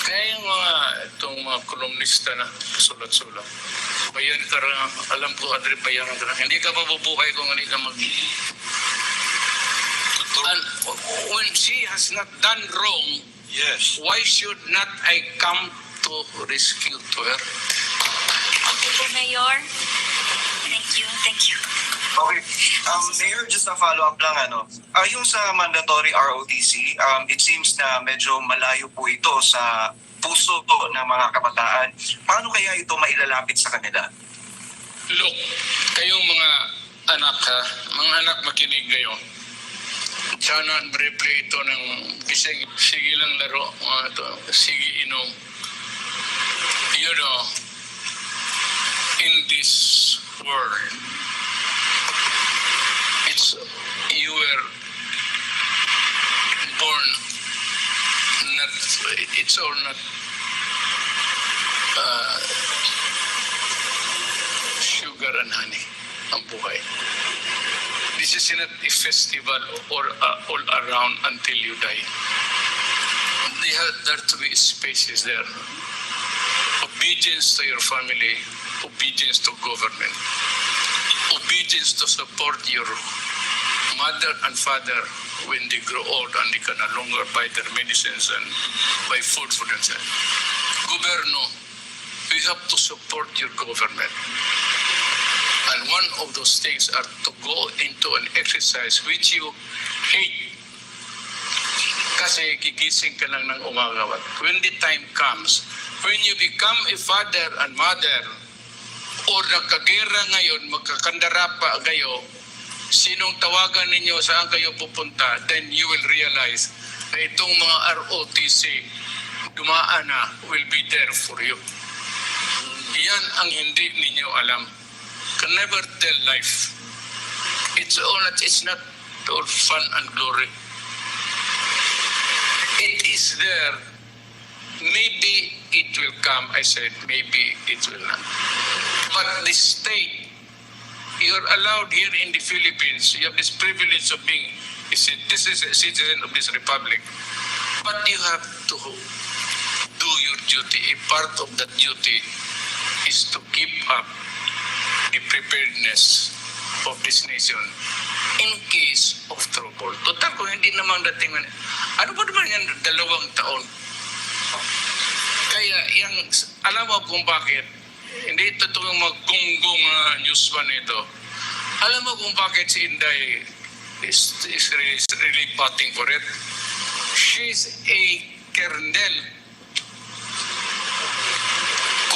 Kaya yung itong mga kolumnista na sulat-sulat, bayan ka rin, alam ko, Adri, bayan ka rin. Hindi ka mabubuhay kung hindi ka And when she has not done wrong, Yes. why should not I come to rescue to her? Okay po, Mayor. Thank you. Okay. Mayor, just a follow-up lang, yung sa mandatory ROTC, it seems na medyo malayo po ito sa puso ng mga kabataan. Paano kaya ito mailalapit sa kanila? Look, kayong mga anak makinig ngayon. Sana ma-replay ito ng sige lang laro, sige inom. You know, in this world, you were born not, it's all not sugar and honey ang buhay. This is not a festival or all around until you die. There to be spaces there. Obedience to your family, obedience to government, obedience to support your mother and father when they grow old and they can no longer buy their medicines and buy food for themselves. Governo, we have to support your government. And one of those things are to go into an exercise which you hate. Kasi gigising ka lang ng umaga. When the time comes, when you become a father and mother, or nagkagera ngayon, magkakandara pa kayo, sinong tawagan ninyo, saan kayo pupunta, then you will realize na itong mga ROTC, dumaan na, will be there for you. Yan ang hindi ninyo alam. Can never tell life. It's not all fun and glory. It is there. Maybe it will come. I said maybe it will not. But the state, you're allowed here in the Philippines. You have this privilege of being a citizen of this republic. But you have to do your duty. A part of that duty is to keep up the preparedness of this nation in case of trouble. Total, kung hindi naman dating, ano ba naman yan, 2 taon? Kaya, alam mo kung bakit, hindi ito itong maggunggong news one ito. Alam mo kung bakit si Inday is really fighting for it? She's a colonel.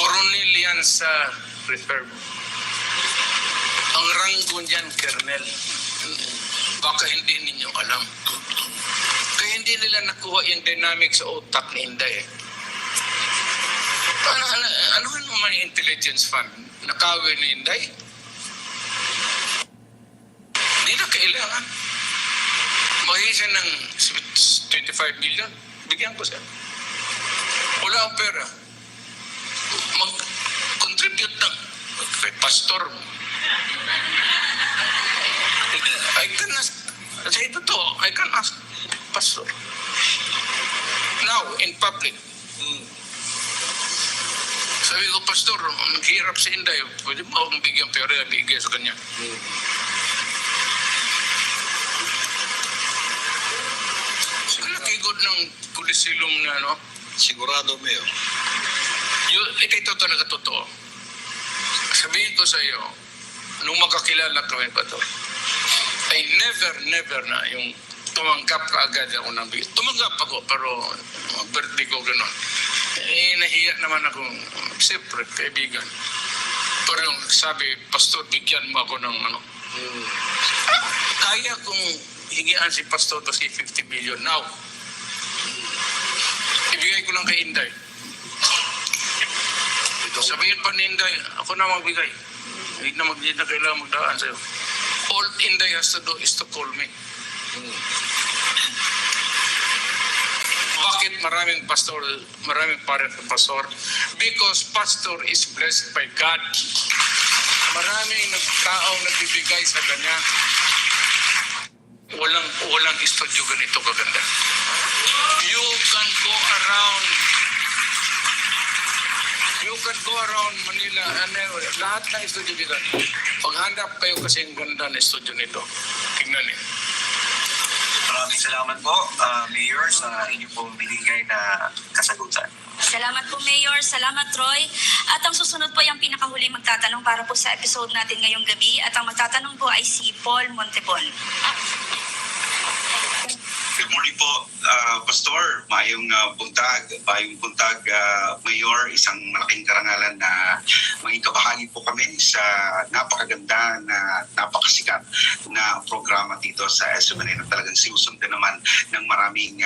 Coronel yan sa reserve. Ang ranggo niyan, Colonel. Baka hindi ninyo alam. Kaya hindi nila nakuha yung dynamics sa utak ni Inday. Ano naman yung intelligence fund? Nakawin ni Inday? Hindi na kailangan. Mahisin ng 25 million, bigyan ko siya. Wala ang pera. Mag-contribute ng kay pastor. I can ask pastor. Now, in public. Sabi ko, pastor, hirap si Inday. Pwede mo akong bigyan pera, bigyan sa kanya. Kalaki good ng pulisilum na, Sigurado, Mayor. Ito talaga totoo. Sabihin ko sa iyo, nung makakilala kami pa to, ay never na yung tumanggap ka agad ako ng bigay. Tumanggap ako, pero birthday ko gano'n. Nahiya naman akong, siyempre, kaibigan. Pero yung sabi, pastor, bigyan mo ako ng kaya kong higian si pastor to si 50 million now. Ibigay ko lang kay Inday. Sabihin pa ni Inday, ako na magbigay. Hindi na kailangan magdaan sa'yo. All Inday has to do is to call me. Bakit maraming parent ng pastor? Because pastor is blessed by God. Maraming taong nagbibigay sa kanya. Walang walang studio ganito kaganda. You can go around Manila, lahat ng studio dito. Paghanap kayo kasi ang ganda ng studio nito. Tingnan niyo. Maraming salamat po, Mayor, sa inyo pong binigay na kasagutan. Salamat po, Mayor. Salamat, Troy. At ang susunod po yung pinakahuli magtatanong para po sa episode natin ngayong gabi. At ang magtatanong po ay si Paul Montepon. Good morning po, Pastor. Mayong buntag, Mayor. Isang malaking karangalan na maging kabahagi po kami sa napakaganda na napakasikat na programa dito sa SMNA na talagang sinusundan naman ng maraming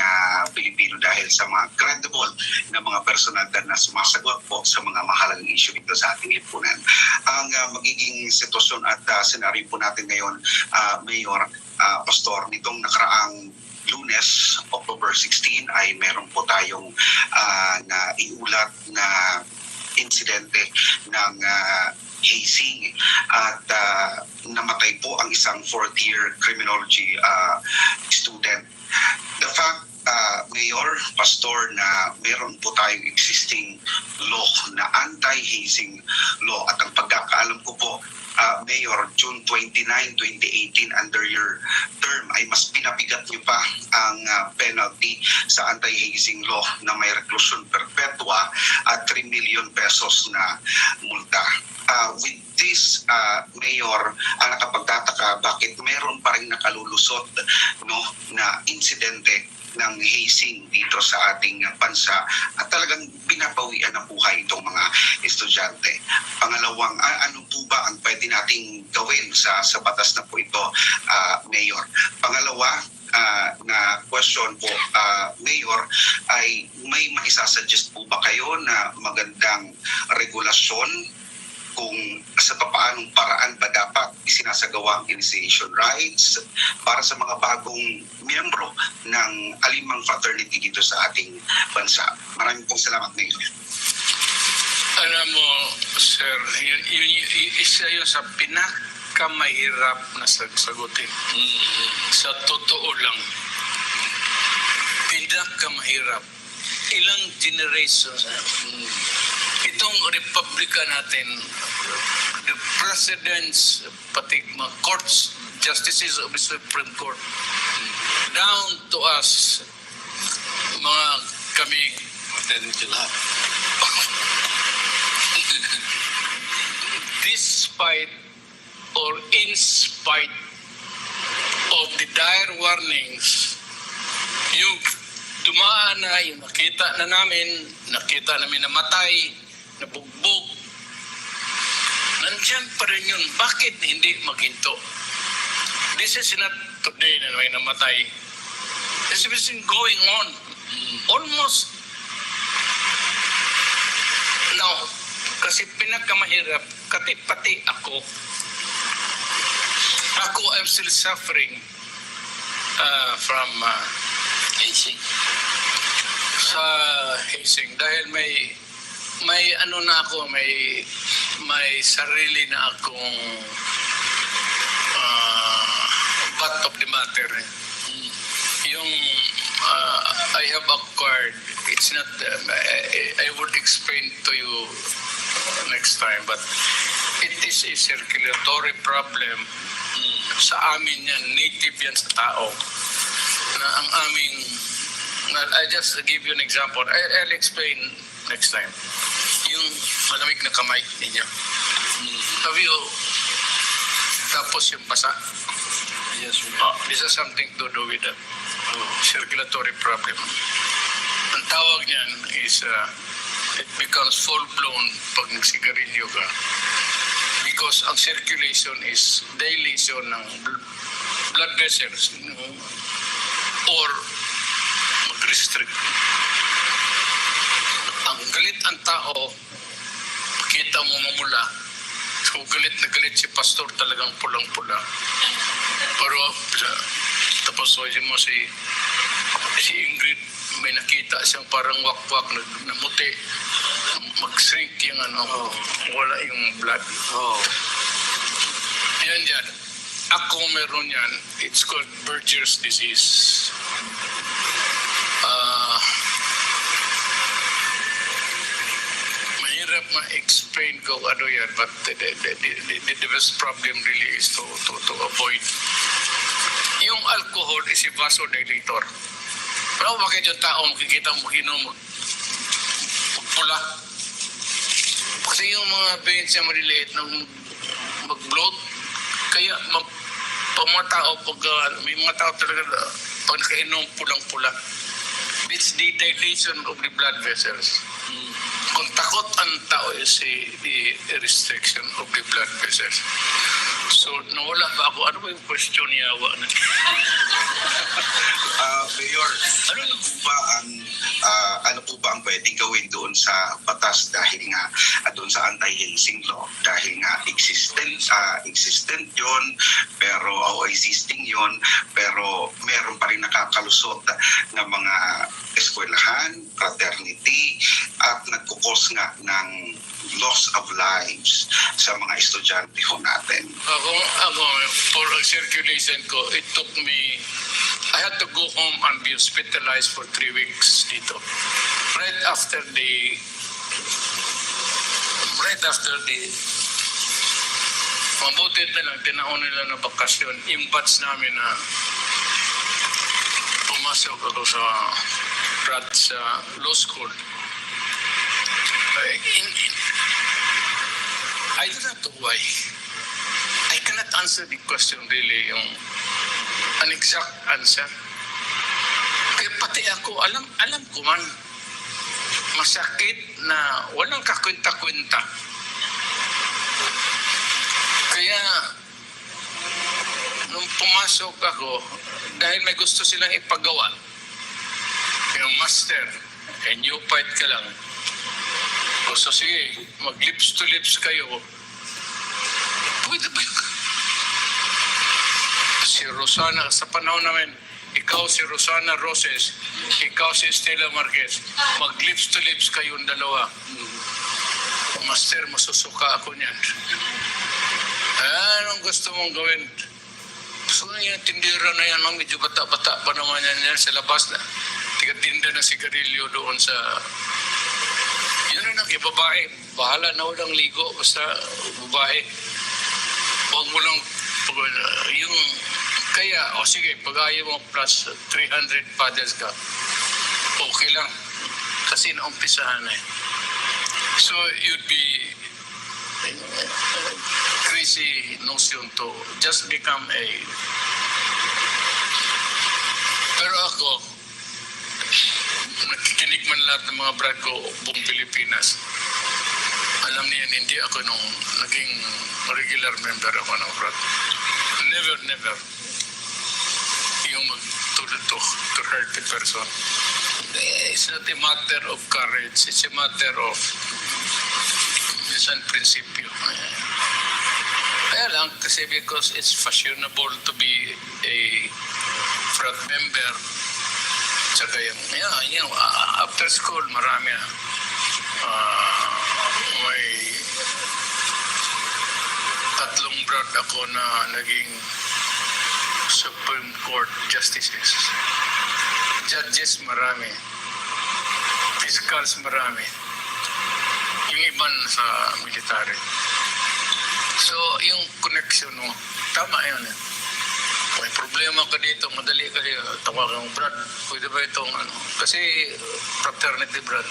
Pilipino dahil sa mga credible na mga personalidad na sumasagot po sa mga mahalagang issue dito sa ating lipunan. Ang magiging sitwasyon at senaryo po natin ngayon, Mayor, Pastor, nitong nakaraang Lunes, October 16, ay meron po tayong na iulat na insidente ng hazing at namatay po ang isang fourth-year criminology student. The fact, Mayor, Pastor, na meron po tayong existing law na anti-hazing law at ang pagkakaalam ko po, Mayor, June 29, 2018, under your term ay mas pinabigat niyo pa ang penalty sa anti-hazing law na may reclusion perpetua at 3 million pesos na multa. With this, Mayor, nakapagtataka bakit meron pa rin nakalulusot na insidente ng hazing dito sa ating bansa at talagang binabawian ng buhay itong mga estudyante. Pangalawang, ano po ba ang pwede nating gawin sa batas na po ito, Mayor? Pangalawa, na question po, Mayor, ay may maisasuggest po ba kayo na magandang regulasyon kung sa paanong paraan ba dapat isinasagawa ang initiation rights para sa mga bagong miyembro ng alimang fraternity dito sa ating bansa? Maraming pong salamat, Mayor. Alam mo, sir, isa yun sa pinakamahirap na sagutin. Sa totoo lang, pinakamahirap. Ilang generations, itong republika natin, the presidents, pati mga courts, justices of the Supreme Court, down to us, mga kami, despite or in spite of the dire warnings, yung dumaan na, yung nakita namin namatay, nabugbog, nandiyan pa rin yun. Bakit hindi maghinto? This is not today na may namatay. This has been going on almost now. Kasi pinakamahirap, pati ako, I'm still suffering from hazing. Sa hazing dahil may ano na ako, may sarili na akong butt of the matter. Yung I have acquired, it's not, I would explain to you next time, but it is a circulatory problem. Sa amin yan, native yan sa tao. Na ang aming, I just give you an example. I'll explain next time. Yung malamig na kamay ninyo. Have you, tapos yung basa? Yes, This has something to do with that circulatory problem. Ang tawag niyan is, it becomes full-blown pag nagsigarilyo ka. Because ang circulation is dilation ng blood vessels or mag-restrict. Ang galit ang tao, kita mo mamula. So galit na galit si pastor, talagang pulang-pula. Pero tapos mo si Ingrid, may nakita siyang parang wakwak na muti. Mag-shrink yung wala yung blood. Yan. ako meron yan. It's called Berger's disease. Mahirap ma-explain ko ano yan, but the best problem really is to avoid. Yung alcohol is a vasodilator. Pero bakit yung tao makikita mo inom pula? Kasi yung mga veins na maliliit na mag-bloat, kaya mga tao, may mga tao talaga pag nakainom pulang-pula. It's the dilation of the blood vessels. Kung takot ang tao is the restriction of the blood vessels. So, nawala ba ako? Ano ba yung question niya? Mayor, ano po ba ang pwedeng gawin doon sa batas dahil nga doon sa anti-hazing law? Dahil nga existent yon, pero existing yon, pero meron pa rin nakakalusot ng mga eskwelahan, fraternity, at nagkukos nga ng loss of lives sa mga estudyante ho natin. Ako, for circulation ko, it took me, I had to go home and be hospitalized for 3 weeks dito. Right after the mabuti na lang, tinaon nila na bakasyon. Yung batch namin na pumasok ako sa law school. I don't know why. I cannot answer the question really, yung an exact answer. Kaya pati ako, alam ko man, masakit na walang kakwenta-kwenta. Kaya, nung pumasok ako, dahil may gusto silang ipagawa, yung master, and you fight ka lang. So sige, mag-lips to lips kayo. Pwede ba yun? Si Rosana, sa panahon namin, ikaw si Rosana Roses, ikaw si Estela Marquez, mag-lips to lips kayong dalawa. Master, masusuka ako niyan. Anong gusto mong gawin? So yung tindira na yan, medyo bata-bata pa naman yan sa labas na. Tiga-tinda na sigarilyo doon sa... Yun na lang, babae. Bahala na walang ligo, basta babae. Huwag mo lang, yung, kaya, sige, pag ayaw mo plus 300 paddles ka, okay lang. Kasi naumpisahan na eh. So, you'd be crazy notion to just become a... Pero ako, nakikinig man lahat ng mga brad ko buong Pilipinas. Alam niyan, hindi ako nung naging regular member ako ng brad. Never. Yung magtulad to hurt the person. It's not a matter of courage. It's a matter of isang prinsipyo. Kaya lang, kasi because it's fashionable to be a frat member, tsaka yung after school, marami may 3 brad ako na naging Supreme Court Justices. Judges, marami. Fiscals, marami. Yung iban sa military. So, yung connection mo, tama yun eh. May problema ka dito, madali ka dito, tawagan mo, Brad, pwede ba itong ano? Kasi fraternity, Brad.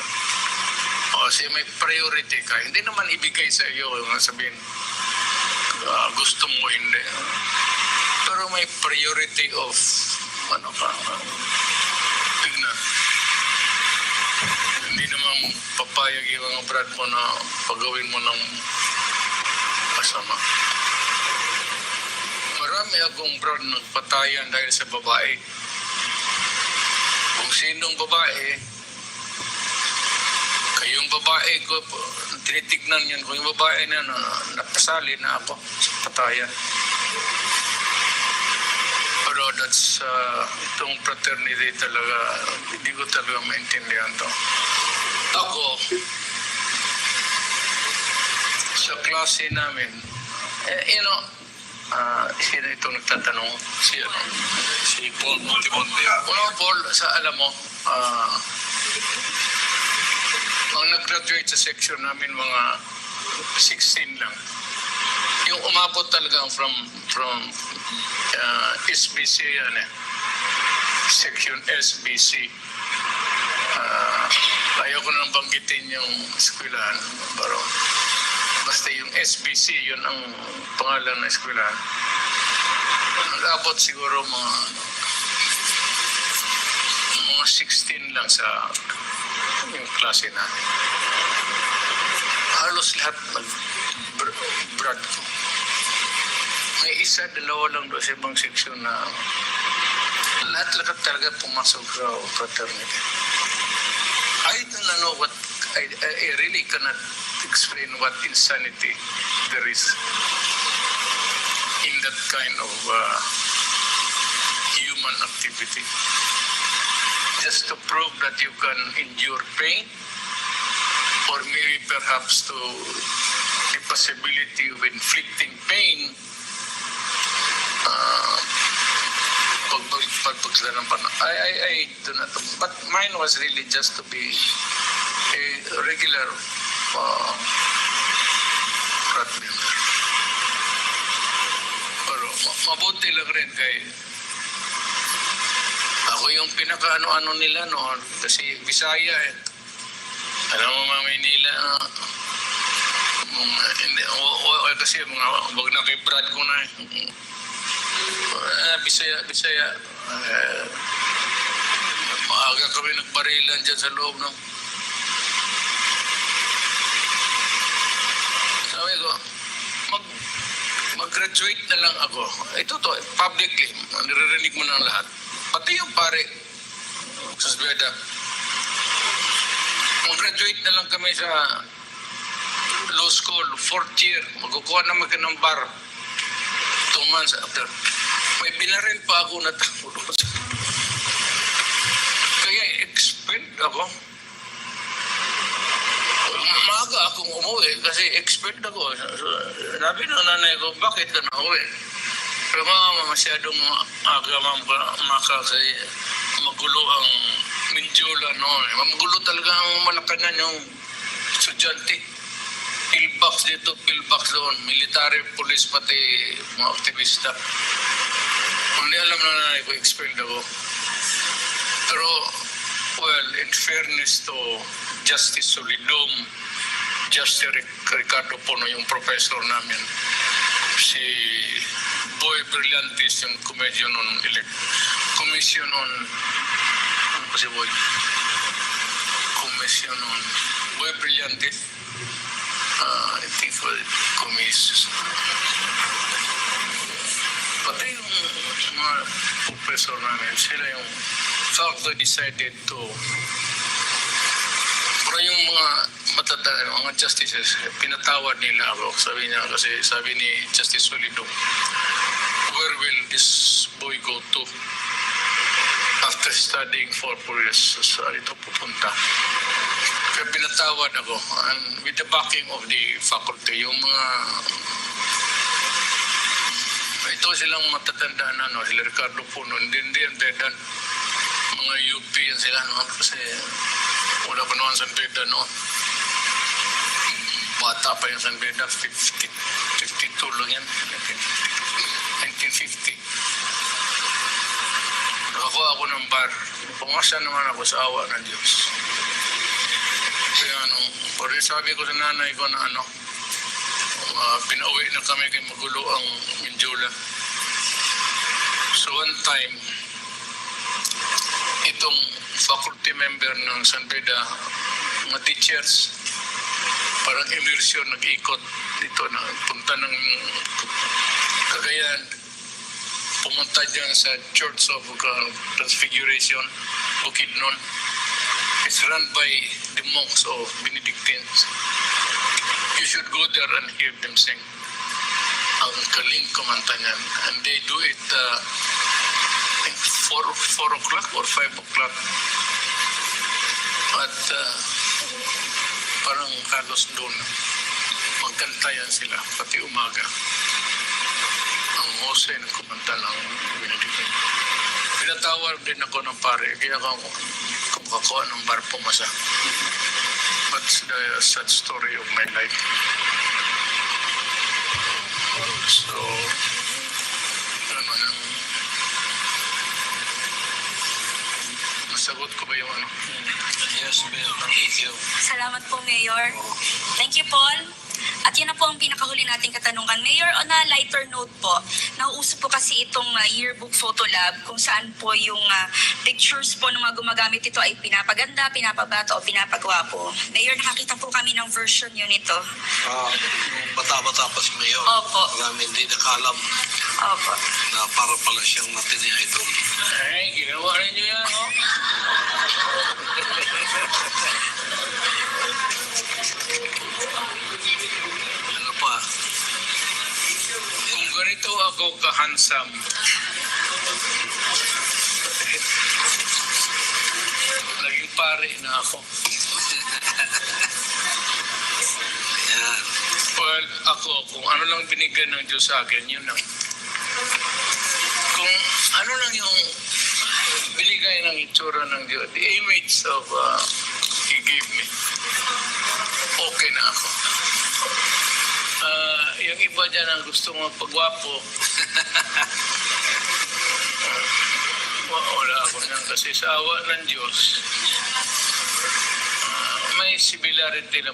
Kasi may priority ka. Hindi naman ibigay sa iyo, sabihin, gusto mo, hindi. Pero may priority of, ano ka, tignan. Hindi naman papayag yung mga Brad mo na pagawin mo ng masama. Marami akong Brad nagpatayan dahil sa babae. Kung sinong babae, kayong babae ko, tinitignan yan. Kung yung babae na napasali na ako sa patayan. Pero that's, itong fraternity talaga, hindi ko talaga maintindihan to. Ako, sa klase namin, sino itong nagtatanong? Si Paul Montimonte. Paul, alam mo, ang nag-graduate sa section namin mga 16 lang. Yung umabot talaga from SBC yan section SBC. Ayaw ko nang banggitin yung eskwelahan, pero basta yung SBC, yun ang pangalan ng eskwelahan. Nag-abot siguro mga 16 lang sa yung klase namin. Halos lahat nag-brad ko. May isa, dalawa lang doon sa ibang section na lahat talaga pumasok sa fraternity. I don't know what, I really cannot explain what insanity there is in that kind of human activity. Just to prove that you can endure pain, or maybe perhaps to the possibility of inflicting pain, pagpagsala ng panahon. I do not, but mine was really just to be a regular frat member. Pero mabuti lang rin kay ako yung pinaka-ano nila noon kasi Bisaya eh. Alam mo mga Maynila kasi mga wag na kay Brad ko na Bisaya maaga kami nagbarilan dyan sa loob ng sabi ko mag-graduate na lang ako ito to publicly niririnig mo ng lahat pati yung pare sa Sveda mag-graduate na lang kami sa law school 4th year magkukuha naman ka ng bar 2 months after may binarin pa ako na tapo kaya expelled ako maaga akong umuwi kasi expelled ako sabi ng nanay ko bakit ka na uwi pero masyadong aga maka kasi magulo ang Mindiola noon magulo talaga ang Malacañang yung estudyante pillbox dito, pillbox doon, military, police, pati mga aktivista. Hindi alam na nanay ko, expelled ako. Pero, well, in fairness to Justice Solidum, Justice Ricardo Pono, yung professor namin, si Boy Brillantes, yung commission on ano pa si Boy? Commission on Boy Brillantes, I think for commissions. Pati yung mga professor namin, sila yung faculty decided to pero yung mga mga justices, pinatawad nila ako. Sabi niya, kasi sabi ni Justice Solido, where will this boy go to after studying for 4 years? Saan ito pupunta? Kaya pinatawad ako and with the backing of the faculty yung mga ito silang matatanda na sila Ricardo Puno hindi yan mga UP yan sila kasi wala pa naman San Beda bata pa yung San Beda 52 lang yan 1950 nakakuha ako ng bar pumasa naman ako sa awa ng Diyos. Kaya pero sabi ko sa nanay ko na pinauwi na kami kay magulo ang Mindiola. So one time, itong faculty member ng San Beda, mga teachers, parang immersion, nag-ikot dito, punta ng Cagayan, pumunta dyan sa Church of Transfiguration, Bukidnon. It's run by the monks of Benedictines. You should go there and hear them sing. Ang kaling kumanta niyan. And they do it I think 4 o'clock or 5 o'clock. At parang halos doon. Magkanta yan sila, pati umaga. Ang husay ng kumanta ng Benedictine. Pinatawag din ako ng pare, kaya ako kumakakuha ng bar pumasa. That's the sad story of my life. So, ano na, masagot ko ba yung ano? Yes, Mayor. Thank you. Salamat po, Mayor. Thank you, Paul. At yun na po ang pinakahuli nating katanungan. Mayor, on a lighter note po, nauuso po kasi itong yearbook photo lab kung saan po yung pictures po ng mga gumagamit ito ay pinapaganda, pinapabata o pinapagwapo. Mayor, nakakita po kami ng version yun ito. Nung bata-bata pa si Mayor. Opo. Marami hindi nakalam Opo. na para pala siyang matini idol. Ay, ginawa ninyo yan, oh. Ano pa? Kung ganito ako kahansam, naging pare na ako. Ayan. Well, ako, kung ano lang binigyan ng Diyos sa akin, yun lang. Kung ano lang yung binigay ng itsura ng Diyos, the image of He gave me, okay na ako. Yung iba dyan ang gusto magpagwapo, wala ako nang kasi sa awa ng Diyos, may similarity na.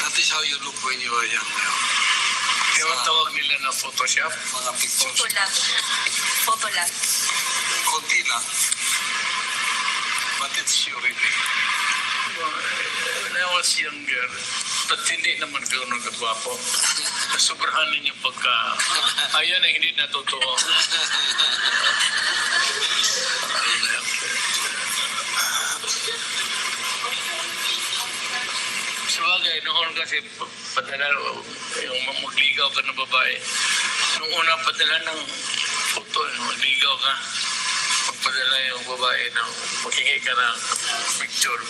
That is how you look when you are young now. Yung tawag nila na Photoshop. Mga pictures. Photo lab. Photo lab. Konti lang. But it's you really. When I was younger, but hindi naman gano'n nagwapo. Sobrahan ninyo pagka, ayan ay hindi natotoo. Sabagay, noon kasi padala, yung magligaw ka ng babae. Nung una padala ng photo, magligaw ka. Pagpadala yung babae ng maghingi ka ng picture.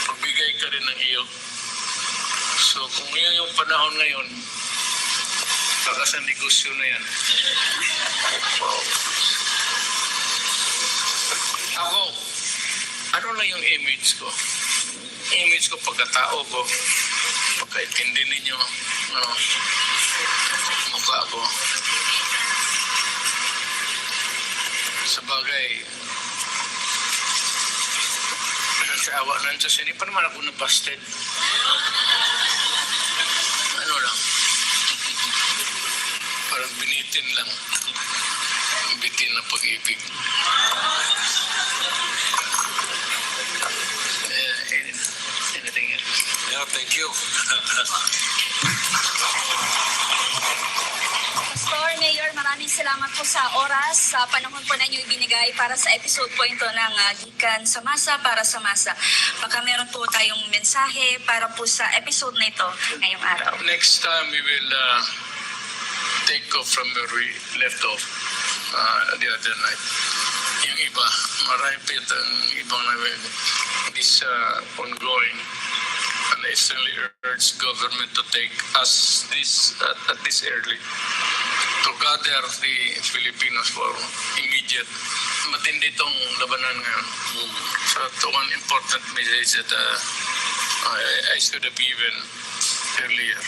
Pagbigay ka rin ng iyo. So kung yun yung panahon ngayon, baka sa negosyo na yan. Ako, ano lang yung image ko? Image ko pagkatao ko, pagkaintindi ninyo, ano, mukha ko. Sabagay, sa awa ng Diyos, hindi pa naman ako napasted. Ano lang, parang binitin lang. Bitin na pag-ibig. Anything else? Yeah, thank you. Pastor, Mayor, maraming salamat po sa oras, sa panahon po na inyo ibinigay para sa episode po ito ng Gikan sa Masa para sa Masa. Baka meron po tayong mensahe para po sa episode na ito ngayong araw. Next time we will take off from where we left off the other night. Yung iba, marami pa yung ibang this ongoing, and I strongly urge government to take us this at this early to gather the Filipinos for immediate. Matindi itong labanan ngayon. So ito one important message that I should have given earlier.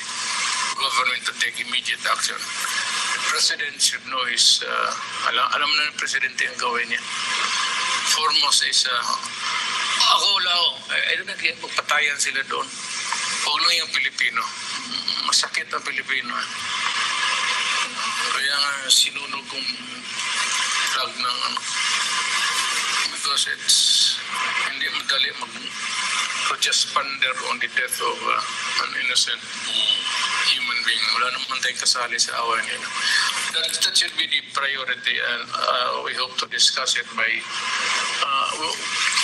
Government to take immediate action. The President should know his, alam na ng Presidente ang gawin niya. Foremost is, ako lao, I don't know, magpatayan sila doon. Huwag lang yung Pilipino. Masakit ang Pilipino. Kaya nga sinunog kong flag ng ano. Because it's hindi madali to just ponder on the death of an innocent human being. Wala naman tayong kasali sa away nila. That should be the priority, and we hope to discuss it by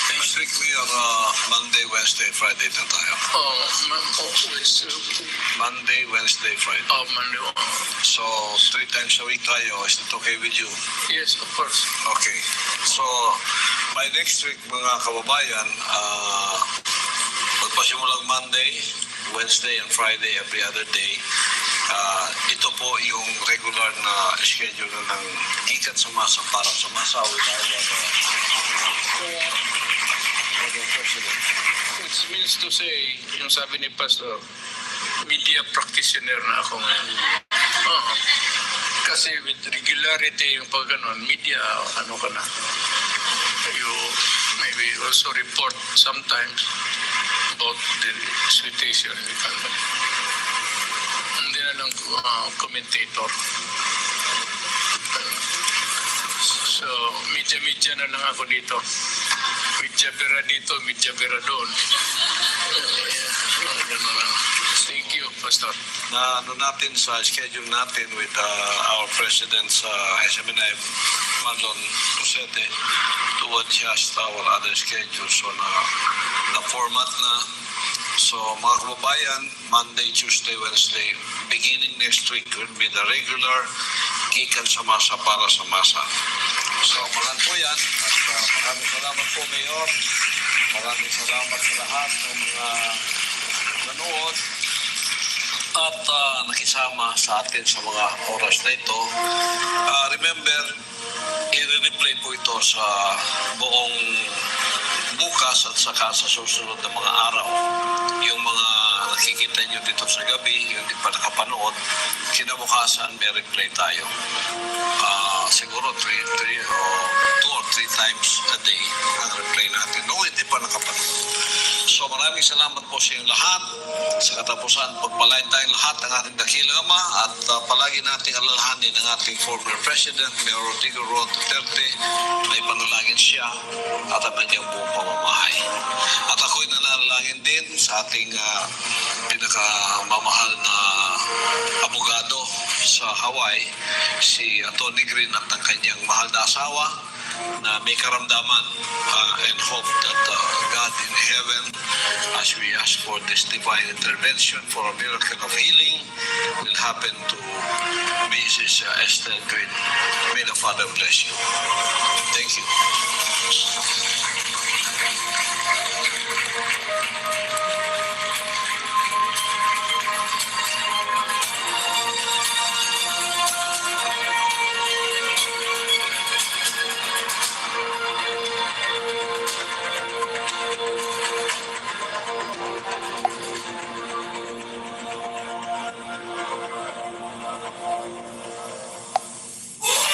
Next week, Mayor, Monday, Wednesday, Friday na tayo. Monday, Wednesday, Friday. Monday. So, 3 times a week tayo. Is it okay with you? Yes, of course. Okay. So, by next week, mga kababayan, magpasimulang Monday, Wednesday, and Friday every other day. Ito po yung regular na schedule ng gikan sa masa para sa masa without President. Which means to say, yung sabi ni Pastor, media practitioner na ako ngayon. Oo. Kasi with regularity yung pag ganun, media, ano ka na. You maybe also report sometimes about the situation in the company. Hindi na lang commentator. So, media na lang ako dito. Media bera dito, media bera doon. Ganun lang. Thank you, Pastor. Na ano natin sa schedule natin with our President sa SMNI, Marlon Duterte, to adjust our other schedules. So na format na. So mga kababayan, Monday, Tuesday, Wednesday, beginning next week will be the regular gikan sa masa para sa masa. So maraming po yan at maraming salamat po, Mayor. Maraming salamat sa lahat ng mga nanood at nakisama sa atin sa mga oras na ito. Remember, i-replay po ito sa buong bukas at saka sa susunod na mga araw. Yung mga nakikita nyo dito sa gabi, yung di pa nakapanood, kinabukasan may replay tayo. Siguro 2 or 3 times a day ang replay natin. No, hindi pa nakapanood. So maraming salamat po sa inyong lahat. Sa katapusan, pagpalain tayong lahat ng ating dakilang Ama at palagi nating alalahanin ang ating former President, Mayor Rodrigo Duterte, na ipanalangin siya at ang kanyang buong pamamahay. At ako'y nanalangin din sa ating pinakamamahal na abogado sa Hawaii, si Atty. Green at ang kanyang mahal na asawa na may karamdaman and hope that God in heaven, as we ask for this divine intervention for a miracle of healing, will happen to Mrs. Esther Green. May the Father bless you.